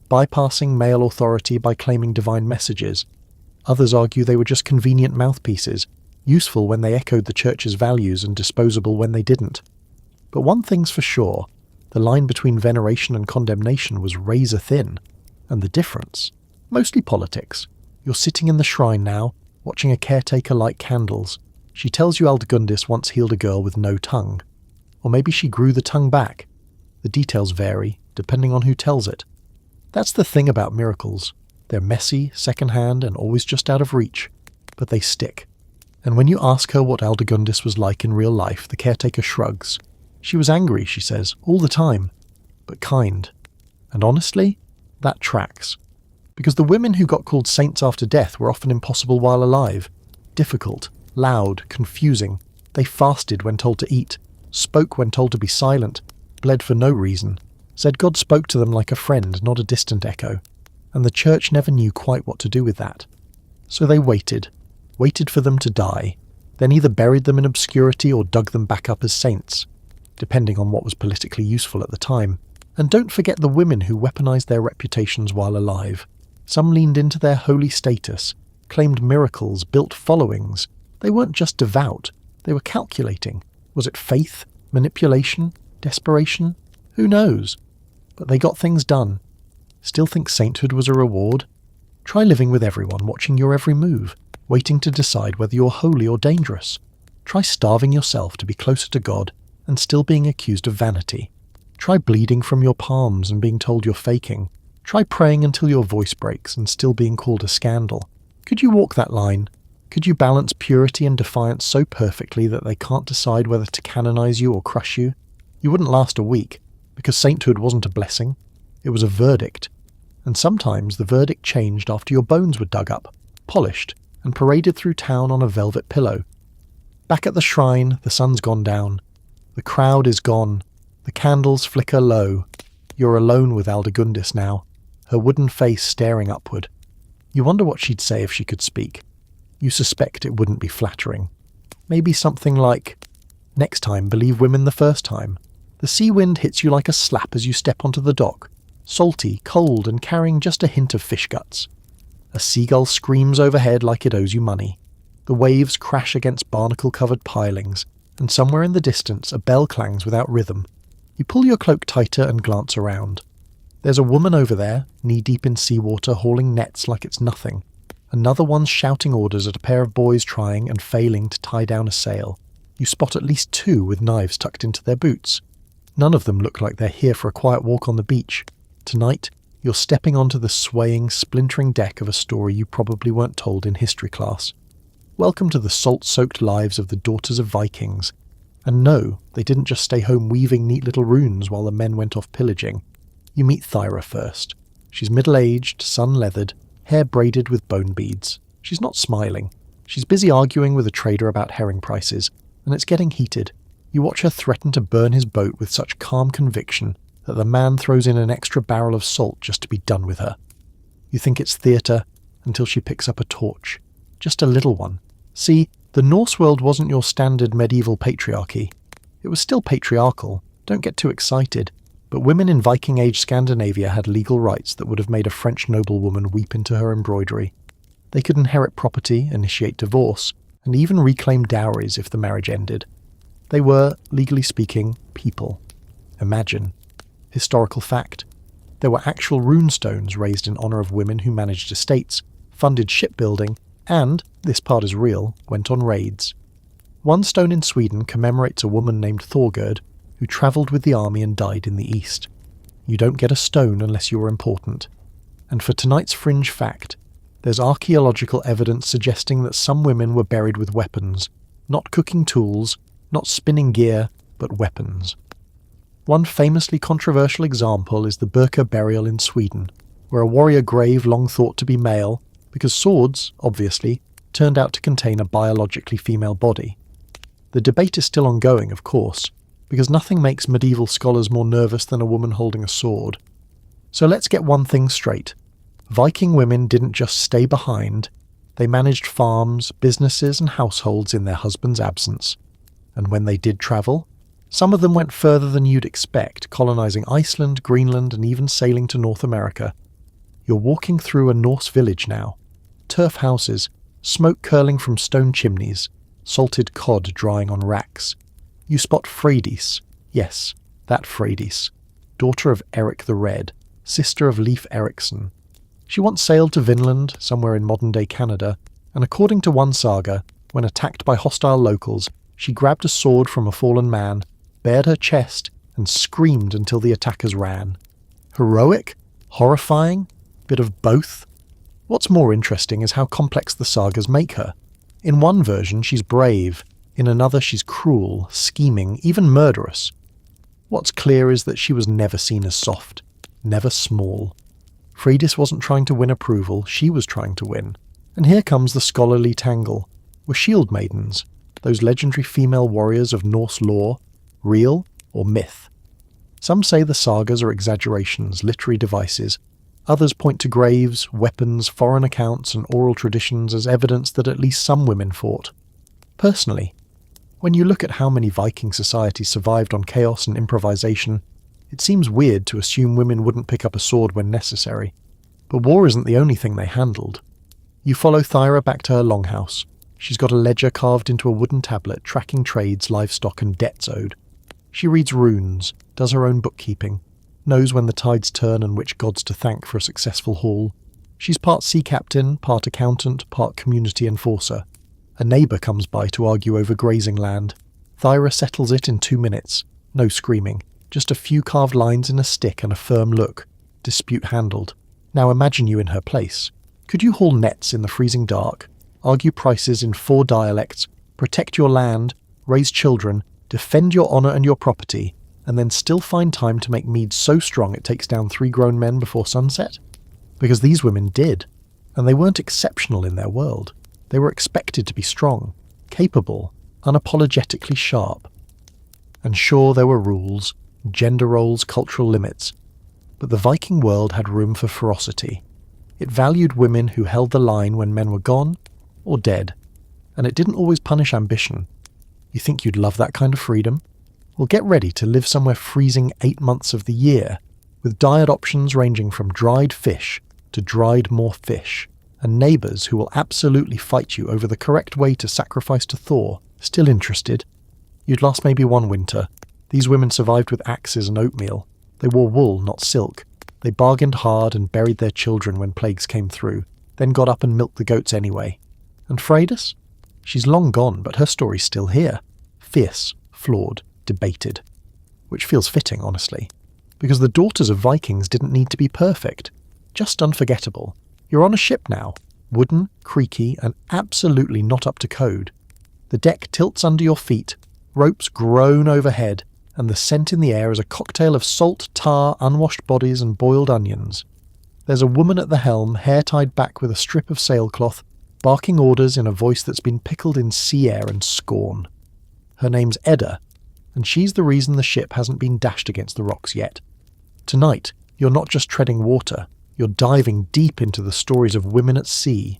bypassing male authority by claiming divine messages. Others argue they were just convenient mouthpieces, useful when they echoed the church's values and disposable when they didn't. But one thing's for sure, the line between veneration and condemnation was razor thin, and the difference, mostly politics. You're sitting in the shrine now, watching a caretaker light candles. She tells you Aldegundis once healed a girl with no tongue. Or maybe she grew the tongue back. The details vary, depending on who tells it. That's the thing about miracles. They're messy, second-hand, and always just out of reach. But they stick. And when you ask her what Aldegundis was like in real life, the caretaker shrugs. She was angry, she says, all the time, but kind. And honestly, that tracks. Because the women who got called saints after death were often impossible while alive. Difficult, loud, confusing. They fasted when told to eat, spoke when told to be silent, bled for no reason, said God spoke to them like a friend, not a distant echo. And the church never knew quite what to do with that. So they waited for them to die, then either buried them in obscurity or dug them back up as saints, depending on what was politically useful at the time. And don't forget the women who weaponized their reputations while alive. Some leaned into their holy status, claimed miracles, built followings. They weren't just devout, they were calculating. Was it faith, manipulation, desperation? Who knows? But they got things done. Still think sainthood was a reward? Try living with everyone watching your every move, waiting to decide whether you're holy or dangerous. Try starving yourself to be closer to God and still being accused of vanity. Try bleeding from your palms and being told you're faking. Try praying until your voice breaks and still being called a scandal. Could you walk that line? Could you balance purity and defiance so perfectly that they can't decide whether to canonize you or crush you? You wouldn't last a week, because sainthood wasn't a blessing. It was a verdict. And sometimes the verdict changed after your bones were dug up, polished, and paraded through town on a velvet pillow. Back at the shrine, the sun's gone down. The crowd is gone. The candles flicker low. You're alone with Aldegundis now, her wooden face staring upward. You wonder what she'd say if she could speak. You suspect it wouldn't be flattering. Maybe something like, "Next time, believe women the first time. The sea wind hits you like a slap as you step onto the dock, salty, cold, and carrying just a hint of fish guts. A seagull screams overhead like it owes you money. The waves crash against barnacle-covered pilings, and somewhere in the distance a bell clangs without rhythm. You pull your cloak tighter and glance around. There's a woman over there, knee-deep in seawater, hauling nets like it's nothing. Another one's shouting orders at a pair of boys trying and failing to tie down a sail. You spot at least 2 with knives tucked into their boots. None of them look like they're here for a quiet walk on the beach. Tonight, you're stepping onto the swaying, splintering deck of a story you probably weren't told in history class. Welcome to the salt-soaked lives of the daughters of Vikings. And no, they didn't just stay home weaving neat little runes while the men went off pillaging. You meet Thyra first. She's middle-aged, sun-leathered, hair braided with bone beads. She's not smiling. She's busy arguing with a trader about herring prices, and it's getting heated. You watch her threaten to burn his boat with such calm conviction that the man throws in an extra barrel of salt just to be done with her. You think it's theatre until she picks up a torch. Just a little one. See, the Norse world wasn't your standard medieval patriarchy. It was still patriarchal, don't get too excited, but women in Viking-age Scandinavia had legal rights that would have made a French noblewoman weep into her embroidery. They could inherit property, initiate divorce, and even reclaim dowries if the marriage ended. They were, legally speaking, people. Imagine. Historical fact. There were actual runestones raised in honour of women who managed estates, funded shipbuilding, and, this part is real, went on raids. One stone in Sweden commemorates a woman named Thorgerd, who travelled with the army and died in the east. You don't get a stone unless you're important. And for tonight's fringe fact, there's archaeological evidence suggesting that some women were buried with weapons, not cooking tools, not spinning gear, but weapons. One famously controversial example is the Birka burial in Sweden, where a warrior grave long thought to be male, because swords, obviously, turned out to contain a biologically female body. The debate is still ongoing, of course, because nothing makes medieval scholars more nervous than a woman holding a sword. So let's get one thing straight. Viking women didn't just stay behind, they managed farms, businesses and households in their husband's absence. And when they did travel, some of them went further than you'd expect, colonising Iceland, Greenland and even sailing to North America. You're walking through a Norse village now. Turf houses, smoke curling from stone chimneys, salted cod drying on racks. You spot Freydis, yes, that Freydis, daughter of Eric the Red, sister of Leif Erikson. She once sailed to Vinland, somewhere in modern-day Canada, and according to one saga, when attacked by hostile locals, she grabbed a sword from a fallen man, bared her chest, and screamed until the attackers ran. Heroic? Horrifying? Bit of both? What's more interesting is how complex the sagas make her. In one version, she's brave. In another, she's cruel, scheming, even murderous. What's clear is that she was never seen as soft, never small. Freydis wasn't trying to win approval, she was trying to win. And here comes the scholarly tangle. Were shield maidens, those legendary female warriors of Norse lore, real or myth? Some say the sagas are exaggerations, literary devices. Others point to graves, weapons, foreign accounts and oral traditions as evidence that at least some women fought. Personally, when you look at how many Viking societies survived on chaos and improvisation, it seems weird to assume women wouldn't pick up a sword when necessary. But war isn't the only thing they handled. You follow Thyra back to her longhouse. She's got a ledger carved into a wooden tablet tracking trades, livestock and debts owed. She reads runes, does her own bookkeeping, knows when the tides turn and which gods to thank for a successful haul. She's part sea captain, part accountant, part community enforcer. A neighbour comes by to argue over grazing land. Thyra settles it in 2 minutes. No screaming. Just a few carved lines in a stick and a firm look. Dispute handled. Now imagine you in her place. Could you haul nets in the freezing dark, argue prices in 4 dialects, protect your land, raise children, defend your honour and your property, and then still find time to make mead so strong it takes down 3 grown men before sunset? Because these women did, and they weren't exceptional in their world. They were expected to be strong, capable, unapologetically sharp. And sure, there were rules, gender roles, cultural limits, but the Viking world had room for ferocity. It valued women who held the line when men were gone or dead, and it didn't always punish ambition. You think you'd love that kind of freedom? Well, get ready to live somewhere freezing 8 months of the year, with diet options ranging from dried fish to dried more fish, and neighbours who will absolutely fight you over the correct way to sacrifice to Thor. Still interested? You'd last maybe 1 winter. These women survived with axes and oatmeal. They wore wool, not silk. They bargained hard and buried their children when plagues came through, then got up and milked the goats anyway. And Freydis? She's long gone, but her story's still here. Fierce, flawed, debated. Which feels fitting, honestly. Because the daughters of Vikings didn't need to be perfect. Just unforgettable. You're on a ship now. Wooden, creaky, and absolutely not up to code. The deck tilts under your feet, ropes groan overhead, and the scent in the air is a cocktail of salt, tar, unwashed bodies and boiled onions. There's a woman at the helm, hair tied back with a strip of sailcloth, barking orders in a voice that's been pickled in sea air and scorn. Her name's Edda, and she's the reason the ship hasn't been dashed against the rocks yet. Tonight, you're not just treading water, you're diving deep into the stories of women at sea.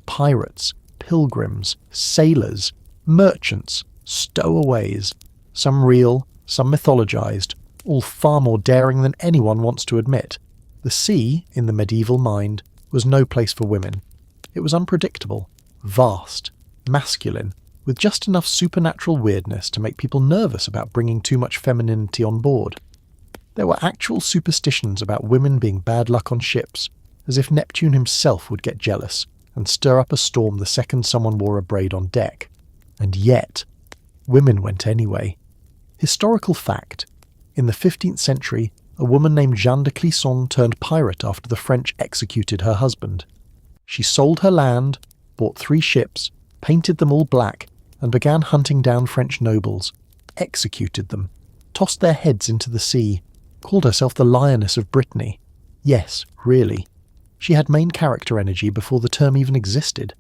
Pirates, pilgrims, sailors, merchants, stowaways. Some real, some mythologized, all far more daring than anyone wants to admit. The sea, in the medieval mind, was no place for women. It was unpredictable, vast, masculine, with just enough supernatural weirdness to make people nervous about bringing too much femininity on board. There were actual superstitions about women being bad luck on ships, as if Neptune himself would get jealous and stir up a storm the second someone wore a braid on deck. And yet, women went anyway. Historical fact: in the 15th century, a woman named Jeanne de Clisson turned pirate after the French executed her husband. She sold her land, bought 3 ships, painted them all black, and began hunting down French nobles, executed them, tossed their heads into the sea, called herself the Lioness of Brittany. Yes, really. She had main character energy before the term even existed.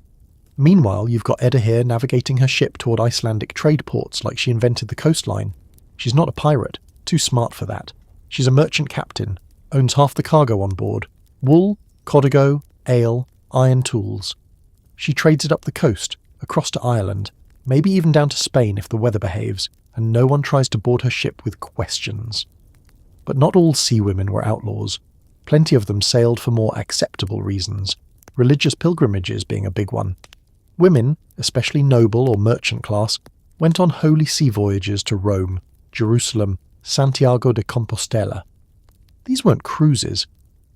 Meanwhile, you've got Edda here navigating her ship toward Icelandic trade ports like she invented the coastline. She's not a pirate, too smart for that. She's a merchant captain, owns half the cargo on board: wool, codigo, ale, iron tools. She trades it up the coast, across to Ireland, maybe even down to Spain if the weather behaves, and no one tries to board her ship with questions. But not all sea women were outlaws. Plenty of them sailed for more acceptable reasons, religious pilgrimages being a big one. Women, especially noble or merchant class, went on holy sea voyages to Rome, Jerusalem, Santiago de Compostela. These weren't cruises.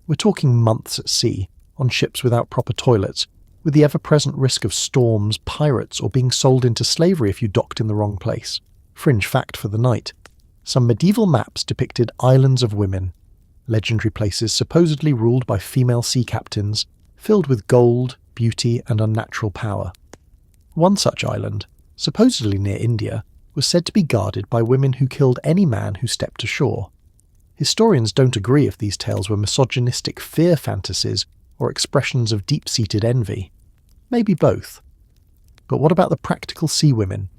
We're talking months at sea, on ships without proper toilets, with the ever-present risk of storms, pirates, or being sold into slavery if you docked in the wrong place. Fringe fact for the night. Some medieval maps depicted islands of women, legendary places supposedly ruled by female sea captains, filled with gold, beauty, and unnatural power. One such island, supposedly near India, was said to be guarded by women who killed any man who stepped ashore. Historians don't agree if these tales were misogynistic fear fantasies or expressions of deep-seated envy. Maybe both. But what about the practical sea women?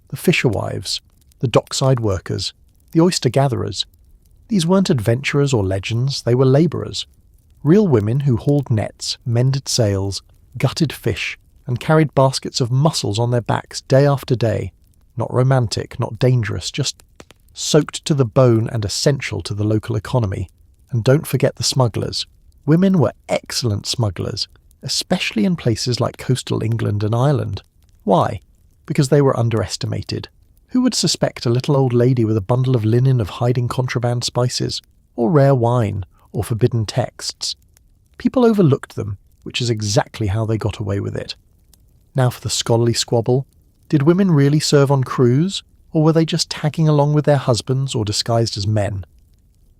The fisherwives, the dockside workers, the oyster gatherers? These weren't adventurers or legends, they were labourers. Real women who hauled nets, mended sails, gutted fish, and carried baskets of mussels on their backs day after day. Not romantic, not dangerous, just soaked to the bone and essential to the local economy. And don't forget the smugglers. Women were excellent smugglers, especially in places like coastal England and Ireland. Why? Because they were underestimated. Who would suspect a little old lady with a bundle of linen of hiding contraband spices, or rare wine, or forbidden texts? People overlooked them, which is exactly how they got away with it. Now for the scholarly squabble. Did women really serve on crews, or were they just tagging along with their husbands or disguised as men?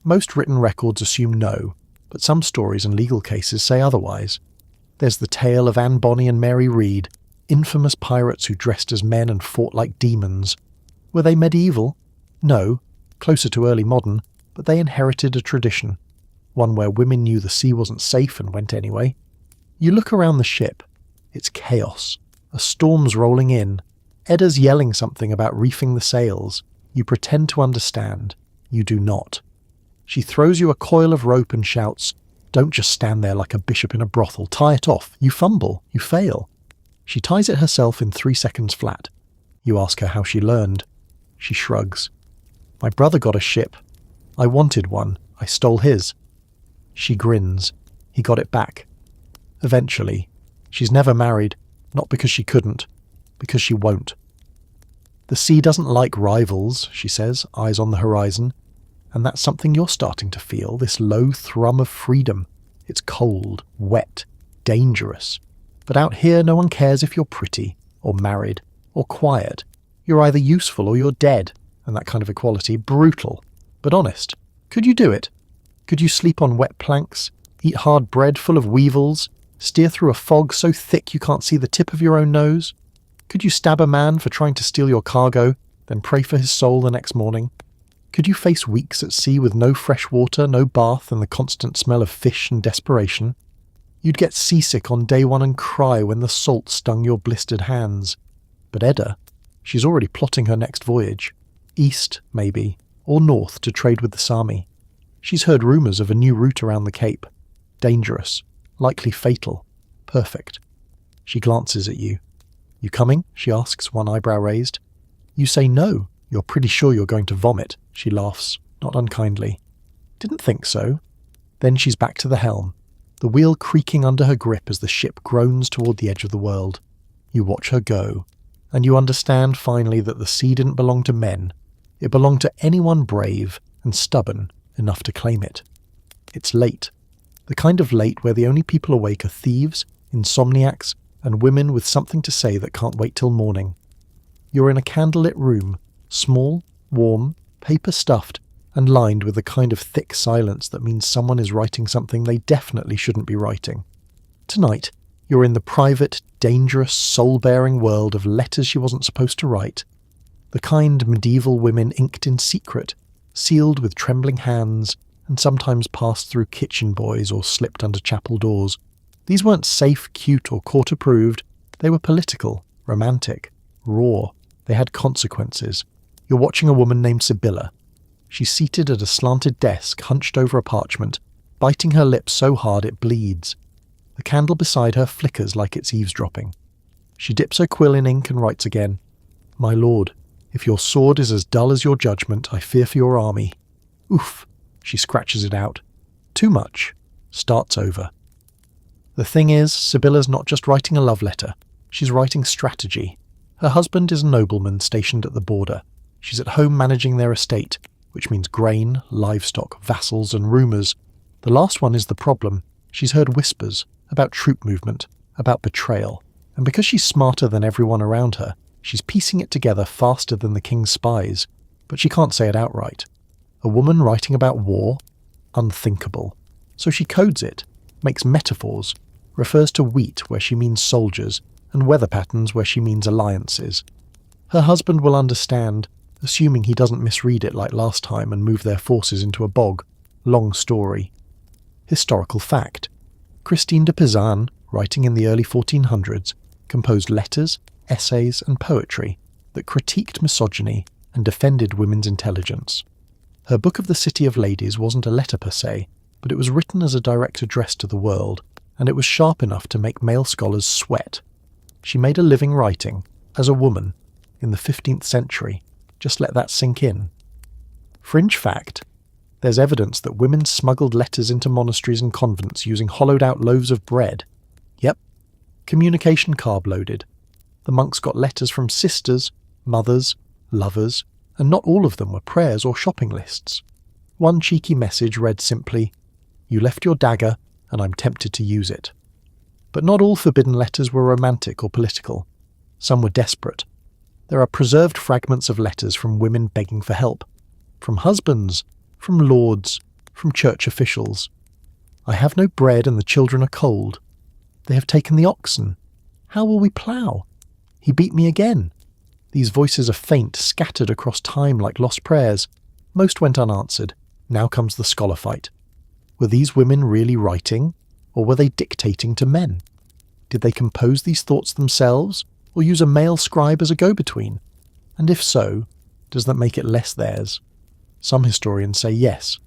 Most written records assume no, but some stories and legal cases say otherwise. There's the tale of Anne Bonny and Mary Read, infamous pirates who dressed as men and fought like demons. Were they medieval? No, closer to early modern, but they inherited a tradition, one where women knew the sea wasn't safe and went anyway. You look around the ship. It's chaos. A storm's rolling in. Edda's yelling something about reefing the sails. You pretend to understand. You do not. She throws you a coil of rope and shouts, "Don't just stand there like a bishop in a brothel. Tie it off. You fumble. You fail." She ties it herself in 3 seconds flat. You ask her how she learned. She shrugs. "My brother got a ship. I wanted one. I stole his." She grins. He got it back. Eventually. She's never married, not because she couldn't, because she won't. "The sea doesn't like rivals," she says, eyes on the horizon. And that's something you're starting to feel, this low thrum of freedom. It's cold, wet, dangerous. But out here no one cares if you're pretty, or married, or quiet. You're either useful or you're dead, and that kind of equality, brutal. But honest, could you do it? Could you sleep on wet planks, eat hard bread full of weevils, steer through a fog so thick you can't see the tip of your own nose? Could you stab a man for trying to steal your cargo, then pray for his soul the next morning? Could you face weeks at sea with no fresh water, no bath, and the constant smell of fish and desperation? You'd get seasick on day one and cry when the salt stung your blistered hands. But Edda, she's already plotting her next voyage. East, maybe, or north to trade with the Sami. She's heard rumours of a new route around the Cape. Dangerous, likely fatal, perfect. She glances at you. "You coming?" she asks, one eyebrow raised. You say no. You're pretty sure you're going to vomit. She laughs, not unkindly. "Didn't think so." Then she's back to the helm, the wheel creaking under her grip as the ship groans toward the edge of the world. You watch her go. and you understand finally that the sea didn't belong to men. It belonged to anyone brave and stubborn enough to claim it. It's late. The kind of late where the only people awake are thieves, insomniacs, and women with something to say that can't wait till morning. You're in a candlelit room, small, warm, paper-stuffed, and lined with the kind of thick silence that means someone is writing something they definitely shouldn't be writing. Tonight, you're in the private, dangerous, soul-bearing world of letters she wasn't supposed to write. The kind medieval women inked in secret, sealed with trembling hands, and sometimes passed through kitchen boys or slipped under chapel doors. These weren't safe, cute, or court-approved. They were political, romantic, raw. They had consequences. You're watching a woman named Sibylla. She's seated at a slanted desk, hunched over a parchment, biting her lip so hard it bleeds. The candle beside her flickers like it's eavesdropping. She dips her quill in ink and writes again. "My lord, if your sword is as dull as your judgment, I fear for your army." Oof, she scratches it out. Too much. Starts over. The thing is, Sibylla's not just writing a love letter. She's writing strategy. Her husband is a nobleman stationed at the border. She's at home managing their estate, which means grain, livestock, vassals, and rumours. The last one is the problem. She's heard whispers about troop movement, about betrayal, and because she's smarter than everyone around her, she's piecing it together faster than the king's spies, but she can't say it outright. A woman writing about war? Unthinkable. So she codes it, makes metaphors, refers to wheat where she means soldiers, and weather patterns where she means alliances. Her husband will understand, assuming he doesn't misread it like last time and move their forces into a bog. Long story. Historical fact. Christine de Pizan, writing in the early 1400s, composed letters, essays, and poetry that critiqued misogyny and defended women's intelligence. Her Book of the City of Ladies wasn't a letter per se, but it was written as a direct address to the world, and it was sharp enough to make male scholars sweat. She made a living writing, as a woman, in the 15th century. Just let that sink in. Fringe fact. There's evidence that women smuggled letters into monasteries and convents using hollowed-out loaves of bread. Yep. Communication carb-loaded. The monks got letters from sisters, mothers, lovers, and not all of them were prayers or shopping lists. One cheeky message read simply, "You left your dagger, and I'm tempted to use it." But not all forbidden letters were romantic or political. Some were desperate. There are preserved fragments of letters from women begging for help. From husbands, from lords, from church officials. "I have no bread and the children are cold. They have taken the oxen. How will we plough? He beat me again." These voices are faint, scattered across time like lost prayers. Most went unanswered. Now comes the scholar fight. Were these women really writing, or were they dictating to men? Did they compose these thoughts themselves, or use a male scribe as a go-between? And if so, does that make it less theirs? Some historians say yes.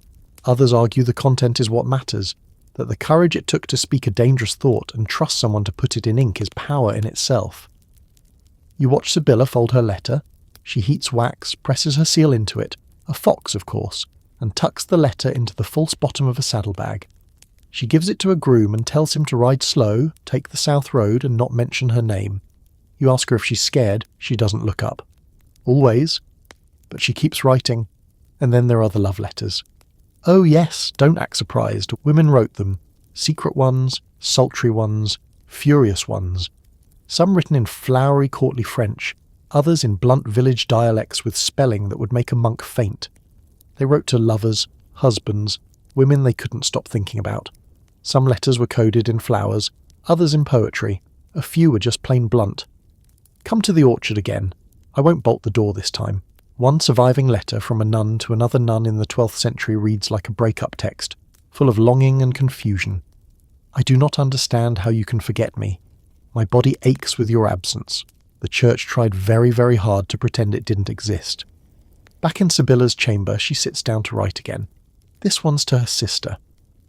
Others argue the content is what matters, that the courage it took to speak a dangerous thought and trust someone to put it in ink is power in itself. You watch Sibylla fold her letter. She heats wax, presses her seal into it, a fox of course, and tucks the letter into the false bottom of a saddlebag. She gives it to a groom and tells him to ride slow, take the south road, and not mention her name. You ask her if she's scared, she doesn't look up. Always. But she keeps writing. And then there are the love letters. Oh yes, don't act surprised. Women wrote them. Secret ones, sultry ones, furious ones. Some written in flowery courtly French, others in blunt village dialects with spelling that would make a monk faint. They wrote to lovers, husbands, women they couldn't stop thinking about. Some letters were coded in flowers, others in poetry. A few were just plain blunt. Come to the orchard again. I won't bolt the door this time. One surviving letter from a nun to another nun in the 12th century reads like a break-up text, full of longing and confusion. "I do not understand how you can forget me. My body aches with your absence. The church tried very, very hard to pretend it didn't exist." Back in Sibylla's chamber, she sits down to write again. This one's to her sister.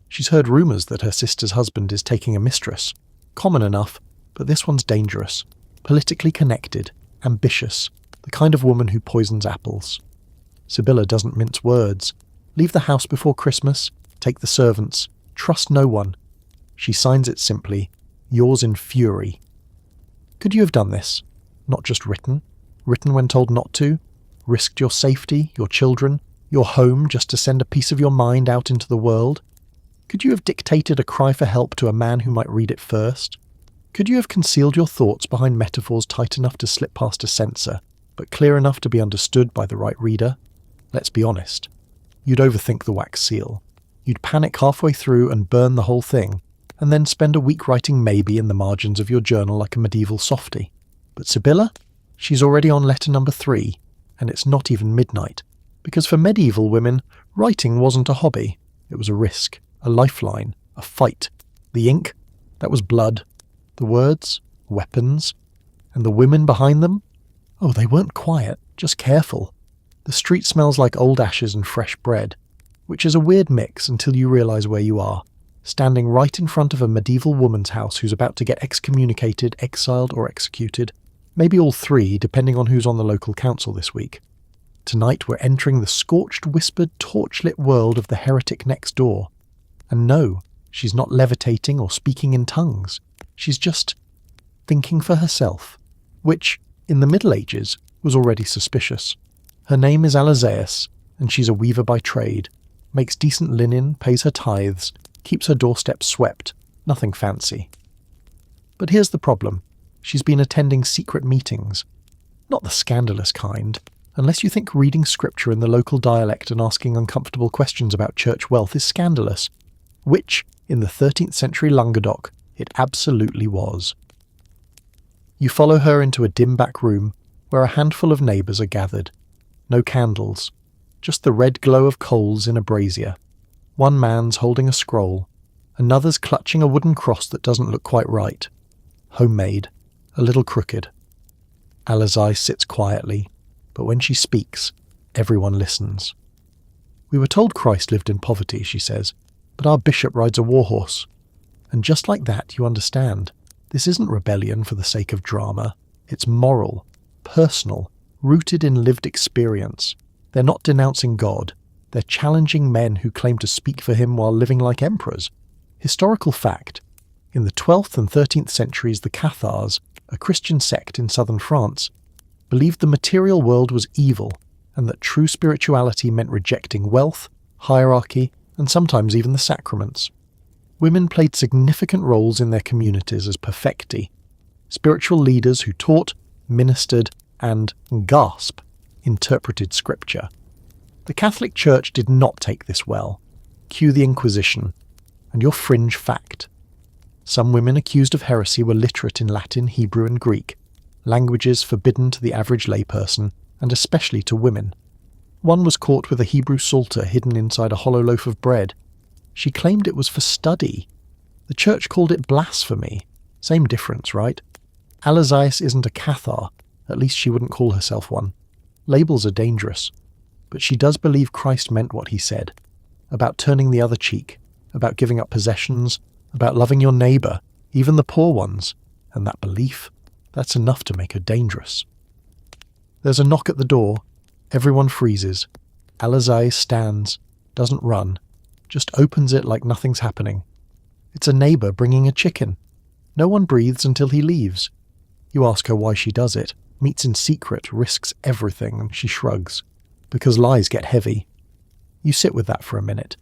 She's heard rumours that her sister's husband is taking a mistress. Common enough, but this one's dangerous. Politically connected, ambitious, the kind of woman who poisons apples. Sibylla doesn't mince words. Leave the house before Christmas, take the servants, trust no one. She signs it simply, yours in fury. Could you have done this? not just written when told not to, risked your safety, your children, your home just to send a piece of your mind out into the world? Could you have dictated a cry for help to a man who might read it first? Could you have concealed your thoughts behind metaphors tight enough to slip past a censor, but clear enough to be understood by the right reader? Let's be honest. You'd overthink the wax seal. You'd panic halfway through and burn the whole thing, and then spend a week writing maybe in the margins of your journal like a medieval softy. But Sibylla? She's already on letter number 3, and it's not even midnight. Because for medieval women, writing wasn't a hobby. It was a risk, a lifeline, a fight. The ink? That was blood. The words? Weapons. And the women behind them? Oh, they weren't quiet, just careful. The street smells like old ashes and fresh bread, which is a weird mix until you realise where you are, standing right in front of a medieval woman's house who's about to get excommunicated, exiled or executed. Maybe all 3, depending on who's on the local council this week. Tonight we're entering the scorched, whispered, torchlit world of the heretic next door. And no, she's not levitating or speaking in tongues. She's just thinking for herself, which, in the Middle Ages, was already suspicious. Her name is Abbesses, and she's a weaver by trade, makes decent linen, pays her tithes, keeps her doorstep swept, nothing fancy. But here's the problem. She's been attending secret meetings. Not the scandalous kind, unless you think reading scripture in the local dialect and asking uncomfortable questions about church wealth is scandalous, which, in the 13th century Languedoc, it absolutely was. You follow her into a dim back room where a handful of neighbours are gathered. No candles, just the red glow of coals in a brazier. One man's holding a scroll, another's clutching a wooden cross that doesn't look quite right. Homemade, a little crooked. Abbesses sits quietly, but when she speaks, everyone listens. We were told Christ lived in poverty, she says, but our bishop rides a warhorse. And just like that, you understand. This isn't rebellion for the sake of drama. It's moral, personal, rooted in lived experience. They're not denouncing God. They're challenging men who claim to speak for him while living like emperors. Historical fact. In the 12th and 13th centuries, the Cathars, a Christian sect in southern France, believed the material world was evil and that true spirituality meant rejecting wealth, hierarchy, and sometimes even the sacraments. Women played significant roles in their communities as perfecti, spiritual leaders who taught, ministered, and, gasp, interpreted scripture. The Catholic Church did not take this well. Cue the Inquisition, and your fringe fact. Some women accused of heresy were literate in Latin, Hebrew, and Greek, languages forbidden to the average layperson, and especially to women. One was caught with a Hebrew psalter hidden inside a hollow loaf of bread. She claimed it was for study. The church called it blasphemy. Same difference, right? Abbesses isn't a Cathar, at least she wouldn't call herself one. Labels are dangerous. But she does believe Christ meant what he said, about turning the other cheek, about giving up possessions, about loving your neighbour, even the poor ones, and that belief, that's enough to make her dangerous. There's a knock at the door. Everyone freezes. Abbesses stands, doesn't run, just opens it like nothing's happening. It's a neighbour bringing a chicken. No one breathes until he leaves. You ask her why she does it, meets in secret, risks everything, and she shrugs. Because lies get heavy. You sit with that for a minute.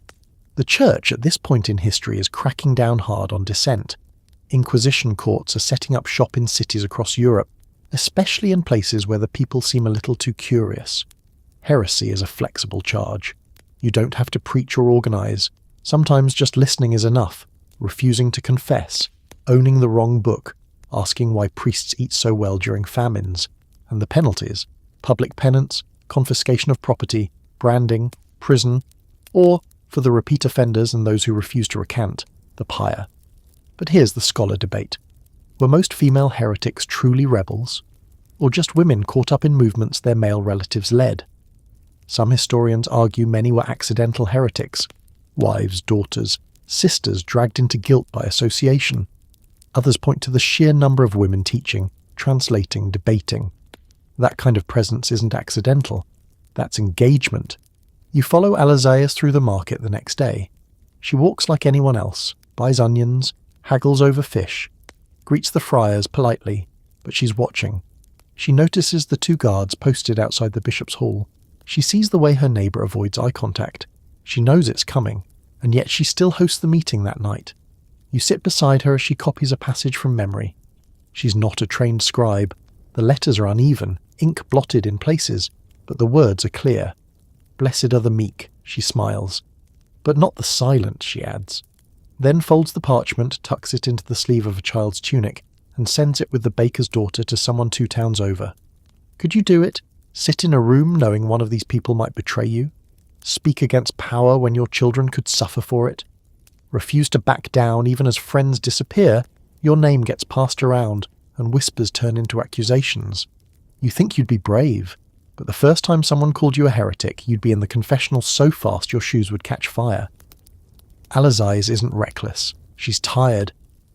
The church at this point in history is cracking down hard on dissent. Inquisition courts are setting up shop in cities across Europe, especially in places where the people seem a little too curious. Heresy is a flexible charge. You don't have to preach or organise. Sometimes just listening is enough, refusing to confess, owning the wrong book, asking why priests eat so well during famines, and the penalties, public penance, confiscation of property, branding, prison, or, for the repeat offenders and those who refuse to recant, the pyre. But here's the scholar debate. Were most female heretics truly rebels, or just women caught up in movements their male relatives led? Some historians argue many were accidental heretics, wives, daughters, sisters dragged into guilt by association. Others point to the sheer number of women teaching, translating, debating. That kind of presence isn't accidental. That's engagement. You follow Abbesses through the market the next day. She walks like anyone else, buys onions, haggles over fish, greets the friars politely, but she's watching. She notices the 2 guards posted outside the bishop's hall. She sees the way her neighbour avoids eye contact. She knows it's coming, and yet she still hosts the meeting that night. You sit beside her as she copies a passage from memory. She's not a trained scribe. The letters are uneven, ink blotted in places, but the words are clear. Blessed are the meek, she smiles. But not the silent, she adds. Then folds the parchment, tucks it into the sleeve of a child's tunic, and sends it with the baker's daughter to someone 2 towns over. Could you do it? Sit in a room knowing one of these people might betray you? Speak against power when your children could suffer for it? Refuse to back down even as friends disappear? Your name gets passed around, and whispers turn into accusations. You think you'd be brave, but the first time someone called you a heretic, you'd be in the confessional so fast your shoes would catch fire. Alazai's isn't reckless. She's tired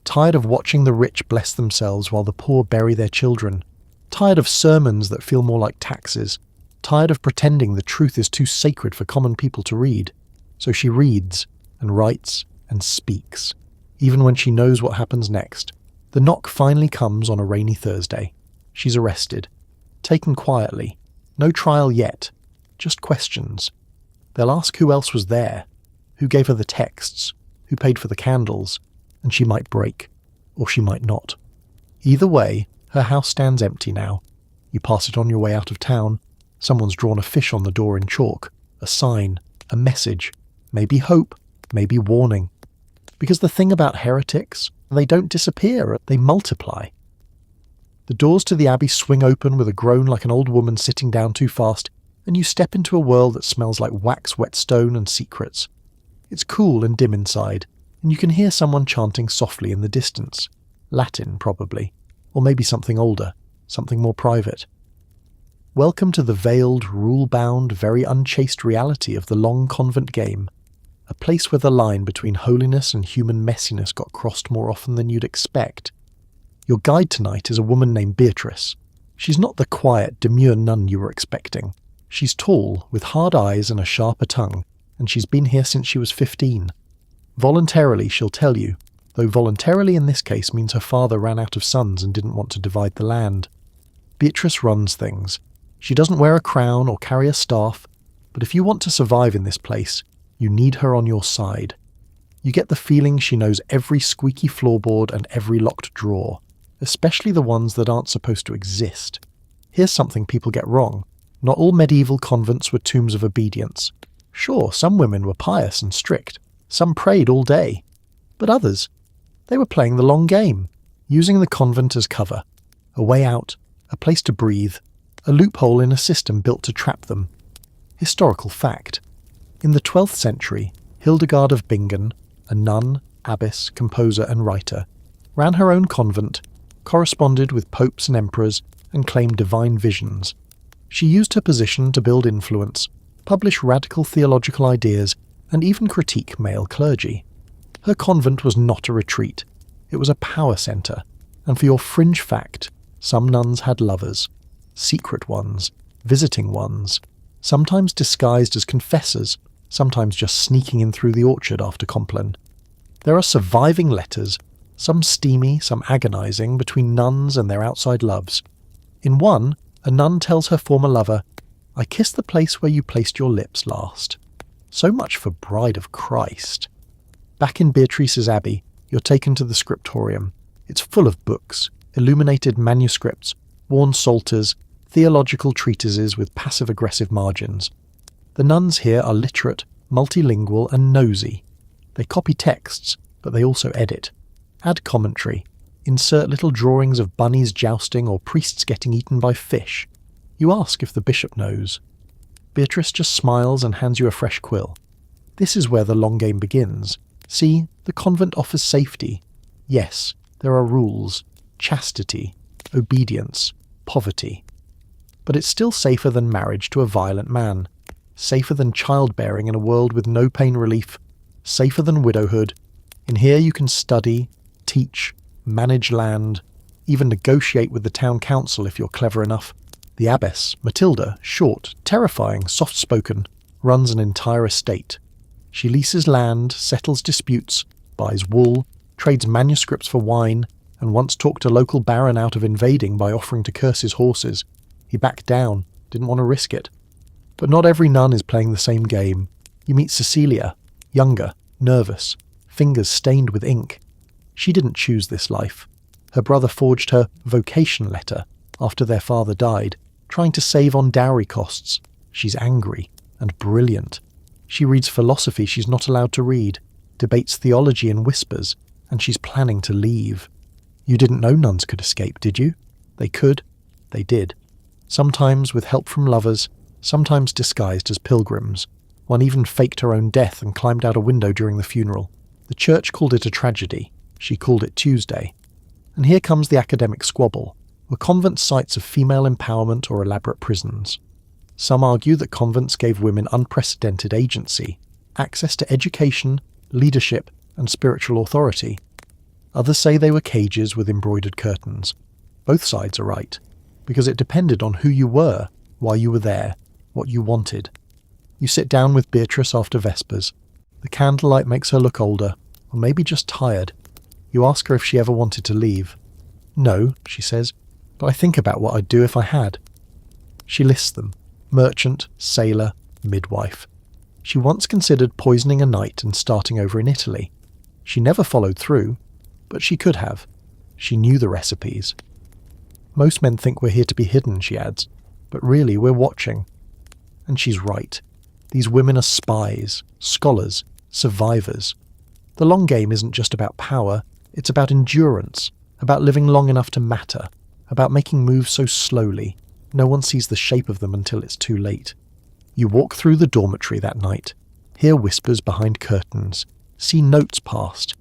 of watching the rich bless themselves while the poor bury their children, tired of sermons that feel more like taxes, tired of pretending the truth is too sacred for common people to read. So she reads and writes and speaks, even when she knows what happens next. The knock finally comes on a rainy Thursday. She's arrested, taken quietly. No trial yet, just questions. They'll ask who else was there, who gave her the texts, who paid for the candles, and she might break, or she might not. Either way, her house stands empty now. You pass it on your way out of town. Someone's drawn a fish on the door in chalk, a sign, a message, maybe hope, maybe warning. Because the thing about heretics, they don't disappear, they multiply. The doors to the abbey swing open with a groan like an old woman sitting down too fast, and you step into a world that smells like wax, whetstone, and secrets. It's cool and dim inside, and you can hear someone chanting softly in the distance. Latin, probably, or maybe something older, something more private. Welcome to the veiled, rule-bound, very unchaste reality of the long convent game, a place where the line between holiness and human messiness got crossed more often than you'd expect. Your guide tonight is a woman named Beatrice. She's not the quiet, demure nun you were expecting. She's tall, with hard eyes and a sharper tongue, and she's been here since she was 15. Voluntarily, she'll tell you, though voluntarily in this case means her father ran out of sons and didn't want to divide the land. Beatrice runs things. She doesn't wear a crown or carry a staff, but if you want to survive in this place, you need her on your side. You get the feeling she knows every squeaky floorboard and every locked drawer, especially the ones that aren't supposed to exist. Here's something people get wrong. Not all medieval convents were tombs of obedience. Sure, some women were pious and strict. Some prayed all day. But others, they were playing the long game, using the convent as cover, a way out, a place to breathe, a loophole in a system built to trap them. Historical fact. In the 12th century, Hildegard of Bingen, a nun, abbess, composer and writer, ran her own convent, corresponded with popes and emperors, and claimed divine visions. She used her position to build influence, publish radical theological ideas, and even critique male clergy. Her convent was not a retreat. It was a power centre, and for your fringe fact, some nuns had lovers. Secret ones, visiting ones, sometimes disguised as confessors, sometimes just sneaking in through the orchard after Compline. There are surviving letters, some steamy, some agonising, between nuns and their outside loves. In one, a nun tells her former lover, "I kissed the place where you placed your lips last." So much for Bride of Christ. Back in Beatrice's abbey, you're taken to the scriptorium. It's full of books, illuminated manuscripts, worn psalters, theological treatises with passive-aggressive margins. The nuns here are literate, multilingual and nosy. They copy texts, but they also edit. Add commentary. Insert little drawings of bunnies jousting or priests getting eaten by fish. You ask if the bishop knows. Beatrice just smiles and hands you a fresh quill. This is where the long game begins. See, the convent offers safety. Yes, there are rules, chastity, obedience, poverty. But it's still safer than marriage to a violent man. Safer than childbearing in a world with no pain relief. Safer than widowhood. In here you can study, teach, manage land, even negotiate with the town council if you're clever enough. The abbess, Matilda, short, terrifying, soft-spoken, runs an entire estate. She leases land, settles disputes, buys wool, trades manuscripts for wine, and once talked a local baron out of invading by offering to curse his horses. He backed down, didn't want to risk it. But not every nun is playing the same game. You meet Cecilia, younger, nervous, fingers stained with ink. She didn't choose this life. Her brother forged her vocation letter after their father died, trying to save on dowry costs. She's angry and brilliant. She reads philosophy she's not allowed to read, debates theology in whispers, and she's planning to leave. You didn't know nuns could escape, did you? They could. They did. Sometimes with help from lovers, sometimes disguised as pilgrims. One even faked her own death and climbed out a window during the funeral. The church called it a tragedy. She called it Tuesday. And here comes the academic squabble. Were convents sites of female empowerment or elaborate prisons? Some argue that convents gave women unprecedented agency, access to education, leadership, and spiritual authority. Others say they were cages with embroidered curtains. Both sides are right, because it depended on who you were, why you were there, what you wanted. You sit down with Beatrice after Vespers. The candlelight makes her look older, or maybe just tired. You ask her if she ever wanted to leave. No, she says, but I think about what I'd do if I had. She lists them: merchant, sailor, midwife. She once considered poisoning a knight and starting over in Italy. She never followed through, but she could have. She knew the recipes. Most men think we're here to be hidden, she adds, but really we're watching. And she's right. These women are spies, scholars, survivors. The long game isn't just about power, it's about endurance, about living long enough to matter, about making moves so slowly, no one sees the shape of them until it's too late. You walk through the dormitory that night, hear whispers behind curtains, see notes passed,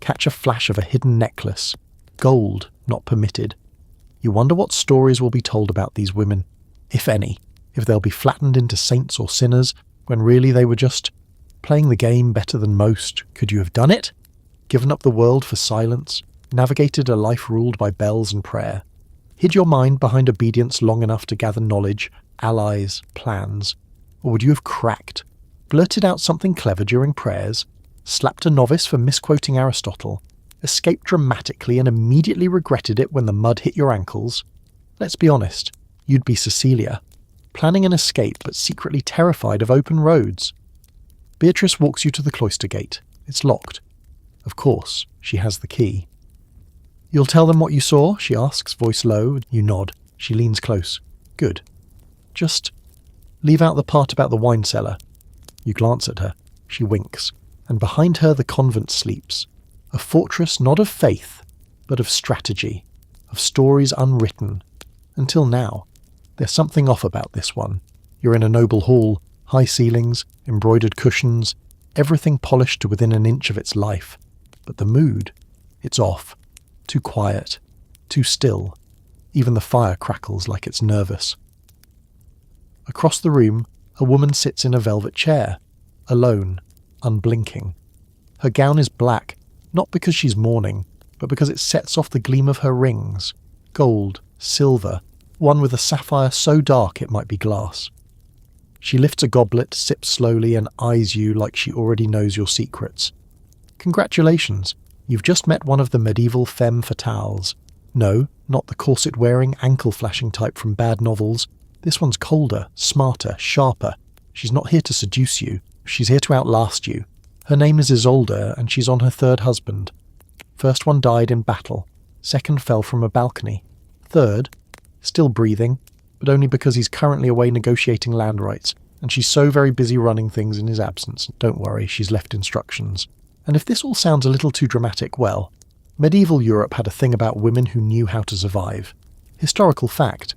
catch a flash of a hidden necklace, gold not permitted. You wonder what stories will be told about these women, if any, if they'll be flattened into saints or sinners, when really they were just playing the game better than most. Could you have done it? Given up the world for silence, navigated a life ruled by bells and prayer, hid your mind behind obedience long enough to gather knowledge, allies, plans? Or would you have cracked, blurted out something clever during prayers, slapped a novice for misquoting Aristotle, escaped dramatically and immediately regretted it when the mud hit your ankles? Let's be honest, you'd be Cecilia, planning an escape but secretly terrified of open roads. Beatrice walks you to the cloister gate. It's locked. Of course, she has the key. You'll tell them what you saw, she asks, voice low. You nod. She leans close. Good. Just leave out the part about the wine cellar. You glance at her. She winks. And behind her the convent sleeps. A fortress not of faith, but of strategy, of stories unwritten. Until now. There's something off about this one. You're in a noble hall, high ceilings, embroidered cushions, everything polished to within an inch of its life. But the mood, it's off. Too quiet, too still. Even the fire crackles like it's nervous. Across the room, a woman sits in a velvet chair, alone, unblinking. Her gown is black, not because she's mourning, but because it sets off the gleam of her rings. Gold, silver, one with a sapphire so dark it might be glass. She lifts a goblet, sips slowly, and eyes you like she already knows your secrets. Congratulations, you've just met one of the medieval femme fatales. No, not the corset-wearing, ankle-flashing type from bad novels. This one's colder, smarter, sharper. She's not here to seduce you. She's here to outlast you. Her name is Isolde, and she's on her third husband. First one died in battle. Second fell from a balcony. Third, still breathing, but only because he's currently away negotiating land rights, and she's so very busy running things in his absence. Don't worry, she's left instructions. And if this all sounds a little too dramatic, well, medieval Europe had a thing about women who knew how to survive. Historical fact.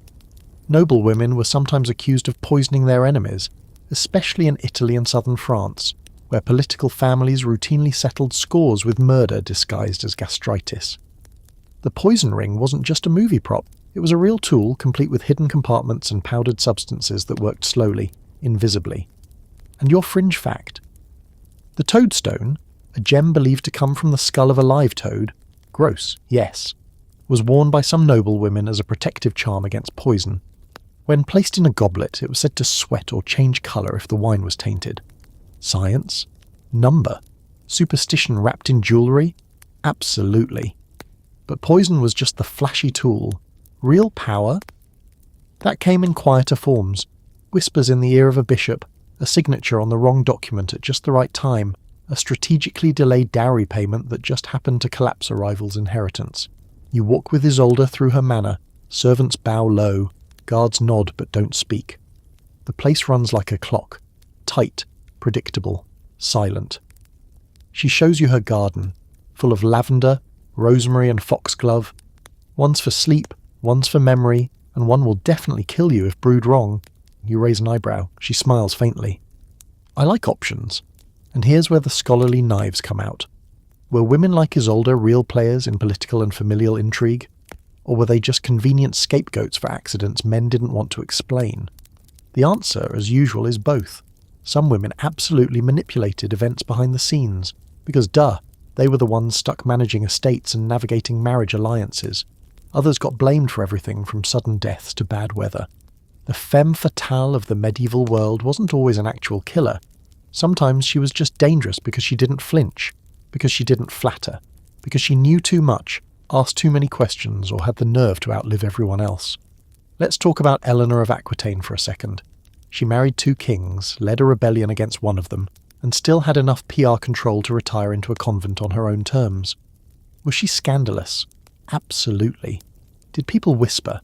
Noble women were sometimes accused of poisoning their enemies, especially in Italy and southern France, where political families routinely settled scores with murder disguised as gastritis. The poison ring wasn't just a movie prop. It was a real tool, complete with hidden compartments and powdered substances that worked slowly, invisibly. And your fringe fact. The toadstone, a gem believed to come from the skull of a live toad, gross, yes, was worn by some noble women as a protective charm against poison. When placed in a goblet, it was said to sweat or change colour if the wine was tainted. Science? Number? Superstition wrapped in jewellery? Absolutely. But poison was just the flashy tool. Real power? That came in quieter forms. Whispers in the ear of a bishop, a signature on the wrong document at just the right time, a strategically delayed dowry payment that just happened to collapse a rival's inheritance. You walk with Isolde through her manor, servants bow low, guards nod but don't speak. The place runs like a clock, tight, predictable, silent. She shows you her garden, full of lavender, rosemary and foxglove. One's for sleep, one's for memory, and one will definitely kill you if brewed wrong. You raise an eyebrow. She smiles faintly. I like options. And here's where the scholarly knives come out. Were women like Isolde real players in political and familial intrigue? Or were they just convenient scapegoats for accidents men didn't want to explain? The answer, as usual, is both. Some women absolutely manipulated events behind the scenes, because they were the ones stuck managing estates and navigating marriage alliances. Others got blamed for everything from sudden deaths to bad weather. The femme fatale of the medieval world wasn't always an actual killer. Sometimes she was just dangerous because she didn't flinch, because she didn't flatter, because she knew too much, asked too many questions, or had the nerve to outlive everyone else. Let's talk about Eleanor of Aquitaine for a second. She married 2 kings, led a rebellion against one of them, and still had enough PR control to retire into a convent on her own terms. Was she scandalous? Absolutely. Did people whisper?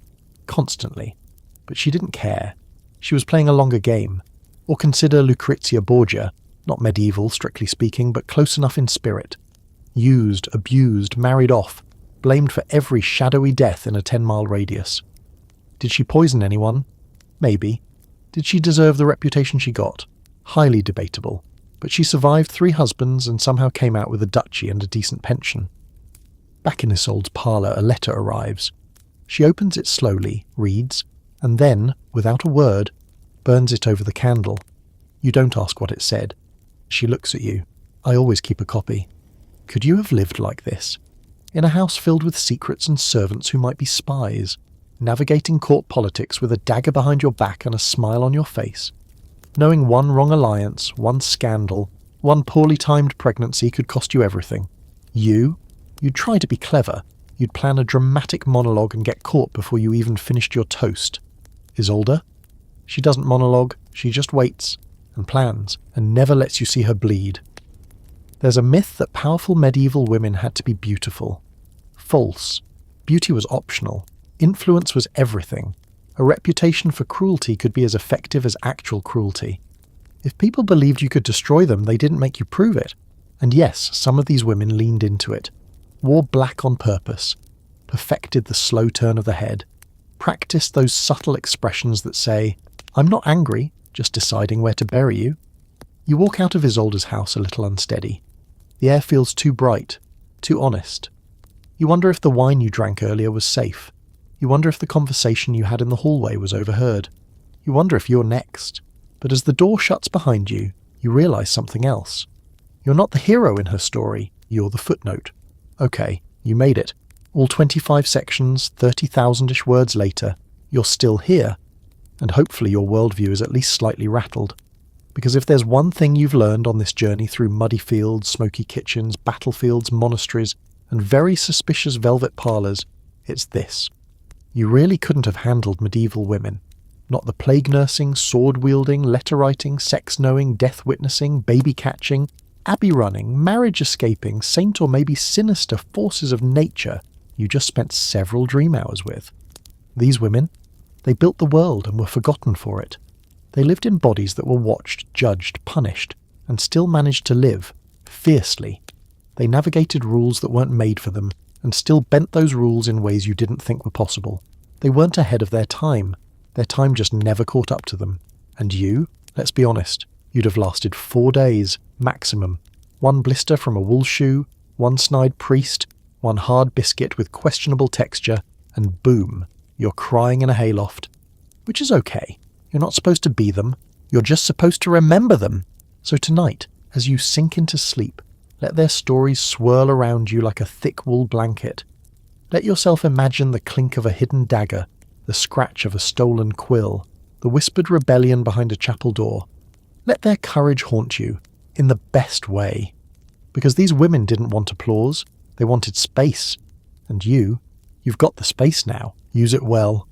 Constantly. But she didn't care. She was playing a longer game. Or consider Lucrezia Borgia, not medieval, strictly speaking, but close enough in spirit. Used, abused, married off, blamed for every shadowy death in a 10-mile radius. Did she poison anyone? Maybe. Did she deserve the reputation she got? Highly debatable. But she survived 3 husbands and somehow came out with a duchy and a decent pension. Back in Isolde's parlour, a letter arrives. She opens it slowly, reads, and then, without a word, burns it over the candle. You don't ask what it said. She looks at you. I always keep a copy. Could you have lived like this? In a house filled with secrets and servants who might be spies, navigating court politics with a dagger behind your back and a smile on your face, knowing one wrong alliance, one scandal, one poorly timed pregnancy could cost you everything. You'd try to be clever. You'd plan a dramatic monologue and get caught before you even finished your toast. Isolde? She doesn't monologue, she just waits and plans and never lets you see her bleed. There's a myth that powerful medieval women had to be beautiful. False. Beauty was optional. Influence was everything. A reputation for cruelty could be as effective as actual cruelty. If people believed you could destroy them, they didn't make you prove it. And yes, some of these women leaned into it. Wore black on purpose. Perfected the slow turn of the head. Practiced those subtle expressions that say, I'm not angry, just deciding where to bury you. You walk out of Isolde's house a little unsteady. The air feels too bright, too honest. You wonder if the wine you drank earlier was safe. You wonder if the conversation you had in the hallway was overheard. You wonder if you're next. But as the door shuts behind you, you realise something else. You're not the hero in her story, you're the footnote. Okay, you made it. All 25 sections, 30,000-ish words later, you're still here. And hopefully your worldview is at least slightly rattled. Because if there's one thing you've learned on this journey through muddy fields, smoky kitchens, battlefields, monasteries, and very suspicious velvet parlours, it's this. You really couldn't have handled medieval women. Not the plague-nursing, sword-wielding, letter-writing, sex-knowing, death-witnessing, baby-catching, abbey-running, marriage-escaping, saint or maybe sinister forces of nature you just spent several dream hours with. These women, they built the world and were forgotten for it. They lived in bodies that were watched, judged, punished, and still managed to live, fiercely. They navigated rules that weren't made for them, and still bent those rules in ways you didn't think were possible. They weren't ahead of their time. Their time just never caught up to them. And you, let's be honest, you'd have lasted 4 days, maximum. 1 blister from a wool shoe, 1 snide priest, 1 hard biscuit with questionable texture, and boom, you're crying in a hayloft. Which is okay. You're not supposed to be them. You're just supposed to remember them. So tonight, as you sink into sleep, let their stories swirl around you like a thick wool blanket. Let yourself imagine the clink of a hidden dagger, the scratch of a stolen quill, the whispered rebellion behind a chapel door. Let their courage haunt you, in the best way. Because these women didn't want applause, they wanted space. And you've got the space now. Use it well.